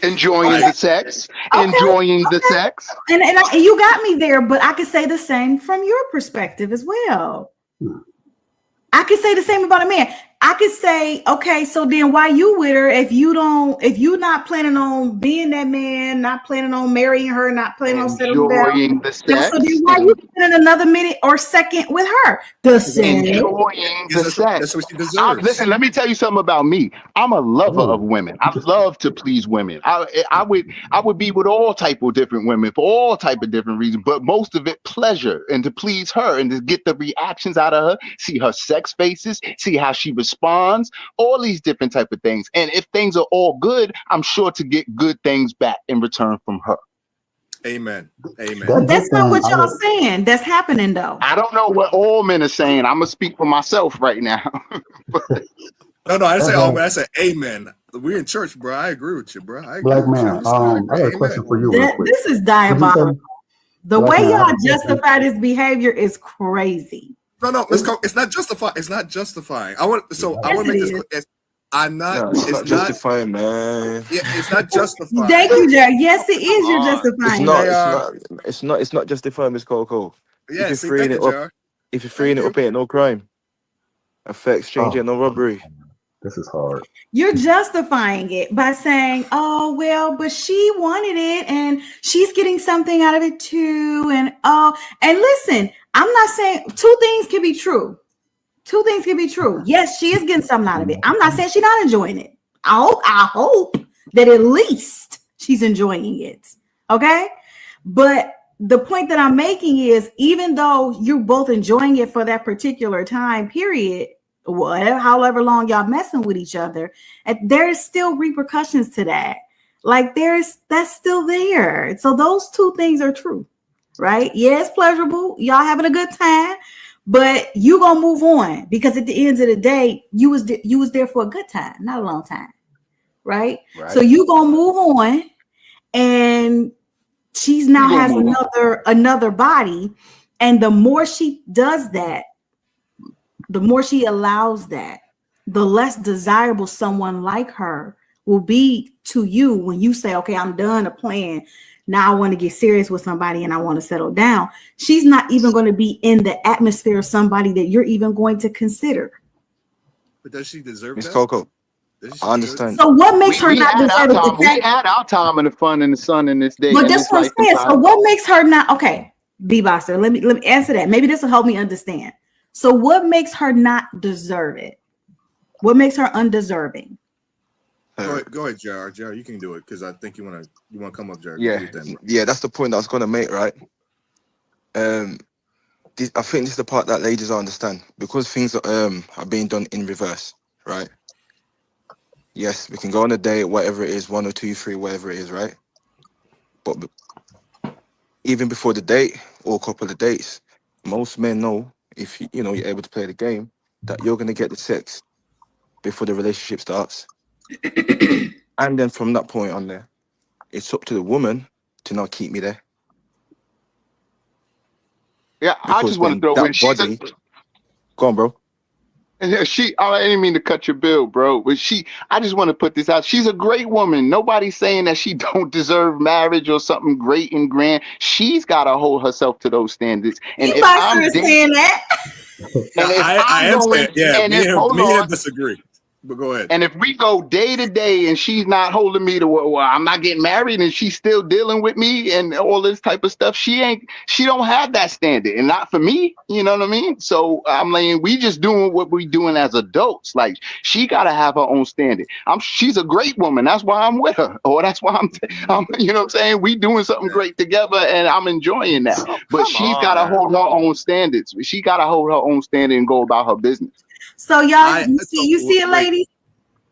Enjoying Okay. the sex, Okay. enjoying the sex. And you got me there, but I could say the same from your perspective as well. I could say the same about a man. I could say, okay, so then why you with her if you're not planning on being that man, not planning on marrying her, not planning on settling down? Enjoying the So then sex why you and spending another minute or second with her? The same. enjoying the sex. That's what she deserves. Listen, let me tell you something about me. I'm a lover of women. I love to please women. I would be with all type of different women for all type of different reasons, but most of it pleasure and to please her and to get the reactions out of her, see her sex faces, see how she responds, all these different type of things. And if things are all good, I'm sure to get good things back in return from her. Amen. Amen. But that's not what y'all saying. That's happening though. I don't know what all men are saying. I'm gonna speak for myself right now. No, I didn't say all men. I said amen. We're in church, bro. I agree with you, bro. I agree Black with you. man, I got a question for you real quick. This is diabolical. The Black way man, I y'all have a question. justify this behavior is crazy. No, Ms. Cole, it's not justifying. It's not justifying. I want to make this clear. I'm not. No, it's not justifying, man. Yeah, it's not justifying. Thank you, Jack. Yes, it is. You're justifying. It's not justifying, Miss Coco. Yeah, If you're freeing it up, ain't no crime. Effect exchange ain't no robbery. This is hard. You're justifying it by saying, oh, well, but she wanted it and she's getting something out of it too. And listen, I'm not saying two things can be true. Two things can be true. Yes, she is getting something out of it. I'm not saying she's not enjoying it. I hope that at least she's enjoying it. Okay. But the point that I'm making is even though you're both enjoying it for that particular time period, whatever, however long y'all messing with each other, there's still repercussions to that. Like that's still there. So those two things are true. right? Yeah, it's pleasurable. Y'all having a good time, but you gonna move on because at the end of the day, you was there for a good time, not a long time, right? So Right. you gonna move on, and she's You now gonna has move on. another body, and the more she does that, the more she allows that, the less desirable someone like her will be to you when you say, okay, I'm done a plan. Now I want to get serious with somebody and I want to settle down. She's not even going to be in the atmosphere of somebody that you're even going to consider. But does she deserve Miss that? Coco, Does I she, does, understand. So what makes We her we not had our deserve it? The time. We fact, had our time in the fun and the sun in this day but in that's this what life I'm and saying. So time. what makes her not okay? B-Boxer, let me answer that. Maybe this will help me understand. So what makes her not deserve it? What makes her undeserving? go ahead, Jared. Jared, you can do it because I think you wanna come up, Jared. Do Yeah, your thing, bro. yeah, that's the point I was gonna make, right? Um, I think this is the part that ladies don't understand because things are being done in reverse, right? Yes, we can go on a date, whatever it is, 1 or 2, 3, whatever it is, right? But even before the date or a couple of dates, most men know if you're able to play the game that you're gonna get the sex before the relationship starts, and then from that point on there, it's up to the woman to not keep me there Yeah, I because just want to then throw in. that body, go on, bro. I didn't mean to cut your bill, bro, but I just want to put this out. She's a great woman. Nobody's saying that she don't deserve marriage or something great and grand. She's got to hold herself to those standards. And if B-Boxer I'm is dating, saying that. Now and if I I'm am saying, going, yeah, and if hold me and on, him disagree. But go ahead. and if we go day to day and she's not holding me to well, I'm not getting married and she's still dealing with me and all this type of stuff, she don't have that standard and not for me. You know what I mean? So I'm like, we just doing what we doing as adults. Like she got to have her own standard. She's a great woman. That's why I'm with her. Or that's why I'm you know what I'm saying? We doing something Yeah. great together and I'm enjoying that. But Come she's got on to now. hold her own standards. She got to hold her own standard and go about her business. So y'all, you see it, Wait. ladies?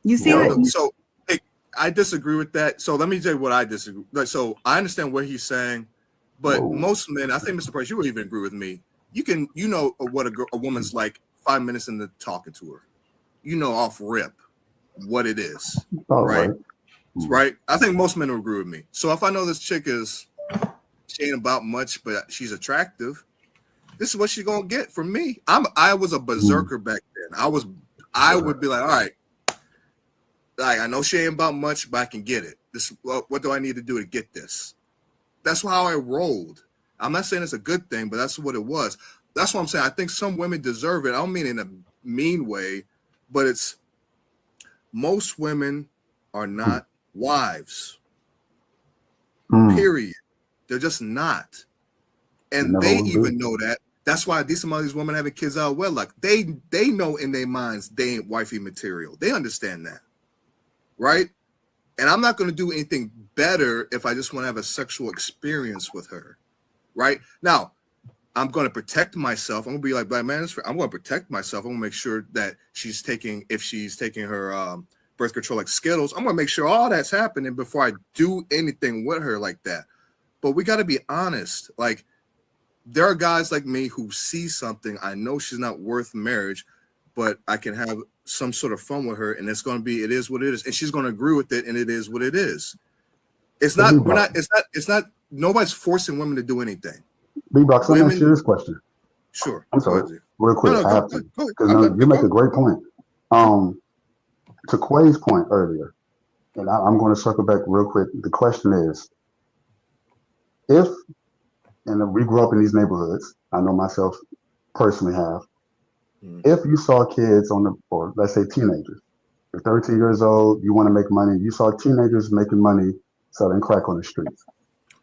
You see No. it? Whoa. So I disagree with that. So let me tell you what I disagree. Like, so I understand what he's saying, but Whoa. most men, I think Mr. Price, you would even agree with me. You know what a woman's like 5 minutes into talking to her. You know off rip what it is, All right? right. Right. I think most men will agree with me. So if I know this chick she ain't about much, but she's attractive, this is what she's gonna get from me. I was a berserker back then. I would be like, all right, like I know she ain't about much, but I can get it. What do I need to do to get this? That's how I rolled. I'm not saying it's a good thing, but that's what it was. That's what I'm saying. I think some women deserve it. I don't mean in a mean way, but it's most women are not wives. Mm. Period. They're just not. You And never they will be. even know that. That's why some of these women having kids out of wedlock. They know in their minds they ain't wifey material. They understand that, right? And I'm not going to do anything better if I just want to have a sexual experience with her, right? Now, I'm going to protect myself. I'm going to be like Black Man. I'm going to protect myself. I'm going to make sure that if she's taking her birth control like Skittles, I'm going to make sure all that's happening before I do anything with her like that. But we got to be honest. Like, there are guys like me who see something. I know she's not worth marriage, but I can have some sort of fun with her, and it is what it is, and she's going to agree with it, and it is what it is. It's not. We're not. It's not. Nobody's forcing women to do anything. B-Box, let me ask you Women, this question. sure. I'm Go sorry, ahead, G. real quick. No, I go have to. ahead. Because I'm done. you make Go a great ahead. point. Sure. To Quay's point earlier, and I'm going to circle back real quick. The question is, if, and we grew up in these neighborhoods, I know myself personally have, if you saw kids or let's say teenagers, you're 13 years old, you want to make money, you saw teenagers making money selling crack on the streets.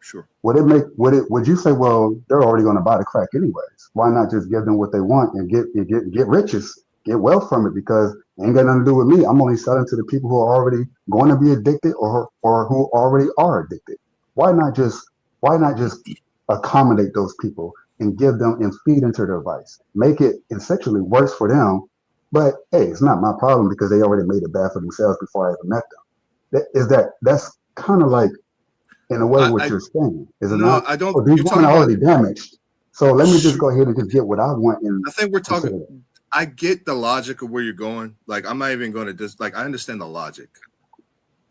Sure. Would you say, well, they're already going to buy the crack anyways? Why not just give them what they want and get riches, get wealth from it? Because it ain't got nothing to do with me. I'm only selling to the people who are already going to be addicted or who already are addicted. Why not just accommodate those people and give them and feed into their vice? Make it essentially worse for them. But hey, it's not my problem because they already made it bad for themselves before I ever met them. That's kind of like in a way what I you're saying, is it no, not? I don't. So these You're women talking are about. already damaged. So let me just go ahead and just get what I want and I think we're talking. consider that. I get the logic of where you're going. Like, I'm not even going to just like. I understand the logic,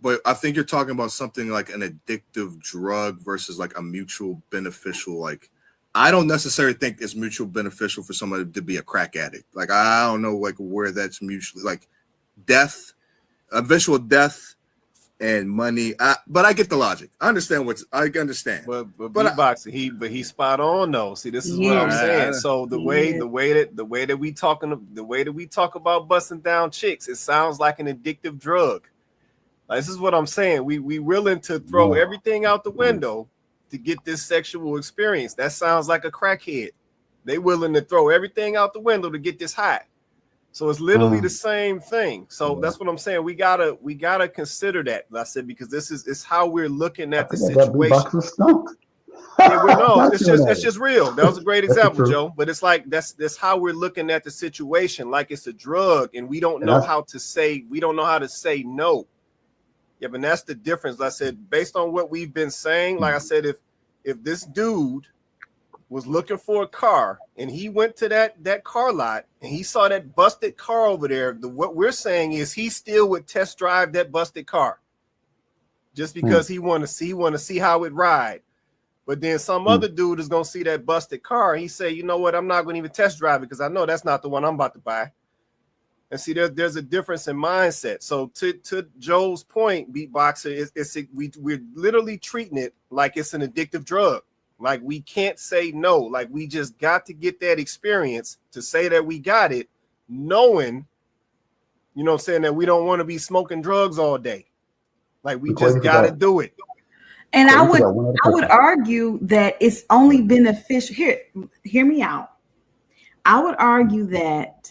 but I think you're talking about something like an addictive drug versus like a mutual beneficial. Like, I don't necessarily think it's mutual beneficial for somebody to be a crack addict. Like, I don't know like where that's mutually like death, eventual death, and money. But I get the logic. I understand I understand. But But beatboxing, he's spot on though. See, this is what I'm Yeah. saying. So the way Yeah. that we talk about busting down chicks, it sounds like an addictive drug. Like, this is what I'm saying. We willing to throw No. everything out the window to get this sexual experience. That sounds like a crackhead. They willing to throw everything out the window to get this high. So it's literally the same thing. So that's what I'm saying. We gotta consider that. I said, because it's how we're looking I at the think I got situation. beatboxing stumped. Yeah, we're no, Not it's doing just real. That was a great That's the example, truth. Joe. But it's like that's how we're looking at the situation, like it's a drug, and we don't And know that's how to say no. Yeah, but that's the difference. I said, based on what we've been saying, like I said, if this dude was looking for a car and he went to that car lot and he saw that busted car over there, what we're saying is he still would test drive that busted car just because he want to see how it ride. But then some other dude is gonna see that busted car and he say, you know what, I'm not gonna even test drive it because I know that's not the one I'm about to buy. And see, there's a difference in mindset. So to Joe's point, beatboxer, we're literally treating it like it's an addictive drug. Like, we can't say no. Like, we just got to get that experience to say that we got it, knowing, you know what I'm saying, that we don't want to be smoking drugs all day. Like, we just got to do it. And I would argue that it's only beneficial. Hear me out. I would argue that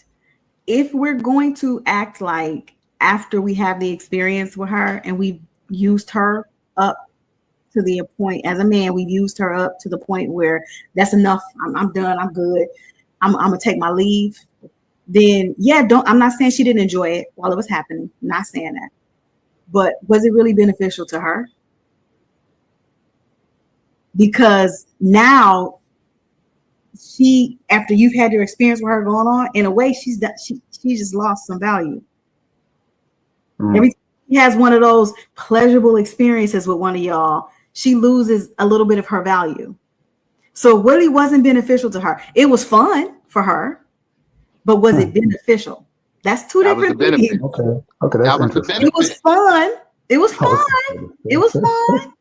if we're going to act like after we have the experience with her and we've used her up to the point, as a man, we've used her up to the point where that's enough. I'm done. I'm good. I'm gonna take my leave. Then I'm not saying she didn't enjoy it while it was happening. I'm not saying that. But was it really beneficial to her? Because now after you've had your experience with her going on, in a way, she just lost some value. Every time she has one of those pleasurable experiences with one of y'all, she loses a little bit of her value. So it really wasn't beneficial to her. It was fun for her, but was it beneficial? That's two different things. Okay, that's interesting. It was fun. It was fun. It was fun.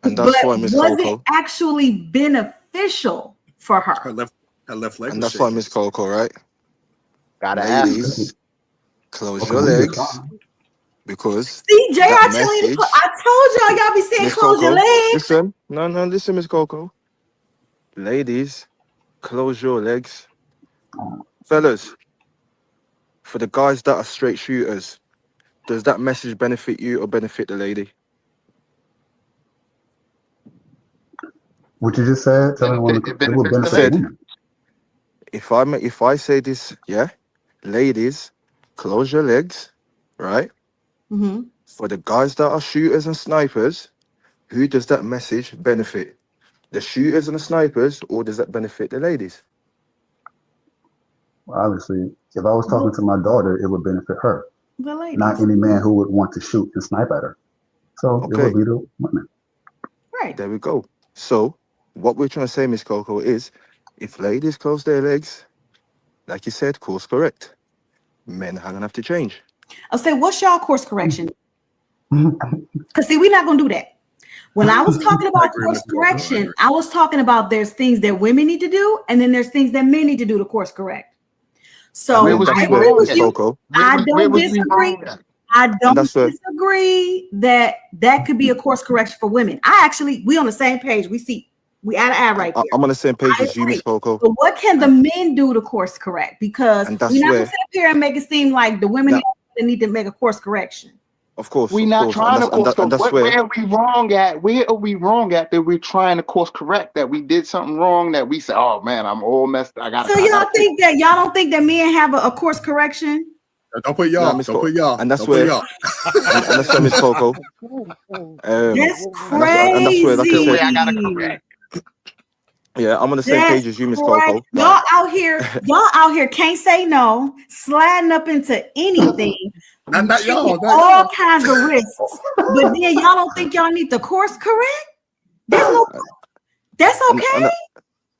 And that's why Miss Was Coco. it actually beneficial for her? Her left leg. And that's why Miss Coco, right? Gotta Ladies, close your legs. Because See, Jay, I told y'all be saying Miss close Coco, your legs. listen. No, listen, Miss Coco. Ladies, close your legs. Fellas, for the guys that are straight shooters, does that message benefit you or benefit the lady? What you just said, tell me It it will benefits the benefit lady. women. If I say this, yeah, ladies, close your legs, right? Mm-hmm. For the guys that are shooters and snipers, who does that message benefit? The shooters and the snipers, or does that benefit the ladies? Well, obviously, if I was talking to my daughter, it would benefit her, The ladies. not any man who would want to shoot and snipe at her. So it would be the women. Right. There we go. So what we're trying to say, Miss Coco, is if ladies close their legs, like you said, course correct. Men are gonna have to change. I'll say, what's y'all course correction? Because see, we're not gonna do that. When I was talking about course correction, I was talking about there's things that women need to do, and then there's things that men need to do to course correct. So I agree with you. I don't disagree. I don't disagree that could be a course correction for women. We on the same page. We add an ad right there. I'm on the same page as you, Miss Coco. But what can the men do to course correct? Because we're not gonna sit up here and make it seem like the women need to make a course correction. Of course, we're not trying to course correct. Where are we wrong at? Where are we wrong at that we're trying to course correct? That we did something wrong? That we say, "Oh man, I'm all messed up." So y'all don't think that men have a course correction? Don't put Nah, y'all. Miss Don't Coco, put y'all. and that's Don't put where, y'all. and that's where Miss Coco, That's and that's where, like I Good way said, I gotta crazy. correct. yeah, I'm on the same That's page as you, Miss crazy. Coco. That Y'all out here can't say no, sliding up into anything, Not taking y'all. Not all y'all. kinds of risks. But then y'all don't think y'all need to course correct? There's no, that's and okay.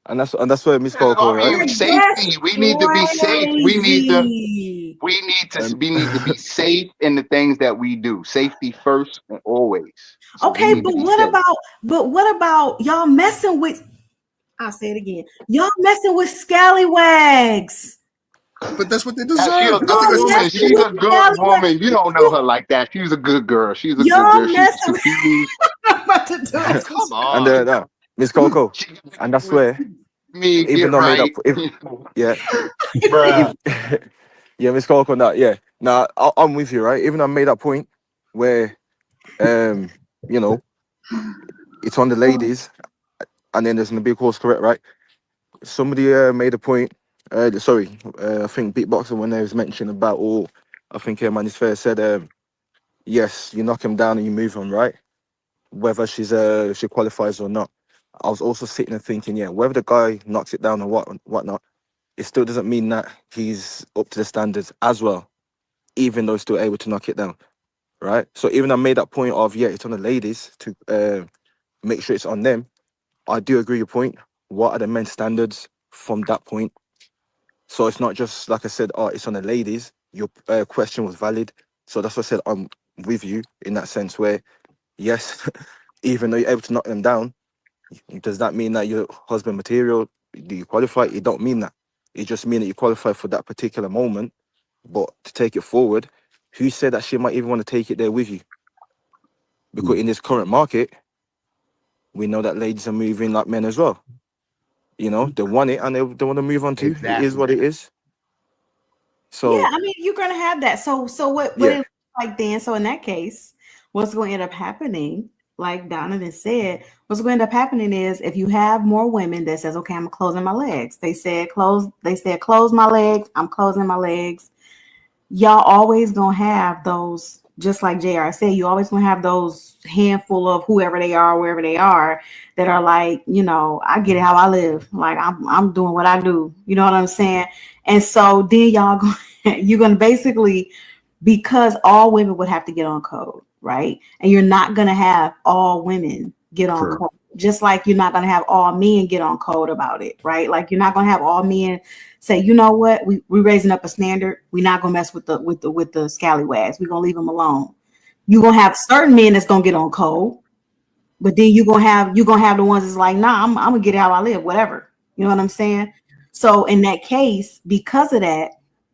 and and that's where Miss I Coco, right? mean, Like, safety. We need to be safe. We need to crazy. Um, be safe in the things that we do. Safety first and always. So we Okay, need to be safe. but what about y'all messing with, I'll say it again. Y'all messing with scallywags. But that's what they Now, she a deserve. I think good Y'all that's just woman. messing She's with a good scallywags. woman. You don't know her like that. She's a good girl. She's a good girl. Y'all She's messing with, confused. I'm about to do it. Come and on. no, Miss Coco, She and that's with where, me. even Get though I made up, right. yeah, Bruh. if, yeah, Miss Coco, that, yeah, now I'm with you, right? Even though I made that point where, um, you know, it's on the ladies, and then there's gonna be a course correct, right? Somebody made a point. I think Beatboxer when they was mentioning about all, I think Man is Fair said, yes, you knock him down and you move on, right? Whether she qualifies or not. I was also sitting and thinking, yeah, whether the guy knocks it down or whatnot, it still doesn't mean that he's up to the standards as well, even though he's still able to knock it down, right? So even I made that point of, yeah, it's on the ladies to make sure it's on them. I do agree with your point. What are the men's standards from that point? So it's not just like I said, oh, it's on the ladies. Your question was valid. So that's what I said. I'm with you in that sense where, yes, even though you're able to knock them down, does that mean that you're husband material? Do you qualify? It don't mean that. It just means that you qualify for that particular moment. But to take it forward, who said that she might even want to take it there with you? Because in this current market, we know that ladies are moving like men as well. You know, they want it and they want to move on too. It is Exactly. what it is. Yeah, So I mean, you're gonna have that. So what it yeah, looks like then? So in that case, what's going to end up happening, like Donovan said, what's going to end up happening is if you have more women that says, "Okay, I'm closing my legs," they said close. They said close my legs. I'm closing my legs. Y'all always gonna have those. Just like JR said, you always gonna have those handful of whoever they are, wherever they are, that are like, I get it how I live. Like I'm doing what I do. You know what I'm saying? And so then you're gonna basically, because all women would have to get on code, right? And you're not gonna have all women get on True. code. Just like you're not gonna have all men get on code about it, right? Like you're not gonna have all men say, you know what, we raising up a standard. We're not gonna mess with the scallywags. We're gonna leave them alone. You're gonna have certain men that's gonna get on code, but then you're gonna have the ones that's like, nah, I'm gonna get it how I live, whatever. You know what I'm saying? So in that case, because of that,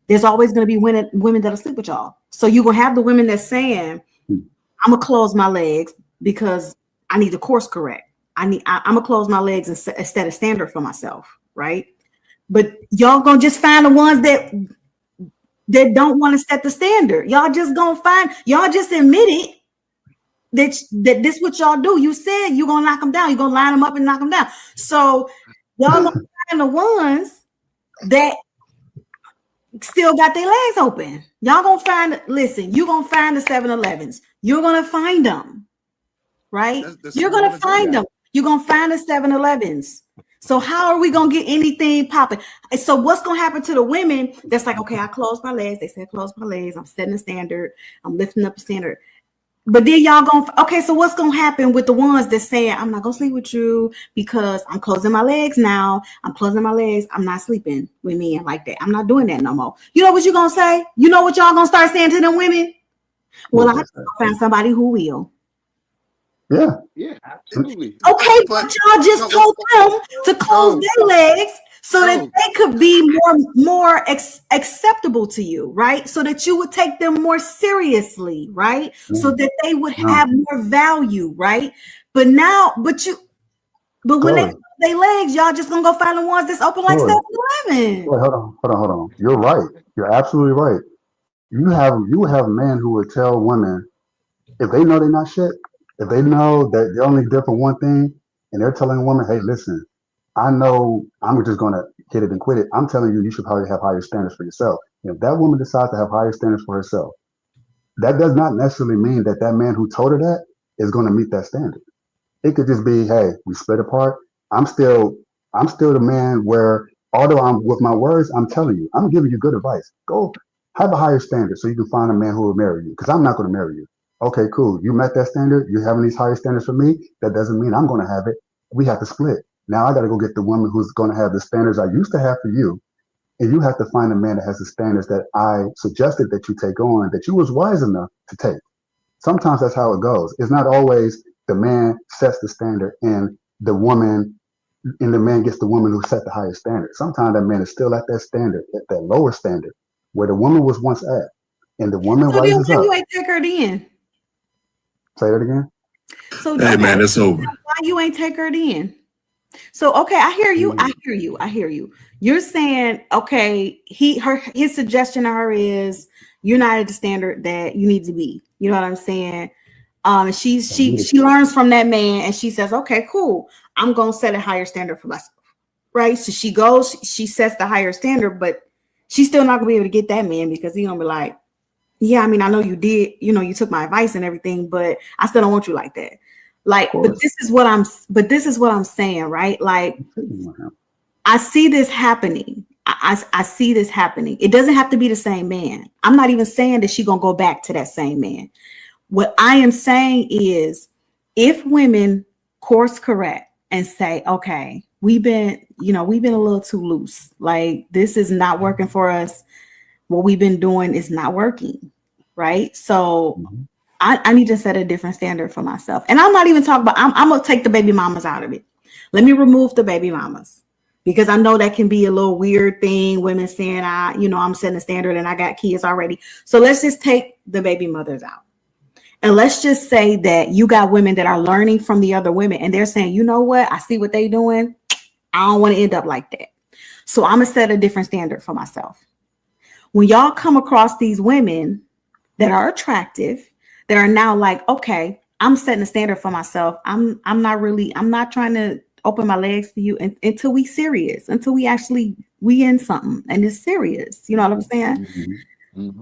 there's always gonna be women that'll sleep with y'all. So you're gonna have the women that's saying, I'm gonna close my legs because I need to course correct. I'm gonna close my legs and set a standard for myself, right? But y'all gonna just find the ones that don't want to set the standard. Y'all just admitted that this what y'all do. You said you're gonna knock them down. You're gonna line them up and knock them down. So y'all gonna find the ones that still got their legs open. Y'all gonna you're gonna find the 7-Elevens. You're gonna find them, right? That's You're what I gonna want to find do. them. You're gonna find the 7-Elevens. So how are we gonna get anything popping? So what's gonna happen to the women that's like, okay, I closed my legs. They said close my legs. I'm setting a standard. I'm lifting up a standard. But then y'all okay, so what's gonna happen with the ones that say, I'm not gonna sleep with you because I'm closing my legs now. I'm closing my legs. I'm not sleeping with men like that. I'm not doing that no more. You know what you're gonna say? You know what y'all gonna start saying to them women? Well, What I they just say. found somebody who will. Yeah. Yeah, absolutely. Okay, But but y'all just no, told them to close no, their legs so that no. they could be more acceptable to you, right? So that you would take them more seriously, right? So No. that they would No. have more value, right? But when they Chloe. close their legs, y'all just gonna go find the ones that's open like Chloe. 7-Eleven. Wait, hold on. You're right. You're absolutely right. You have men who would tell women if they know they're not shit, if they know that they're only good for one thing, and they're telling a woman, hey, listen, I know I'm just gonna hit it and quit it. I'm telling you, you should probably have higher standards for yourself. If that woman decides to have higher standards for herself, that does not necessarily mean that that man who told her that is going to meet that standard. It could just be, hey, we split apart. I'm still the man where, although I'm with my words, I'm telling you, I'm giving you good advice. Go have a higher standard so you can find a man who will marry you. Because I'm not going to marry you. Okay, cool. You met that standard. You're having these higher standards for me. That doesn't mean I'm going to have it. We have to split. Now I got to go get the woman who's going to have the standards I used to have for you. And you have to find a man that has the standards that I suggested that you take on, that you was wise enough to take. Sometimes that's how it goes. It's not always the man sets the standard and the man gets the woman who set the higher standard. Sometimes that man is still at that standard, at that lower standard where the woman was once at. And the woman So then rises why up. you ain't take her then? Say that again. So Hey, man, it's over. why you ain't take her then? So okay, I hear you. I hear you. You're saying, okay, his suggestion to her is you're not at the standard that you need to be. You know what I'm saying? She learns from that man and she says, okay, cool. I'm gonna set a higher standard for myself. Right. So she goes, she sets the higher standard, but she's still not gonna be able to get that man because he's gonna be like, yeah, I mean, I know you did, you took my advice and everything, but I still don't want you like that. Like, but this is what I'm saying, right? Like, I see this happening. I see this happening. It doesn't have to be the same man. I'm not even saying that she's gonna go back to that same man. What I am saying is, if women course correct and say, okay, we've been a little too loose. Like, this is not working for us. What we've been doing is not working, right? So I need to set a different standard for myself. And I'm not even talking about, I'm going to take the baby mamas out of it. Let me remove the baby mamas because I know that can be a little weird thing. Women saying, I'm setting a standard and I got kids already. So let's just take the baby mothers out. And let's just say that you got women that are learning from the other women and they're saying, you know what? I see what they're doing. I don't want to end up like that. So I'm going to set a different standard for myself. When y'all come across these women that are attractive, that are now like, okay, I'm setting a standard for myself. I'm not trying to open my legs for you until we serious, until we in something and it's serious. You know what I'm saying? Mm-hmm.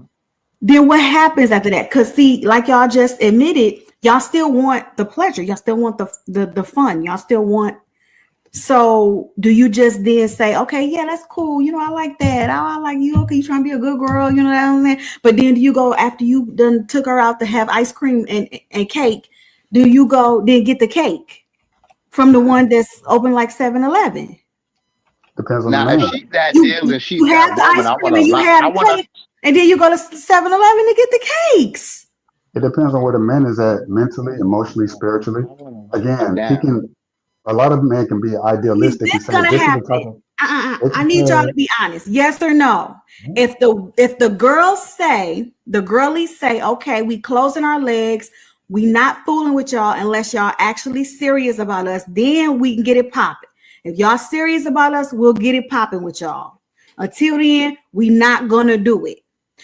Then what happens after that? Because see, like y'all just admitted, y'all still want the pleasure. Y'all still want the fun. Y'all still want. So do you just then say, okay, yeah, that's cool. I like that. I like you. Okay, you trying to be a good girl. You know what I'm saying? But then do you go after you done took her out to have ice cream and cake? Do you go then get the cake from the one that's open like 7-Eleven? Depends on Now, the man. if she's that deal and she's You have that the woman, ice I cream want and you have to. cake, and then you go to 7-Eleven to get the cakes. It depends on where the man is at mentally, emotionally, spiritually. Again, a lot of men can be idealistic and That's say, gonna this is the happen. type of. I need y'all to be honest. Yes or no? If the girlies say, okay, we closing our legs, we not fooling with y'all unless y'all actually serious about us, then we can get it popping. If y'all serious about us, we'll get it popping with y'all. Until then, we not gonna do it.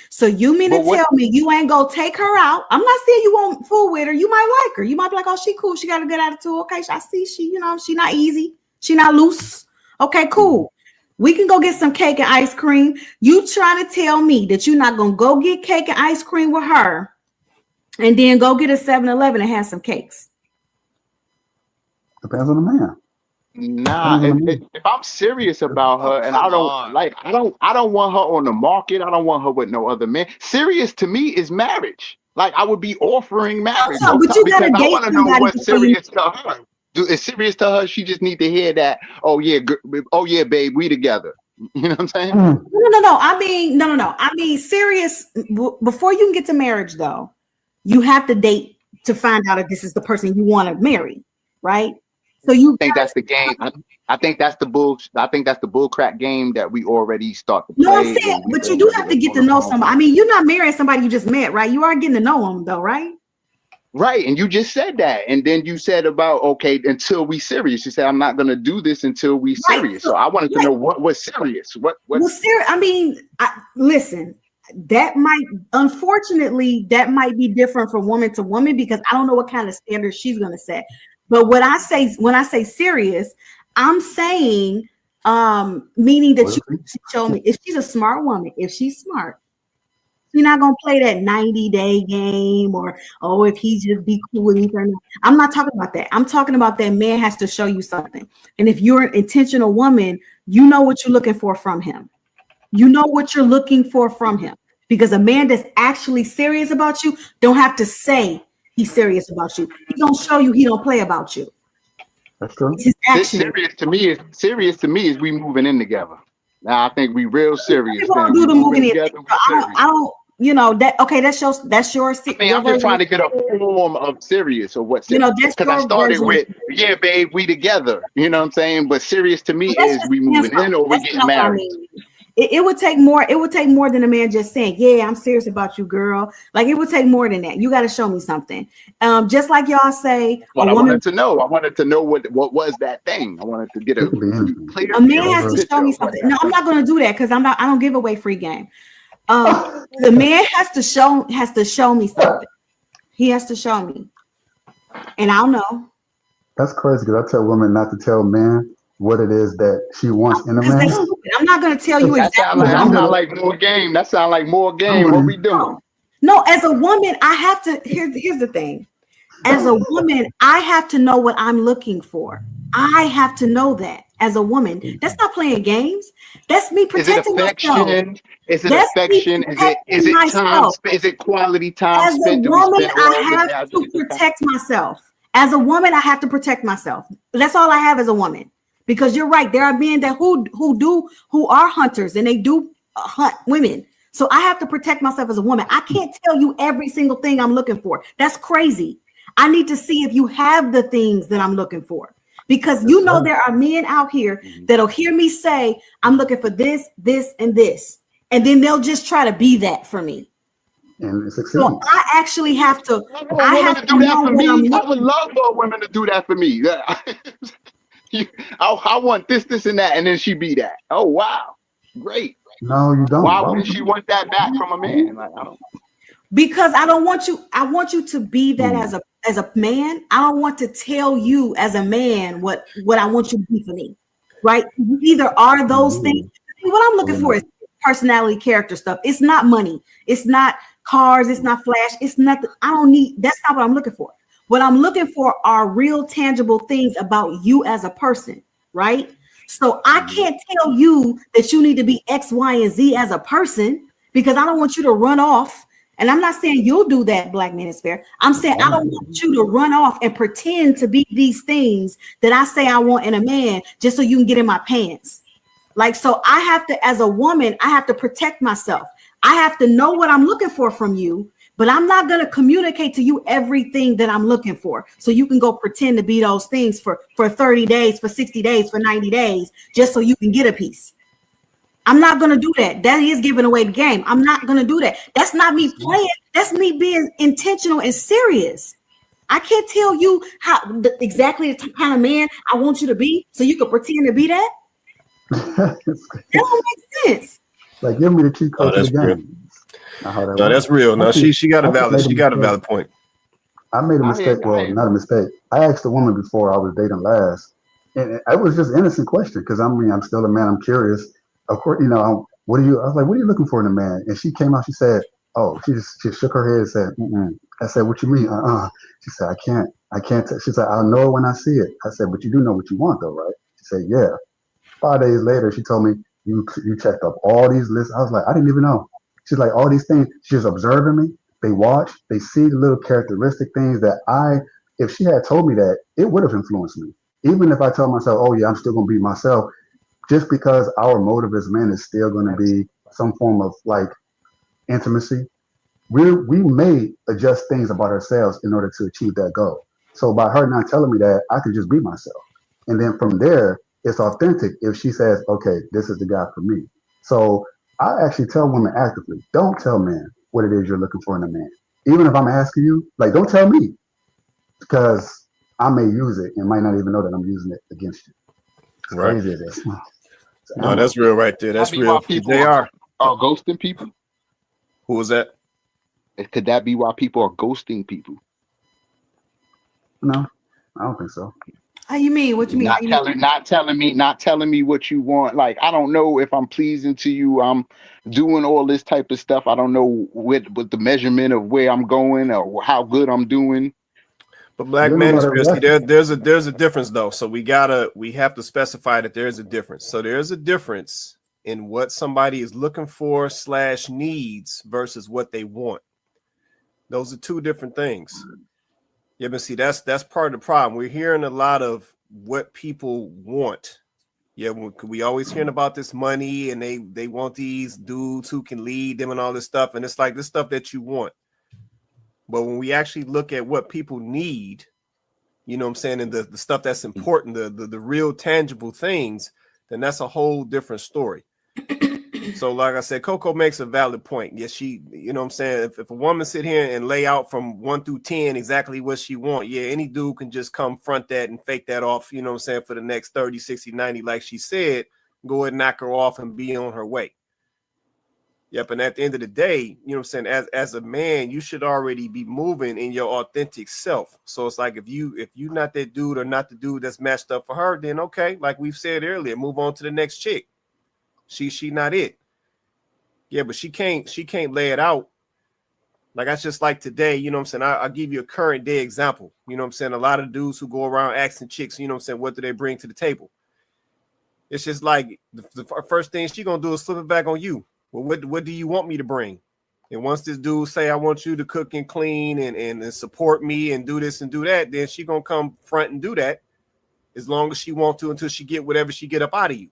So you mean to tell me you ain't gonna take her out? I'm not saying you won't fool with her. You might like her. You might be like, oh, she cool. She got a good attitude. Okay, I see she not easy. She not loose. Okay, cool. We can go get some cake and ice cream. You trying to tell me that you're not gonna go get cake and ice cream with her and then go get a 7-Eleven and have some cakes? Depends on the man. Nah, if I'm serious about her and I don't want her on the market. I don't want her with no other man. Serious to me is marriage. Like, I would be offering marriage But you gotta because I date want to know somebody what's serious to her. It's serious to her. She just need to hear that. Oh yeah, babe, we together. You know what I'm saying? No. I mean, no. I mean, serious. Before you can get to marriage, though, you have to date to find out if this is the person you want to marry, right? So you think that's the game. I think that's the bull. I think that's the bull crap game that we already start to play. No, I'm saying, but you do have to get to know somebody. I mean, you're not marrying somebody you just met, right? You are getting to know them, though, right? Right, and you just said that, and then you said about okay until we serious. You said I'm not going to do this until we serious. So I wanted to know what was serious. What? Well, serious. I mean, listen. That might, unfortunately, that might be different from woman to woman because I don't know what kind of standards she's going to set. But what I say when I say serious, I'm saying Meaning that What you is show me if she's a smart woman, if she's smart, she's not gonna play that 90-day game or if he just be cool with me. I'm not talking about that. I'm talking about that man has to show you something. And if you're an intentional woman, you know what you're looking for from him. You know what you're looking for from him. Because a man that's actually serious about you don't have to say he's serious about you. He gonna show you he don't play about you. That's true. It's his action. Serious to me is we moving in together. Now I think we real serious. People Now don't do we the moving moving in. together. I don't. You know that. Okay, that's your. I mean, I'm just trying to get a form of serious or what. You know, that's because I your started version. with, yeah, babe, we together. You know what I'm saying? But serious to me is we moving in or we getting married. It would take more. It would take more than a man just saying, "Yeah, I'm serious about you, girl." Like it would take more than that. You got to show me something. Just like y'all say, But a I woman. wanted to know. I wanted to know what was that thing. I wanted to get a clear. A man has to show me something. No, I'm not going to do that because I'm not. I don't give away free game. The man has to show me something. He has to show me, and I'll know. That's crazy because I tell women not to tell men what it is that she wants in a man. I'm not going to tell you exactly. That sound like more game. That sound like more game. What we doing? No, as a woman, I have to. Here's the thing. As a woman, I have to know what I'm looking for. I have to know that as a woman. That's not playing games. That's me protecting myself. Is it affection? Is it time? Is it quality time as spent? As a woman, I have to protect myself. As a woman, I have to protect myself. That's all I have as a woman. Because you're right. There are men that who are hunters and they do hunt women. So I have to protect myself as a woman. I can't tell you every single thing I'm looking for. That's crazy. I need to see if you have the things that I'm looking for. Because you know there are men out here that'll hear me say, I'm looking for this, this, and this. And then they'll just try to be that for me. And so I actually have to. I have to do that for me. I would love for women to do that for me. I want this, and that, and then she be that. Oh wow, great. No, you don't. Why would she want that back from a man? Like I don't. Because I don't want you. I want you to be that as a man. I don't want to tell you as a man what I want you to be for me. Right? You either are those things. What I'm looking for is personality, character stuff. It's not money. It's not cars. It's not flash. It's nothing. I don't need. That's not what I'm looking for. What I'm looking for are real, tangible things about you as a person. Right? So I can't tell you that you need to be X, Y, and Z as a person because I don't want you to run off. And I'm not saying you'll do that, Black Men is Fair. I'm saying I don't want you to run off and pretend to be these things that I say I want in a man just so you can get in my pants. Like, so I have to, as a woman, I have to protect myself. I have to know what I'm looking for from you, but I'm not going to communicate to you everything that I'm looking for. So you can go pretend to be those things for 30 days, for 60 days, for 90 days, just so you can get a piece. I'm not going to do that. That is giving away the game. I'm not going to do that. That's not me playing. That's me being intentional and serious. I can't tell you exactly the kind of man I want you to be so you can pretend to be that. That don't make sense. Like, give me the cheat code to the game. No, that's real. No, she got a valid point. I made a mistake. Well, not a mistake. I asked a woman before I was dating last, and it was just an innocent question because I'm still a man. I'm curious. Of course, I was like, what are you looking for in a man? And she came out, she said, she shook her head and said, mm-mm. I said, what you mean? She said, I can't. She said, I'll know it when I see it. I said, but you do know what you want though, right? She said, yeah. 5 days later, she told me, you checked up all these lists. I was like, I didn't even know. She's like, all these things. She's observing me. They watch, they see the little characteristic things that if she had told me that, it would have influenced me. Even if I told myself, oh yeah, I'm still going to be myself, just because our motive as men is still going to be some form of like intimacy, we may adjust things about ourselves in order to achieve that goal. So by her not telling me that, I could just be myself. And then from there, it's authentic if she says, okay, this is the guy for me. So I actually tell women actively, don't tell men what it is you're looking for in a man. Even if I'm asking you, like, don't tell me because I may use it and might not even know that I'm using it against you. It's right. Crazy as it. No, that's real right there. That's real. They are ghosting people. Who was that? Could that be why people are ghosting people? No, I don't think so. How you mean? What you mean? How Not you mean? telling me what you want. Like, I don't know if I'm pleasing to you. I'm doing all this type of stuff. I don't know what the measurement of where I'm going or how good I'm doing. But black You know men, about her especially, reaction. there's a difference though. So we have to specify that there's a difference. So there's a difference in what somebody is looking for / needs versus what they want. Those are two different things. Yeah, but see, that's part of the problem. We're hearing a lot of what people want. Yeah, we always hearing about this money, and they want these dudes who can lead them and all this stuff, and it's like this stuff that you want. But when we actually look at what people need, you know what I'm saying, and the stuff that's important, the real tangible things, then that's a whole different story. So like I said, Coco makes a valid point. Yes, she, you know what I'm saying, if a woman sit here and lay out from 1 through 10 exactly what she want, yeah, any dude can just come front that and fake that off, you know what I'm saying, for the next 30, 60, 90, like she said, go ahead and knock her off and be on her way. Yep, and at the end of the day, you know what I'm saying, as a man, you should already be moving in your authentic self. So it's like if you not that dude or not the dude that's matched up for her, then okay, like we've said earlier, move on to the next chick. She not it. Yeah, but she can't lay it out. Like that's just like today, you know what I'm saying? I'll give you a current day example. You know what I'm saying? A lot of dudes who go around asking chicks, you know what I'm saying, what do they bring to the table? It's just like the first thing she gonna do is flip it back on you. Well, what do you want me to bring? And once this dude say, I want you to cook and clean and support me and do this and do that, then she gonna come front and do that as long as she want to until she get whatever she get up out of you.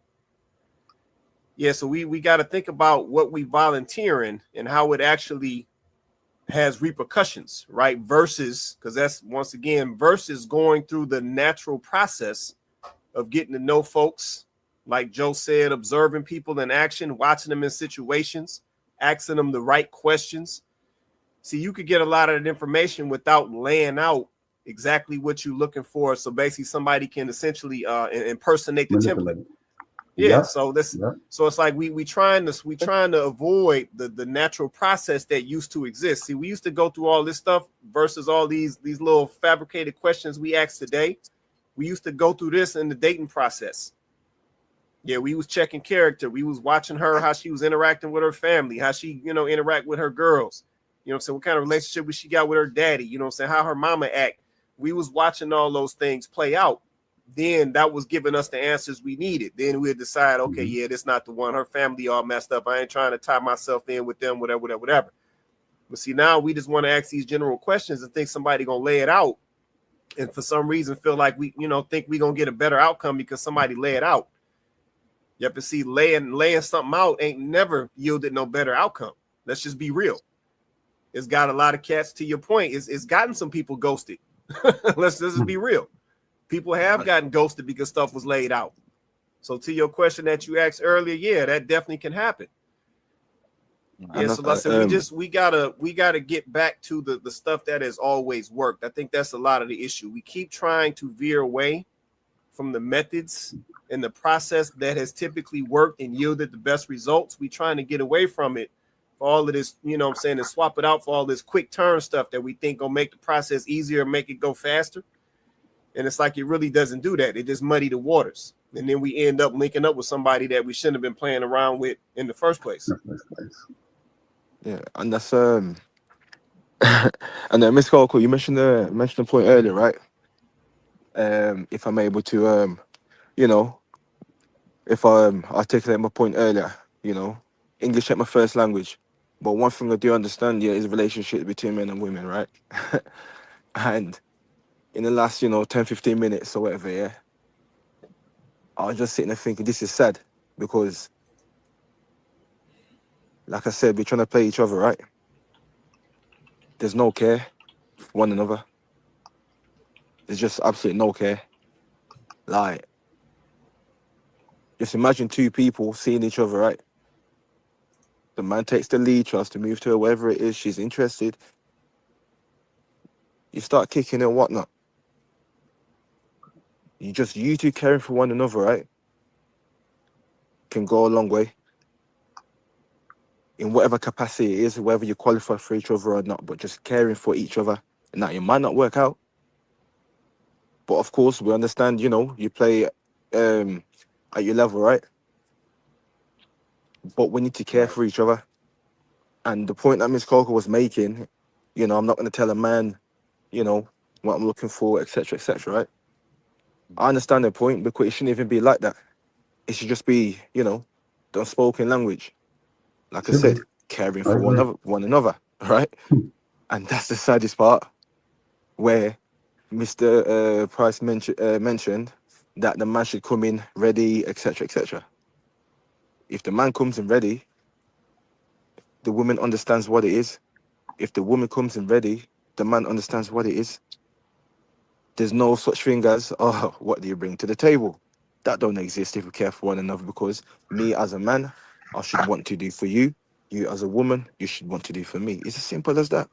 Yeah, so we got to think about what we volunteering and how it actually has repercussions, right? Versus, because that's once again, versus going through the natural process of getting to know folks, like Joe said, observing people in action, watching them in situations, asking them the right questions. See, you could get a lot of that information without laying out exactly what you're looking for. So basically somebody can essentially impersonate the template. Yeah, Yep. so this Yep. so it's like we trying to avoid the natural process that used to exist. See, we used to go through all this stuff versus all these little fabricated questions we ask today. We used to go through this in the dating process. Yeah, we was checking character. We was watching her, how she was interacting with her family, how she, you know, interact with her girls. You know what I'm saying? What kind of relationship was she got with her daddy? You know what I'm saying? How her mama act. We was watching all those things play out. Then that was giving us the answers we needed. Then we'd decide, okay, yeah, this not the one. Her family all messed up. I ain't trying to tie myself in with them, whatever. But see, now we just want to ask these general questions and think somebody gonna lay it out. And for some reason feel like we, you know, think we gonna get a better outcome because somebody lay it out. Yep, and see, laying something out ain't never yielded no better outcome. Let's just be real. It's got a lot of cats, to your point. It's gotten some people ghosted. Let's just be real. People have gotten ghosted because stuff was laid out. So to your question that you asked earlier, yeah, that definitely can happen. Yeah, so like I said, we gotta get back to the stuff that has always worked. I think that's a lot of the issue. We keep trying to veer away from the methods and the process that has typically worked and yielded the best results. We trying to get away from it for all of this, you know what I'm saying, and swap it out for all this quick turn stuff that we think gonna make the process easier, make it go faster. And it's like it really doesn't do that. It just muddy the waters. And then we end up linking up with somebody that we shouldn't have been playing around with in the first place. Yeah, and that's and then Miss Coco, you mentioned the point earlier, right? If I'm able to you know, if I articulate my point earlier, you know, English ain't my first language. But one thing I do understand, yeah, is relationships between men and women, right? And in the last, 10, 15 minutes or whatever, yeah, I was just sitting there thinking, this is sad because, like I said, we're trying to play each other, right? There's no care for one another. There's just absolutely no care. Like, just imagine two people seeing each other, right? The man takes the lead, tries to move to her, wherever it is, she's interested. You start kicking and whatnot. You two caring for one another, right? Can go a long way. In whatever capacity it is, whether you qualify for each other or not, but just caring for each other. Now, it might not work out, But of course, we understand, you play at your level, right? But we need to care Right. for each other. And the point that Miss Coco was making, I'm not going to tell a man, what I'm looking for, etc., etc., right? I understand the point because it shouldn't even be like that. It should just be, the unspoken language. Like I Should be. said, caring I for agree. one another, right? And that's the saddest part where Mr. Price mentioned that the man should come in ready, etc., etc. If the man comes in ready, the woman understands what it is. If the woman comes in ready, the man understands what it is. There's no such thing as, oh, what do you bring to the table? That don't exist if we care for one another, because me as a man, I should want to do for you. You as a woman, you should want to do for me. It's as simple as that.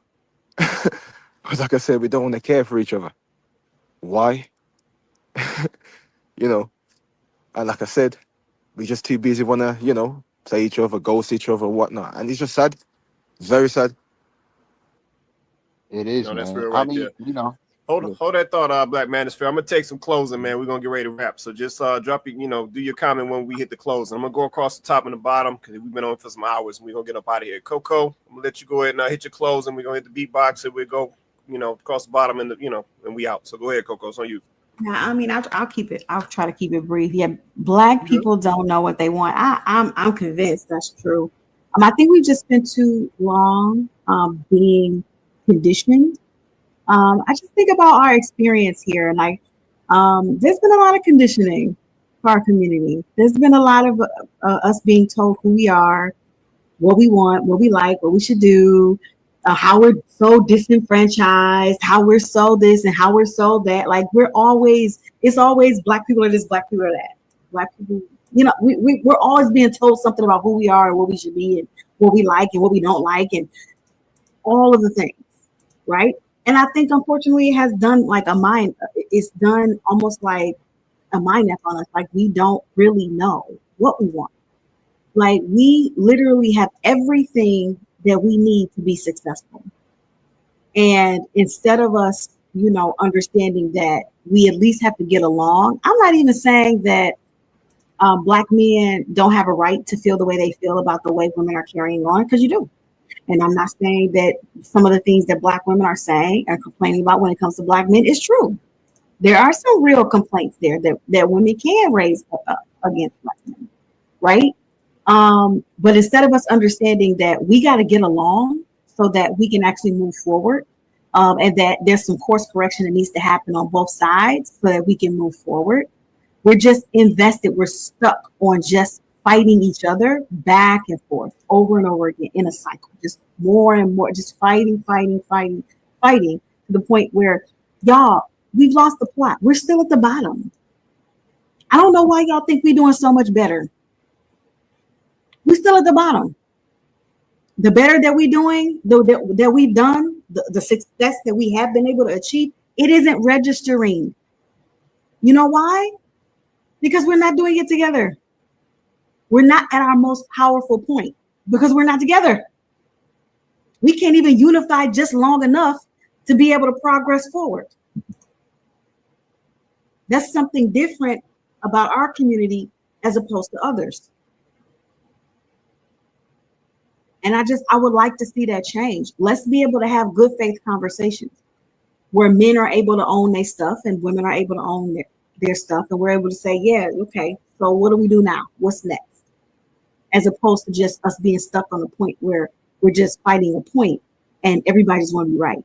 Because like I said, we don't want to care for each other. Why? you know, and like I said, we just too busy wanna, play each other, ghost each other, whatnot. And it's just sad. Very sad. It is, No, that's man. real I right mean, there. Hold that thought, Black Manosphere. I'm gonna take some closing, man. We're gonna get ready to wrap. So just drop your, do your comment when we hit the close. I'm gonna go across the top and the bottom because we've been on for some hours and we're gonna get up out of here. Coco, I'm gonna let you go ahead and hit your close, and we're gonna hit the beatbox and we'll go, across the bottom and and we out. So go ahead, Coco. It's on you. Now, I mean, I'll keep it. I'll try to keep it brief. Yeah, Black people don't know what they want. I'm convinced that's true. I think we've just spent too long being conditioned. I just think about our experience here, and there's been a lot of conditioning for our community. There's been a lot of us being told who we are, what we want, what we like, what we should do, how we're so disenfranchised, how we're so this and how we're so that. Like it's always Black people are this, Black people are that. Black people, we're always being told something about who we are and what we should be and what we like and what we don't like and all of the things, right? And I think unfortunately it has done it's done almost like a mind F on us. Like we don't really know what we want. Like we literally have everything that we need to be successful. And instead of us, understanding that we at least have to get along, I'm not even saying that Black men don't have a right to feel the way they feel about the way women are carrying on, because you do. And I'm not saying that some of the things that Black women are saying and complaining about when it comes to Black men is true. There are some real complaints there that women can raise against Black men, right? But instead of us understanding that we got to get along so that we can actually move forward, and that there's some course correction that needs to happen on both sides so that we can move forward, we're just invested. We're stuck on just fighting each other back and forth over and over again in a cycle, just more and more, just fighting to the point where, y'all, we've lost the plot. We're still at the bottom. I don't know why y'all think we're doing so much better. We're still at the bottom. The better that we're doing, that we've done, the success that we have been able to achieve, it isn't registering. You know why? Because we're not doing it together. We're not at our most powerful point because we're not together. We can't even unify just long enough to be able to progress forward. That's something different about our community as opposed to others. And I would like to see that change. Let's be able to have good faith conversations where men are able to own their stuff and women are able to own their stuff. And we're able to say, yeah, okay, so what do we do now? What's next? As opposed to just us being stuck on a point where we're just fighting a point and everybody just want to be right.